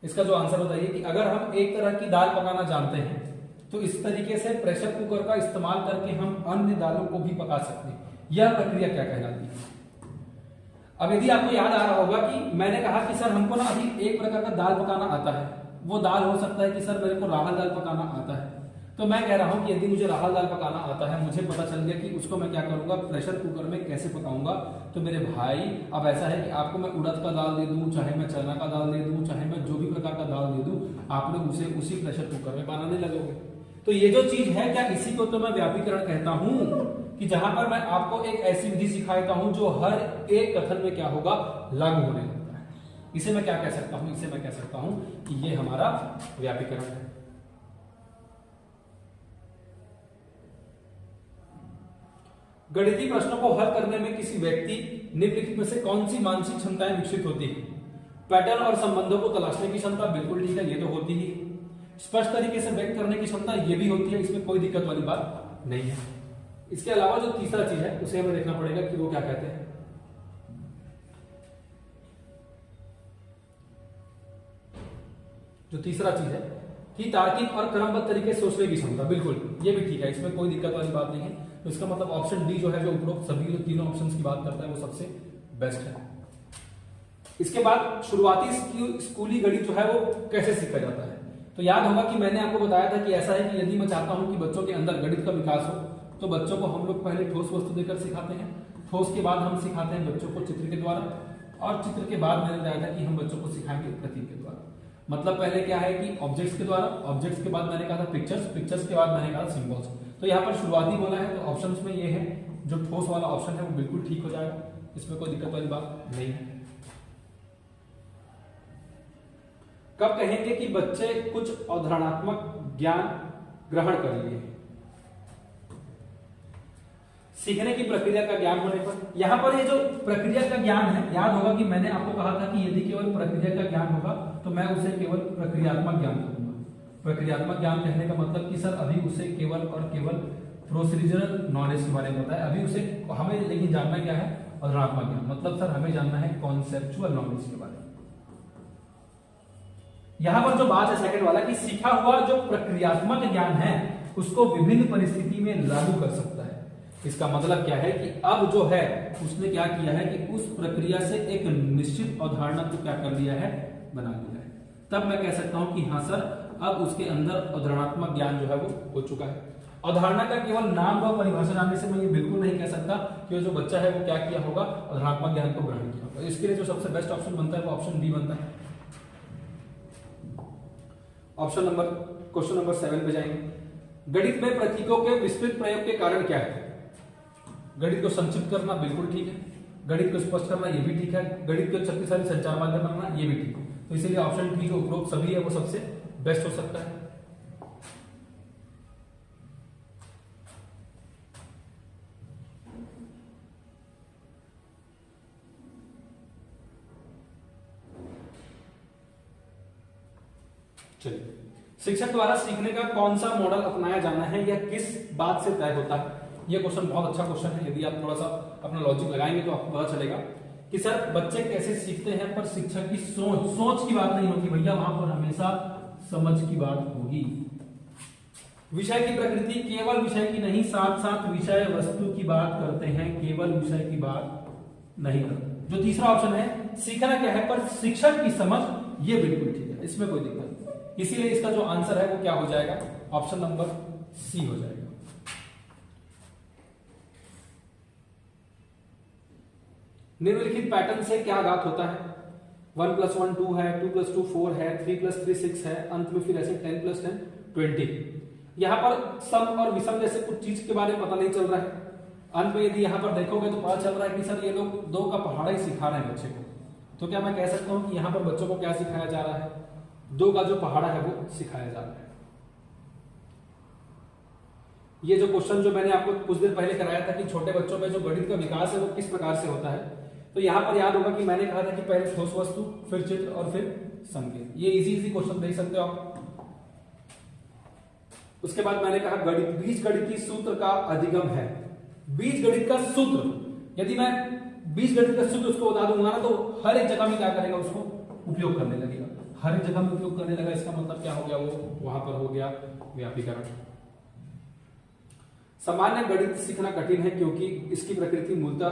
इसका जो आंसर बताइए कि अगर हम एक तरह की दाल पकाना जानते हैं तो इस तरीके से प्रेशर कुकर का इस्तेमाल करके हम अन्य दालों को भी पका सकते हैं। यह प्रक्रिया क्या कहलाती है? अब यदि आपको याद आ रहा होगा कि मैंने कहा कि सर हमको ना अभी एक प्रकार का दाल पकाना आता है, वो दाल हो सकता है कि सर मेरे को राहल दाल पकाना आता है। तो मैं कह रहा हूं कि यदि मुझे राहल दाल पकाना आता है, मुझे पता चल गया कि उसको मैं क्या करूंगा, प्रेशर कुकर में कैसे पकाऊंगा। तो मेरे भाई, अब ऐसा है कि आपको मैं उड़द का दाल दे दूं, चाहे मैं चना का दाल दे दूं, चाहे मैं जो भी प्रकार का दाल दे दूं, आप लोग उसे उसी प्रेशर कुकर में बनाने लगोगे। तो ये जो चीज है, क्या इसी को तो मैं व्यापीकरण कहता हूं, कि जहां पर मैं आपको एक ऐसी विधि सिखाता हूं जो हर एक कथन में क्या होगा, लागू होने लगता है। इसे मैं क्या कह सकता हूं, इसे मैं कह सकता हूं कि ये हमारा व्यापीकरण है। गणितीय प्रश्नों को हल करने में किसी व्यक्ति निम्नलिखित में से कौन सी मानसिक क्षमताएं विकसित होती है? पैटर्न और संबंधों को तलाशने की क्षमता, बिल्कुल ठीक है, ये तो होती ही। स्पष्ट तरीके से व्यक्त करने की क्षमता, ये भी होती है, इसमें कोई दिक्कत वाली बात नहीं है। इसके अलावा जो तीसरा चीज है उसे हमें देखना पड़ेगा कि वो क्या कहते हैं। जो तीसरा चीज है कि तार्किक और क्रमबद्ध तरीके से सोचने की क्षमता, बिल्कुल ये भी ठीक है, इसमें कोई दिक्कत वाली बात नहीं है। तो इसका मतलब ऑप्शन डी जो है, जो उपरोक्त सभी जो तीनों ऑप्शंस की बात करता है, वो सबसे बेस्ट है। इसके बाद शुरुआती स्कूली गणित जो है वो कैसे सीखा जाता है? तो याद होगा कि मैंने आपको बताया था कि ऐसा है कि यदि मैं चाहता हूं कि बच्चों के अंदर गणित का विकास हो, तो बच्चों को हम लोग पहले ठोस वस्तु देकर सिखाते हैं, ठोस के बाद हम सिखाते हैं बच्चों को चित्र के द्वारा, और चित्र के बाद मैंने बताया था कि हम बच्चों को सिखाएंगे प्रतीक के द्वारा। मतलब पहले क्या है कि ऑब्जेक्ट्स के द्वारा, ऑब्जेक्ट्स के बाद मैंने कहा था पिक्चर्स, पिक्चर्स के बाद मैंने कहा सिंबल्स। तो यहाँ पर शुरुआती बोला है, तो ऑप्शंस में ये है, जो ठोस वाला ऑप्शन है वो बिल्कुल ठीक हो जाएगा, इसमें कोई दिक्कत वाली बात नहीं है। कब कहेंगे कि बच्चे कुछ अवधारणात्मक ज्ञान ग्रहण कर लिए? सीखने की प्रक्रिया का ज्ञान होने पर। यहां पर ये जो प्रक्रिया का ज्ञान है, याद होगा कि मैंने आपको कहा था कि यदि केवल प्रक्रिया का ज्ञान होगा तो मैं उसे केवल प्रक्रियात्मक ज्ञान कहूंगा। प्रक्रियात्मक ज्ञान कहने का मतलब कि सर अभी उसे केवल और केवल प्रोसीजरल नॉलेज के बारे में पता है, अभी उसे हमें लेकिन जानना क्या है, अवधारणात्मक ज्ञान मतलब सर हमें जानना है कॉन्सेप्चुअल नॉलेज के बारे में। यहां पर जो बात है सेकंड वाला कि सीखा हुआ जो प्रक्रियात्मक ज्ञान है उसको विभिन्न परिस्थिति में लागू कर सकता है। इसका मतलब क्या है कि अब जो है उसने क्या किया है कि उस प्रक्रिया से एक निश्चित अवधारणा को क्या कर लिया है, बना लिया है। तब मैं कह सकता हूं कि हाँ सर अब उसके अंदर अवधारणात्मक ज्ञान जो है वो हो चुका है। अवधारणा का केवल नाम व परिभाषा जानने से मैं ये बिल्कुल नहीं कह सकता कि जो बच्चा है वो क्या किया होगा, अवधारणात्मक ज्ञान को ग्रहण किया होगा। इसके लिए जो सबसे बेस्ट ऑप्शन बनता है वो ऑप्शन डी बनता है। क्वेश्चन नंबर 7 पे जाएंगे। गणित में प्रतीकों के विस्तृत प्रयोग के कारण क्या है? गणित को संक्षिप्त करना बिल्कुल ठीक है, गणित को स्पष्ट करना ये भी ठीक है, गणित को शक्तिशाली संचार माध्यम बनाना ये भी ठीक है। तो इसीलिए ऑप्शन डी जो उपरोक्त सभी है वो सबसे बेस्ट हो सकता है। चलिए, शिक्षक द्वारा सीखने का कौन सा मॉडल अपनाया जाना है या किस बात से तय होता है? यह क्वेश्चन बहुत अच्छा क्वेश्चन है। यदि आप थोड़ा सा अपना लॉजिक लगाएंगे तो आपको पता चलेगा कि सर बच्चे कैसे सीखते हैं, पर शिक्षक की सोच की बात नहीं होगी भैया, वहां पर हमेशा समझ की बात होगी। विषय की प्रकृति केवल विषय की नहीं, साथ साथ विषय वस्तु की बात करते हैं, केवल विषय की बात नहीं करते। जो तीसरा ऑप्शन है सीखना क्या है पर शिक्षक की समझ, ये बिल्कुल ठीक है, इसमें कोई दिक्कत नहीं। इसीलिए इसका जो आंसर है वो क्या हो जाएगा, ऑप्शन नंबर सी हो जाएगा। निम्नलिखित पैटर्न से क्या ज्ञात होता है? 1 + 1 2 है, 2 + 2 4 है, 3 + 3 6 है, अंत में फिर ऐसे 10 + 10 20। यहां पर सम और विषम जैसे कुछ चीज के बारे में पता नहीं चल रहा है। अंत में यदि यहां पर देखोगे तो पता चल रहा है कि सर ये लोग 2 का पहाड़ा ही सिखा रहे हैं बच्चे को। तो क्या मैं कह सकता हूं कि यहां पर बच्चों को क्या सिखाया जा रहा है? 2 का जो पहाड़ा है वो सिखाया जा रहा है। ये जो क्वेश्चन जो मैंने आपको कुछ देर पहले कराया था कि छोटे बच्चों में जो गणित का विकास है वो किस प्रकार से होता है, तो यहां पर याद होगा कि मैंने कहा था कि पहले ठोस वस्तु, फिर चित्र और फिर संकेत। ये इजी क्वेश्चन देख सकते हो आप। उसके बाद मैंने कहा गणित, बीजगणितीय सूत्र का अधिगम है। बीजगणित का सूत्र, यदि मैं बीजगणित का सूत्र उसको बता दूंगा ना तो हर एक जगह में क्या करेगा, उसको उपयोग करने लगेगा। हर एक जगह में उपयोग करने लगा, इसका मतलब क्या हो गया, वो वहां पर हो गया व्यापीकरण। सामान्य गणित सीखना कठिन है क्योंकि इसकी प्रकृति मूलतः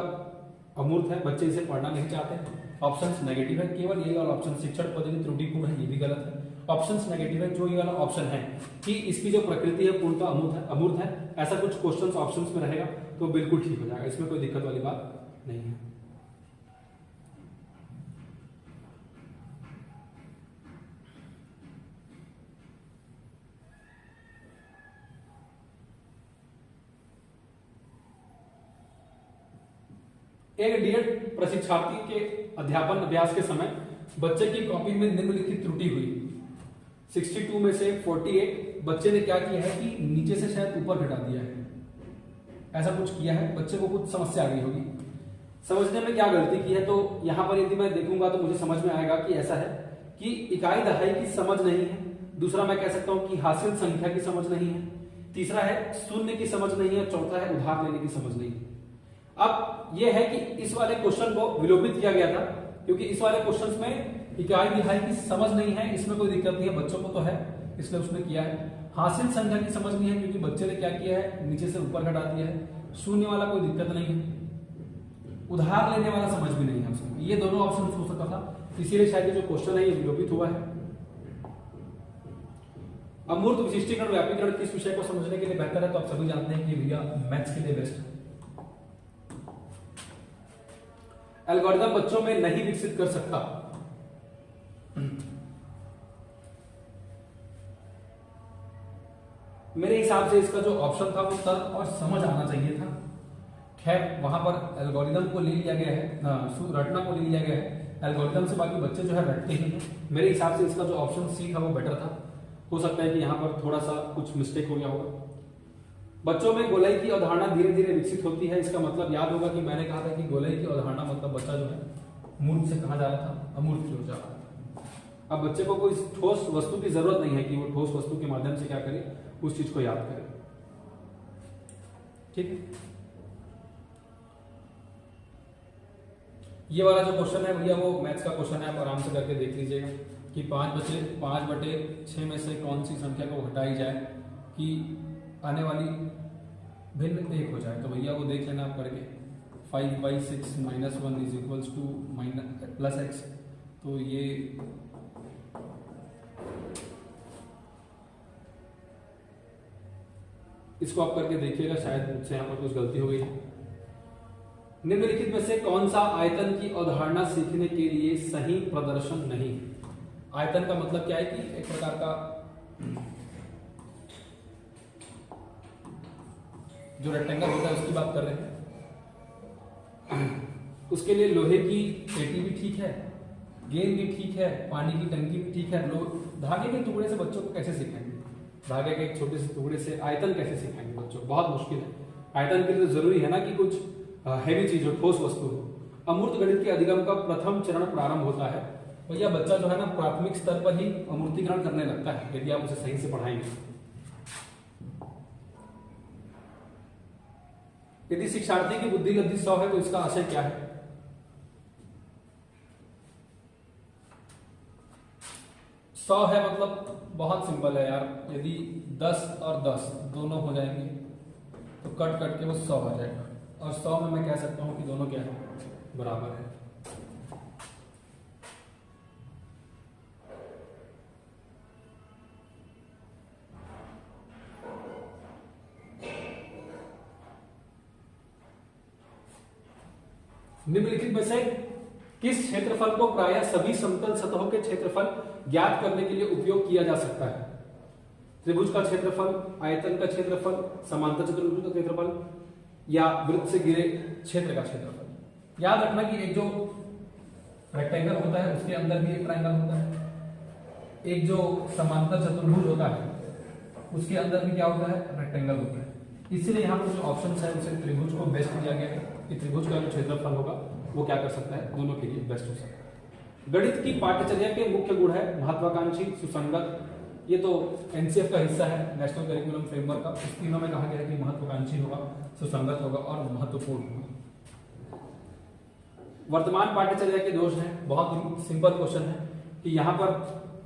अमूर्त है, बच्चे इसे पढ़ना नहीं चाहते। ऑप्शंस नेगेटिव है, केवल ये वाला ऑप्शन शिक्षण पद्धति त्रुटिपूर्ण है, ये भी गलत है। ऑप्शंस नेगेटिव है, जो ये वाला ऑप्शन है कि इसकी जो प्रकृति है पूर्णतः अमूर्त है, ऐसा कुछ क्वेश्चंस ऑप्शंस में रहेगा तो बिल्कुल ठीक हो जाएगा, इसमें कोई दिक्कत वाली बात नहीं है। एक डीएड प्रशिक्षार्थी के अध्यापन अभ्यास के समय बच्चे की कॉपी में निम्नलिखित त्रुटि हुई। 62 में से 48 बच्चे ने क्या किया है कि नीचे से शायद ऊपर घटा दिया है, ऐसा कुछ किया है, बच्चे को कुछ समस्या आ गई होगी। समझने में क्या गलती की है, तो यहां पर यदि मैं देखूंगा तो मुझे समझ में आएगा कि ऐसा है कि इकाई दहाई की समझ नहीं है। दूसरा मैं कह सकता हूं कि हासिल संख्या की समझ नहीं है। तीसरा है शून्य की समझ नहीं है। चौथा है उधार लेने की समझ नहीं है। अब यह है कि इस वाले क्वेश्चन को विलोपित किया गया था क्योंकि इस वाले क्वेश्चंस में इकाई दिहाई की समझ नहीं है, इसमें कोई दिक्कत नहीं है, बच्चों को तो है इसलिए उसने किया है। हासिल संख्या की समझ नहीं है क्योंकि बच्चे ने क्या किया है, नीचे से ऊपर घटा दिया है। शून्य वाला कोई दिक्कत नहीं है, उधार लेने वाला समझ भी नहीं है उसमें। ये दोनों ऑप्शन हो सकता था, इसीलिए शायद जो क्वेश्चन है ये विलोपित हुआ है। अमूर्त विशिष्टीकरण व्यापीकरण किस विषय को समझने के लिए बेहतर है, तो आप सभी जानते हैं कि भैया मैथ्स के लिए बेस्ट है। एल्गोरिथम बच्चों में नहीं विकसित कर सकता। मेरे हिसाब से इसका जो ऑप्शन था वो तर्क और समझ आना चाहिए था। खैर वहां पर एल्गोरिथम को ले लिया गया है, रटना को ले लिया गया है एल्गोरिथम से, बाकी बच्चे जो है रटते ही हैं। मेरे हिसाब से इसका जो ऑप्शन सी था वो बेटर था। हो सकता है कि यहां पर थोड़ा सा कुछ मिस्टेक हो गया होगा। बच्चों में गोलाई की अवधारणा धीरे धीरे विकसित होती है, इसका मतलब याद होगा कि मैंने कहा था कि गोलाई की अवधारणा मतलब बच्चा जो है मूर्त से कहा जा रहा था, अमूर्त की ओर जा रहा था। अब बच्चे को कोई ठोस वस्तु की जरूरत नहीं है कि वो ठोस वस्तु के माध्यम से क्या करे, उस चीज को याद करे। ठीक है, ये वाला जो क्वेश्चन है भैया वो मैथ्स का क्वेश्चन है, आप आराम से करके देख लीजिएगा कि 5/6 में से कौन सी संख्या को घटाई जाए कि आने वाली भिन्न 1 हो जाए। तो भैया वो देख लेना आप करके। 5/6 - 1 = +x। तो ये इसको आप करके देखिएगा, शायद मुझसे यहाँ पर कुछ गलती हो गई है। निम्नलिखित में से कौन सा आयतन की अवधारणा सीखने के लिए सही प्रदर्शन नहीं है? आयतन का मतलब क्या है कि एक प्रकार का जो रेक्टेंगल होता है उसकी बात कर रहे हैं। उसके लिए लोहे की पेटी भी ठीक है, गेंद भी ठीक है, पानी की टंकी भी ठीक है। धागे के टुकड़े से बच्चों को कैसे सिखाएंगे? धागे के एक छोटे से टुकड़े से आयतन कैसे सिखाएंगे बच्चों को? बहुत मुश्किल है। आयतन के लिए जरूरी है ना कि कुछ हैवी चीज हो, ठोस वस्तु हो। अमूर्त गणित के अधिगम का प्रथम चरण प्रारंभ होता है भैया, बच्चा जो है ना प्राथमिक स्तर पर ही अमूर्तीकरण करने लगता है यदि आप उसे सही से पढ़ाएंगे। यदि शिक्षार्थी की बुद्धि लब्धि 100 है तो इसका आशय क्या है? 100 है मतलब बहुत सिंपल है यार। यदि 10 और 10 दोनों हो जाएंगे तो कट कट के वो 100 आ जाएगा, और 100 में मैं कह सकता हूं कि दोनों क्या है? बराबर है। निम्नलिखित में से किस क्षेत्रफल को प्रायः सभी समतल सतहों के क्षेत्रफल ज्ञात करने के लिए उपयोग किया जा सकता है? त्रिभुज का क्षेत्रफल, आयतन का क्षेत्रफल, समांतर चतुर्भुज का क्षेत्रफल या वृत्त से घिरे क्षेत्र का क्षेत्रफल। याद रखना कि एक जो रेक्टेंगल होता है उसके अंदर भी एक ट्रायंगल होता है, एक जो समांतर चतुर्भुज होता है उसके अंदर भी क्या होता है? रेक्टेंगल होता है। इसीलिए यहाँ पर जो ऑप्शन है उसे त्रिभुज को बेस्ट दिया गया है कि त्रिभुज का जो क्षेत्रफल होगा वो क्या कर सकता है? दोनों के लिए बेस्ट हो सकता है। गणित की पाठ्यचर्या के मुख्य गुण है महत्वाकांक्षी, सुसंगत। ये तो एनसीएफ का हिस्सा है, नेशनल करिकुलम फ्रेमवर्क का। इस तीनों में कहा गया है कि महत्वाकांक्षी होगा, सुसंगत होगा और महत्वपूर्ण होगा। वर्तमान पाठ्यचर्या के दोष हैं। बहुत ही सिंपल क्वेश्चन है कि यहाँ पर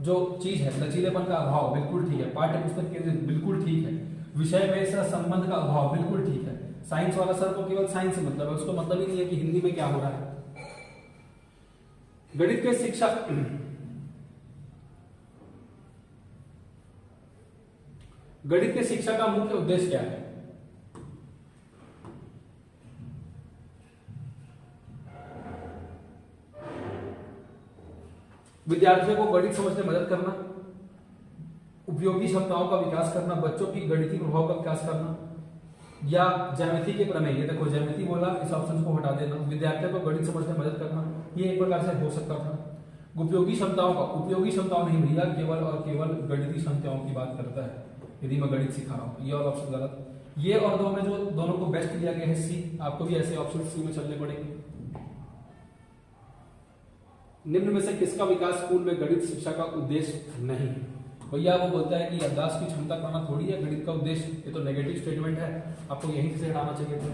जो चीज है लचीलेपन का अभाव बिल्कुल ठीक है, पाठ्य पुस्तक के बिल्कुल ठीक है, विषय में संबंध का अभाव बिल्कुल ठीक है। साइंस वाला सर को केवल साइंस से मतलब है, उसको मतलब ही नहीं है कि हिंदी में क्या हो रहा है। गणित के शिक्षा गणित के शिक्षा का मुख्य उद्देश्य क्या है? विद्यार्थियों को गणित समझने में मदद करना, उपयोगी क्षमताओं का विकास करना, बच्चों की गणितीय प्रभाव का विकास करना, या ज्यामिति के प्रमेय। ये देखो ज्यामिति बोला, इस ऑप्शन को हटा देना। विद्यार्थियों को गणित समझने में मदद करना, ये एक प्रकार से हो सकता था। उपयोगी क्षमताओं का, उपयोगी क्षमताओं नहीं भैया, केवल और केवल गणितीय क्षमताओं की बात करता है यदि मैं गणित सिखा रहा हूँ। ये और ऑप्शन गलत। ये और दो में जो दोनों को बेस्ट दिया गया है सी, आपको भी ऐसे ऑप्शन सी में चलने पड़ेंगे। निम्न में से किसका विकास स्कूल में गणित शिक्षा का उद्देश्य नहीं है? भैया वो बोलता है कि याददाश्त की क्षमता करना थोड़ी है गणित का उद्देश्य। ये तो नेगेटिव स्टेटमेंट है, आपको यहीं से हटाना चाहिए था।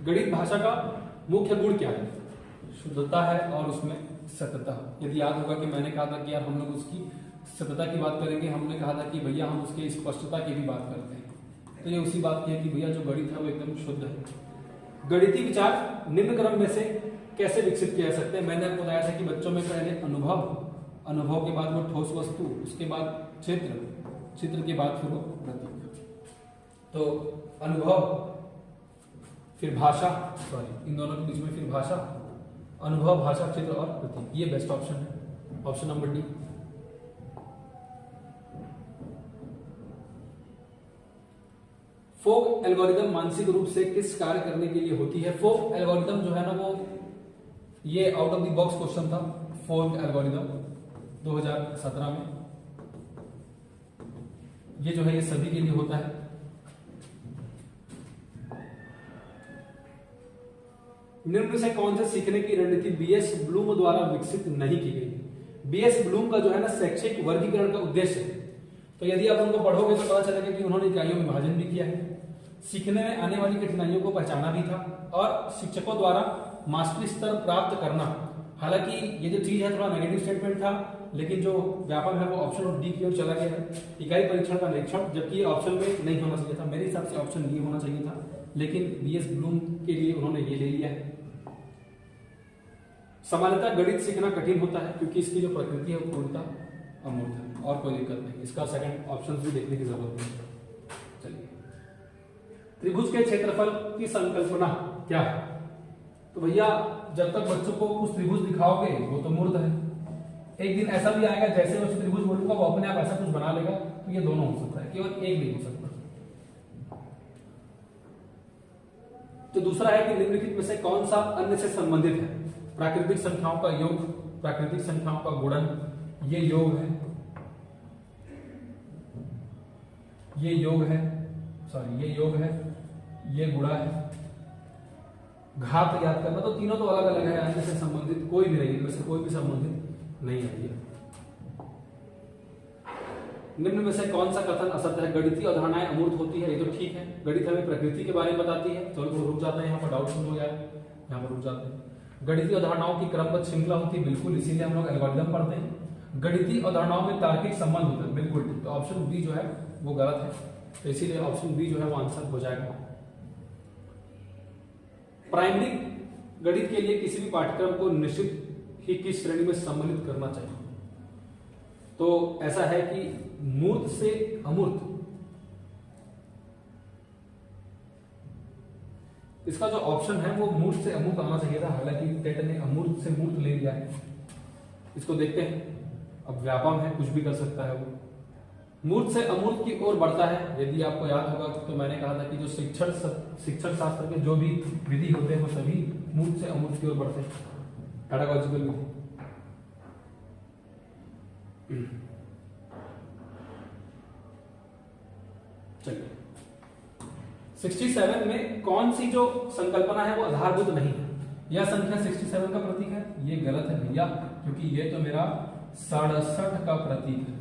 गणित भाषा का मुख्य गुण क्या है? शुद्धता है और उसमें सत्यता। यदि याद होगा कि मैंने कहा था कि यार हम लोग उसकी सत्यता की बात करेंगे, हमने कहा था कि भैया हम उसके स्पष्टता की भी बात करते हैं। तो ये उसी बात की है कि भैया जो गणित है वो एकदम शुद्ध है। गणितीय विचार निम्न क्रम में से कैसे विकसित किया जा सकते हैं? मैंने आपको बताया था कि बच्चों में पहले अनुभव, अनुभव के बाद वो ठोस वस्तु, उसके बाद चित्र, चित्र के बाद फिर वो प्रतीक। तो अनुभव फिर भाषा, सॉरी इन दोनों के बीच में फिर भाषा, अनुभव, भाषा, चित्र और प्रतीक। ये बेस्ट ऑप्शन है, ऑप्शन नंबर डी। फोक एल्गोरिदम मानसिक रूप से किस कार्य करने के लिए होती है? फोक एल्गोरिदम जो है ना वो ये out of the box question था। फोक एल्गोरिदम 2017 में ये जो है ये सभी के लिए होता है। निम्न से कौन से सीखने की रणनीति बीएस ब्लूम द्वारा विकसित नहीं की गई? बीएस ब्लूम का जो है ना शैक्षिक वर्गीकरण का उद्देश्य है। तो यदि आप उनको पढ़ोगे तो पता चलेगा कि उन्होंने इकाइयों में विभाजन भी किया है, सीखने में आने वाली कठिनाइयों को पहचाना भी था और शिक्षकों द्वारा मास्टरी स्तर प्राप्त करना। हालांकि ये जो चीज है थोड़ा नेगेटिव स्टेटमेंट था, लेकिन जो व्यापक है वो ऑप्शन डी की ओर चला गया है, इकाई परीक्षण का निरीक्षण, जबकि ये ऑप्शन में नहीं होना चाहिए था। मेरे हिसाब से ऑप्शन डी होना चाहिए था, लेकिन बीएस ब्लूम के लिए उन्होंने ये ले लिया है। सामान्यतः गणित सीखना कठिन होता है क्योंकि इसकी जो प्रकृति है वो पूर्णतः अमूर्त है, और कोई दिक्कत नहीं। इसका सेकंड ऑप्शन भी देखने की जरूरत नहीं। चलिए, त्रिभुज के क्षेत्रफल की संकल्पना क्या है? तो भैया जब तक बच्चों को कुछ त्रिभुज दिखाओगे वो तो मूर्त है, एक दिन ऐसा भी आएगा जैसे मैं त्रिभुज बोलूंगा वो अपने आप ऐसा कुछ बना लेगा। तो ये दोनों हो सकता है, केवल एक नहीं हो सकता। तो दूसरा है कि निम्नलिखित में से कौन सा अन्य से संबंधित है? प्राकृतिक संख्याओं का योग, प्राकृतिक संख्याओं का गुणन, ये योग है, ये योग है, सॉरी ये योग है, ये गुणा है, घात याद करना। तो तीनों तो अलग अलग है, अन्य से संबंधित कोई भी नहीं, इनमें से कोई भी संबंधित नहीं है। निम्न में से कौन सा कथन असत्य है? गणितीय अवधारणाएं अमूर्त होती है, ये तो ठीक है। गणित हमें प्रकृति के बारे में बताती है, चलो तो रुक जाते हैं यहाँ पर, डाउट शुरू हो जाए, यहाँ पर रुक जाते हैं। गणितीय अवधारणाओं की क्रमबद्ध श्रृंखला होती है, बिल्कुल, इसीलिए हम लोग एल्गोरिथम पढ़ते हैं। गणितीय अवधारणाओं में तार्किक संबंध होता है, बिल्कुल ठीक। तो ऑप्शन बी जो है वो गलत है, तो इसीलिए ऑप्शन बी जो है वो आंसर हो जाएगा। प्राइमरी गणित के लिए किसी भी पाठ्यक्रम को निश्चित ही किस श्रेणी में सम्मिलित करना चाहिए? तो ऐसा है कि मूर्त से अमूर्त, इसका जो ऑप्शन है वो मूर्त से अमूर्त आना चाहिए था, हालांकि टेट ने अमूर्त से मूर्त ले लिया है। इसको देखते हैं, अब व्यापम है, कुछ भी कर सकता है वो। मूर्त से अमूर्त की ओर बढ़ता है। यदि आपको याद होगा तो मैंने कहा था कि जो शिक्षण शास्त्र के जो भी विधि होते हैं वो सभी मूर्त से अमूर्त की ओर बढ़ते हैं, पेडागॉजिकल विधि। चलिए, 67 में कौन सी जो संकल्पना है वो आधारभूत नहीं है? यह संख्या 67 का प्रतीक है, ये गलत है भैया, क्योंकि ये तो मेरा 67 का प्रतीक है।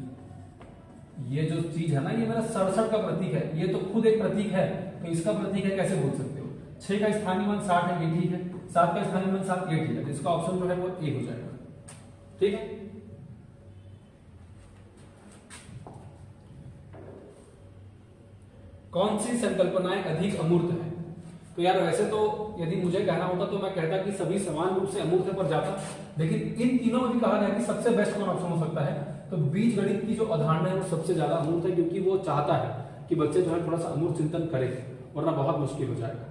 ये जो चीज है ना, ये मेरा 67 का प्रतीक है, ये तो खुद एक प्रतीक है, तो इसका प्रतीक है कैसे बोल सकते हो? 6 का स्थानीय मान 60 है, ये ठीक है। 7 का स्थानीय मान 7, ये ठीक है। तो इसका ऑप्शन जो है वो ए हो जाएगा, ठीक है। कौन सी संकल्पनाएं अधिक अमूर्त है? तो यार वैसे तो यदि मुझे कहना होता तो मैं कहता कि सभी समान रूप से अमूर्त पर जाता, लेकिन इन तीनों में भी कहा गया कि सबसे बेस्ट कौन ऑप्शन हो सकता है? तो बीज गणित की जो अवधारणा है वो सबसे ज्यादा अमूर्त है, क्योंकि वो चाहता है कि बच्चे जो है थोड़ा सा अमूर्त चिंतन करें, वरना बहुत मुश्किल हो जाएगा।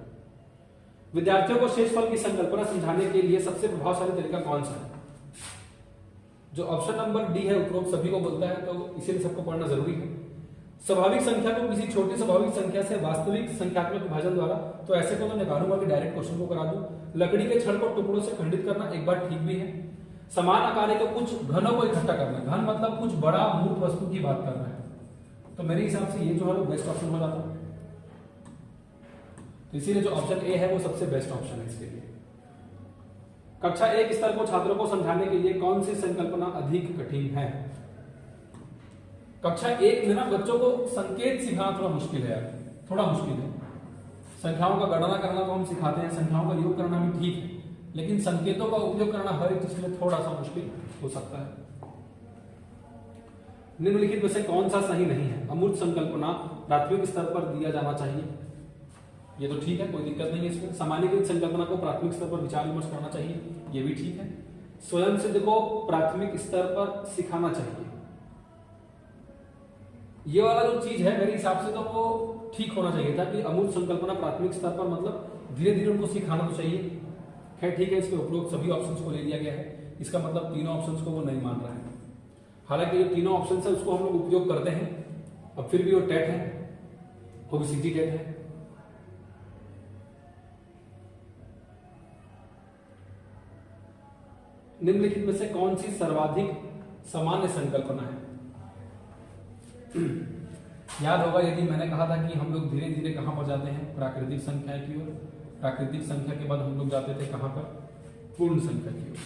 विद्यार्थियों को शेषफल की संकल्पना समझाने के लिए सबसे प्रभावशाली तरीका कौन सा है? जो ऑप्शन नंबर डी है उपरोक्त सभी को बोलता है, तो इसीलिए सबको पढ़ना जरूरी है। स्वाभाविक संख्या को किसी छोटी स्वाभाविक संख्या से वास्तविक संख्यात्मक विभाजन द्वारा, तो ऐसे को तो निकालूंगा कि डायरेक्ट क्वेश्चन को करा दूं। लकड़ी के छड़ को टुकड़ों से खंडित करना एक बार ठीक भी है। समान आकार के कुछ घनों को इकट्ठा करना, घन मतलब कुछ बड़ा मूर्त वस्तु की बात कर रहा है, तो मेरे हिसाब से ये जो है वो बेस्ट ऑप्शन हो जाता है। तो इसीलिए जो ऑप्शन ए है वो सबसे बेस्ट ऑप्शन है इसके लिए। कक्षा 1 स्तर को छात्रों को समझाने के लिए कौन सी संकल्पना अधिक कठिन है? कक्षा 1 में ना बच्चों को संकेत सिखाना थोड़ा मुश्किल है यार, थोड़ा मुश्किल है। संख्याओं का गणना करना तो हम सिखाते हैं, संख्याओं का योग करना भी ठीक है, लेकिन संकेतों का उपयोग करना हर एक चीज में थोड़ा सा मुश्किल हो सकता है। निम्नलिखित में से कौन सा सही नहीं है? अमूर्त संकल्पना प्राथमिक स्तर पर दिया जाना चाहिए, ये तो ठीक है, कोई दिक्कत नहीं है इसमें। सामान्यीकृत संकल्पना को प्राथमिक स्तर पर विचार विमर्श करना चाहिए, ये भी ठीक है। स्वयं सिद्ध को प्राथमिक स्तर पर सिखाना चाहिए, ये वाला जो चीज है मेरे हिसाब से तो वो ठीक होना चाहिए था कि अमूर्त संकल्पना प्राथमिक स्तर पर, मतलब धीरे धीरे उनको सिखाना तो चाहिए। खैर ठीक है, इसमें उपरोक्त सभी ऑप्शंस को ले लिया गया है, इसका मतलब तीनों ऑप्शंस को वो नहीं मान रहा है। हालांकि जो तीनों ऑप्शंस है उसको हम लोग उपयोग करते हैं, अब फिर भी वो टेट है, वो भी सीधी टेट है। निम्नलिखित में से कौन सी सर्वाधिक सामान्य संकल्पना है? याद होगा यदि मैंने कहा था कि हम लोग धीरे धीरे कहां पर जाते हैं? प्राकृतिक संख्या की ओर। प्राकृतिक संख्या के बाद हम लोग जाते थे कहां पर? पूर्ण संख्या की ओर।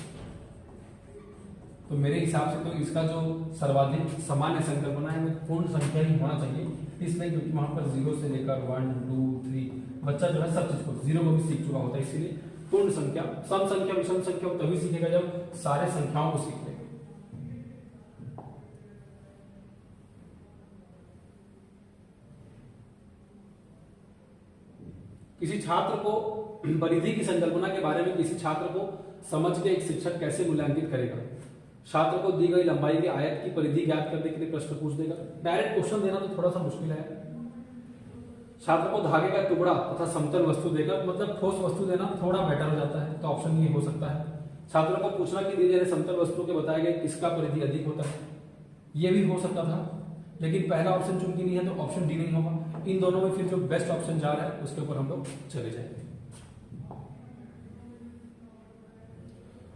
तो मेरे हिसाब से तो इसका जो सर्वाधिक सामान्य संकल्पना है वो पूर्ण संख्या ही होना चाहिए, इसलिए क्योंकि वहां पर 0 से लेकर 1 2 3 बच्चा जो है सब चीज को 0 को भी सीख चुका होता है, इसीलिए पूर्ण संख्या। सम संख्या विषम संख्या वो तभी सीखेगा जब सारे संख्याओं को सीख लेगा। किसी छात्र को परिधि की संकल्पना के बारे में किसी छात्र को समझ के एक शिक्षक कैसे मूल्यांकित करेगा? छात्र को दी गई लंबाई के आयत की परिधि ज्ञात करने के लिए प्रश्न पूछ देगा। डायरेक्ट क्वेश्चन देना तो थोड़ा सा मुश्किल है। छात्र को धागे का टुकड़ा तथा समतल वस्तु देगा, मतलब ठोस वस्तु देना थोड़ा बेटर हो जाता है, तो ऑप्शन ये हो सकता है। छात्रों को पूछना कि दी गई समतल वस्तु के बताए गए किसका परिधि अधिक होता है, ये भी हो सकता था, लेकिन पहला ऑप्शन चूंकि नहीं है तो ऑप्शन डी नहीं होगा। इन दोनों में फिर जो बेस्ट ऑप्शन जा रहा है उसके ऊपर हम लोग चले जाएंगे।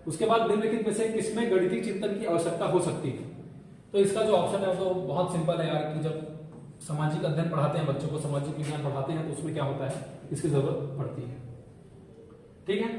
उसके बाद निम्नलिखित में से किसमें गणितीय चिंतन की आवश्यकता हो सकती है? तो इसका जो ऑप्शन है वो बहुत सिंपल है यार, कि जब सामाजिक अध्ययन पढ़ाते हैं बच्चों को, सामाजिक विज्ञान पढ़ाते हैं, तो उसमें क्या होता है, इसकी जरूरत पड़ती है। ठीक है।